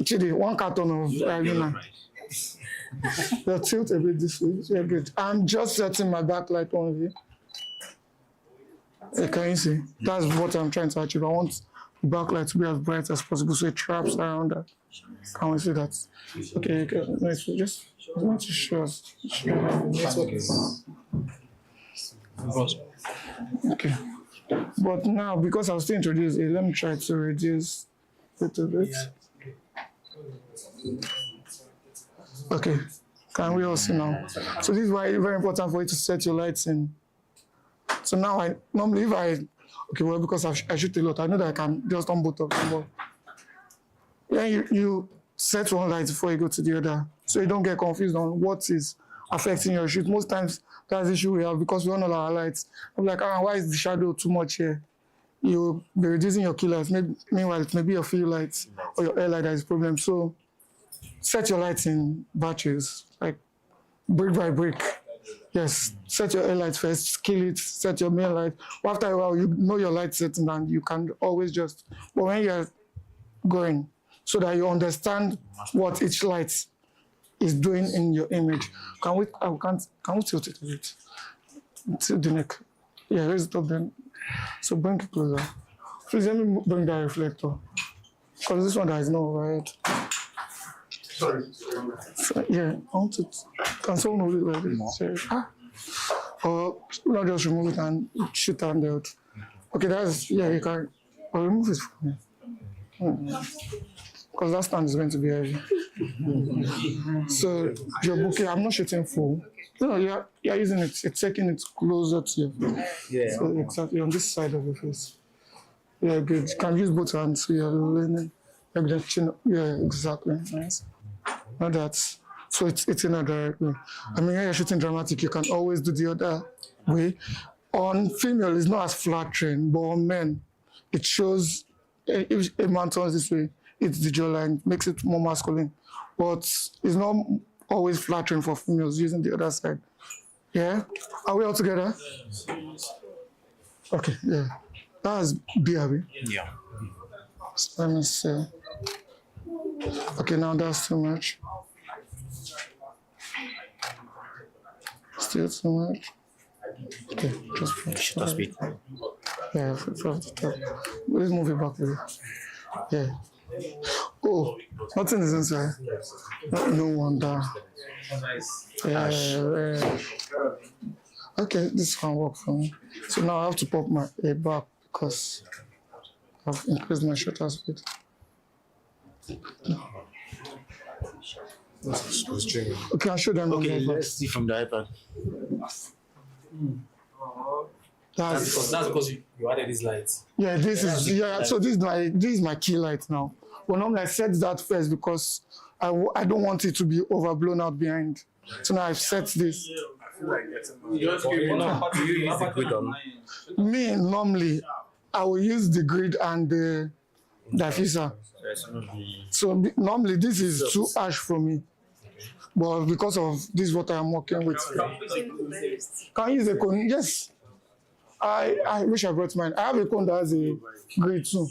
Chidi, 1 carton of Ribena. They'll tilt a bit this way. Very good. I'm just setting my backlight on here. Can you see? That's what I'm trying to achieve. I want the backlight to be as bright as possible so it traps around that. Can we see that? Okay, nice. Just want to show us. Okay. But now, because I'll still introduce it, let me try to reduce it a bit. Okay. Can we all see now? So this is why it's very important for you to set your lights in. So now normally if because I shoot a lot, I know that I can just on both of them. But then you set one light before you go to the other, so you don't get confused on what is affecting your shoot. Most times that's the issue we have because we don't know our lights. I'm like, why is the shadow too much here? You'll be reducing your key lights. Meanwhile, it may be your field lights or your air light that is the problem. So set your lights in batches, like brick by brick. Yes, set your air light first, kill it, set your main light. After a while, you know your light setting and you can always just, but when you're going, so that you understand what each light is doing in your image. Can we tilt it a bit? Tilt the neck. Yeah, raise it up then. So bring it closer. Please let me bring that reflector. Because this one has no overhead. Sorry. So, yeah, I want it. Can someone move it like this? Or not just remove it and shoot and out. Okay, that's, yeah, you can. Or remove it from me. because that stand is going to be heavy. So your bouquet, I'm not shooting full. No, you're using it. You're taking it closer to your face. Yeah. So exactly on this side of your face. Yeah, good. You can use both hands. So you're leaning. Yeah, exactly. Nice. Now that's so it's in a direct way. I mean, when you're shooting dramatic, you can always do the other way. On female, it's not as flattering, but on men, it shows if a man turns this way, it's the jawline, makes it more masculine. But it's not always flattering for females using the other side. Yeah? Are we all together? Okay, yeah. That's BRB. Yeah. Let me see. Okay, now that's too much. Still too much. Okay, just speed. Yeah, from the top. Let's move it back a bit. Yeah. Oh, nothing is inside. No wonder. Yeah. Okay, this can work for me. So now I have to pop my A back because I've increased my shutter speed. Okay, I'll show them. Okay, let's see from the iPad. That's because you added these lights. Yeah, this is so this is my key light now. Well, normally I set that first because I don't want it to be overblown out behind. So now I've set this. Me normally I will use the grid and the diffuser. So normally this is too harsh for me. But because of this what I'm working with. Can you use a cone? Yes. I wish I brought mine. I have a cone that has a grid too.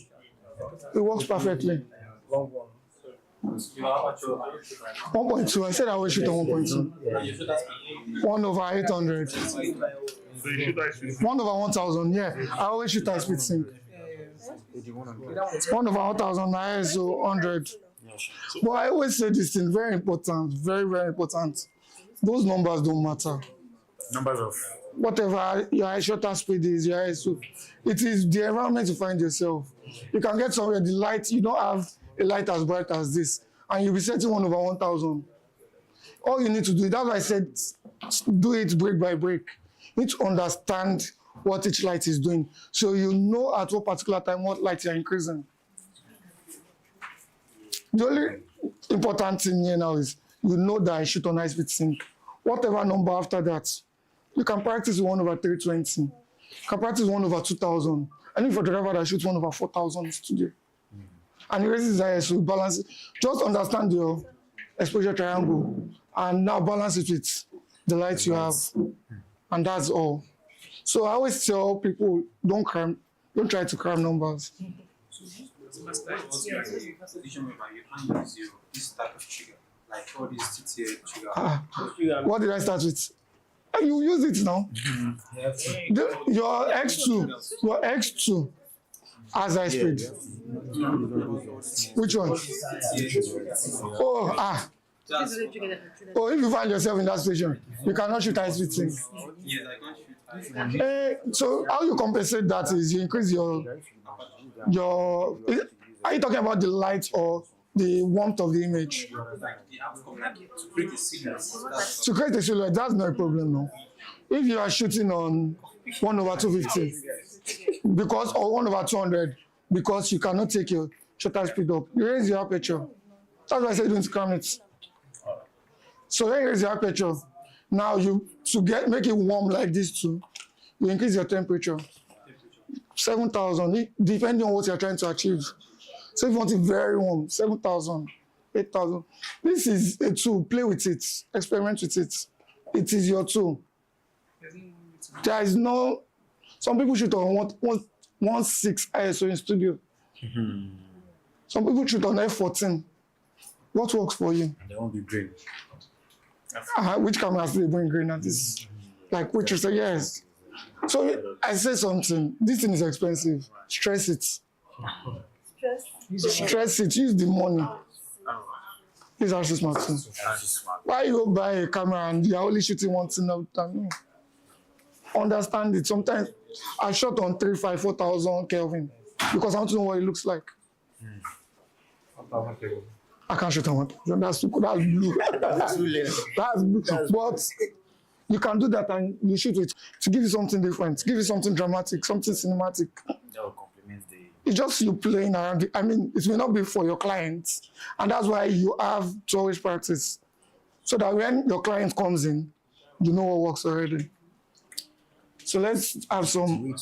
It works perfectly. 1.2. I said I will shoot on 1.2. 1/800. 1/1000. Yeah, I always shoot high speed sync. 1/1000. ISO 100. But I always say this thing very important, very very important. Those numbers don't matter. Numbers of whatever your shutter speed is, your ISO, it is the environment you find yourself. You can get somewhere the light, you don't have a light as bright as this, and you'll be setting 1/1000. All you need to do, that's why I said do it break by break. You need to understand what each light is doing, so you know at what particular time what light you're increasing. The only important thing here now is you know that I shoot on high speed sync. Whatever number after that, you can practice 1/320. You can practice 1/2000. Any photographer that shoots 1/4000 in studio. And he raises his ISO, balance it. Just understand your exposure triangle and now balance it with the light you have. And that's all. So I always tell people, don't try to cram numbers. This type of trigger, like all these trigger. What did I start with? You use it now. Your X2 has high speed. Which one? Oh, if you find yourself in that situation, you cannot shoot high speed sync. So how you compensate that is you increase your. Are you talking about the light or the warmth of the image? To create a silhouette. To create a silhouette, that's not a problem, no. If you are shooting on 1/250, because or 1/200, because you cannot take your shutter speed up, you raise your aperture. That's why I said don't cram it. So when you raise your aperture, now make it warm like this too, you increase your temperature. 7,000, depending on what you're trying to achieve. So if you want it very warm, 7,000, 8,000. This is a tool. Play with it. Experiment with it. It is your tool. There is no. Some people shoot on 1.6 ISO in studio. Some people shoot on F14. What works for you? They won't be green. Which cameras do they bring green at this? Like which you say yes. So I say something. This thing is expensive. Stress it. Stress it. Use the money. This is actually smart thing. Why you go buy a camera and you're only shooting one thing all the time? No. Understand it. Sometimes I shot on 3,500, 4,000 Kelvin because I want to know what it looks like. I can't shoot on one. That's too, that's blue. That's blue. But you can do that and you shoot it to give you something different, give you something dramatic, something cinematic. That will complement the. It's just you playing around. I mean, it may not be for your clients, and that's why you have to always practice, so that when your client comes in, you know what works already. So let's have some.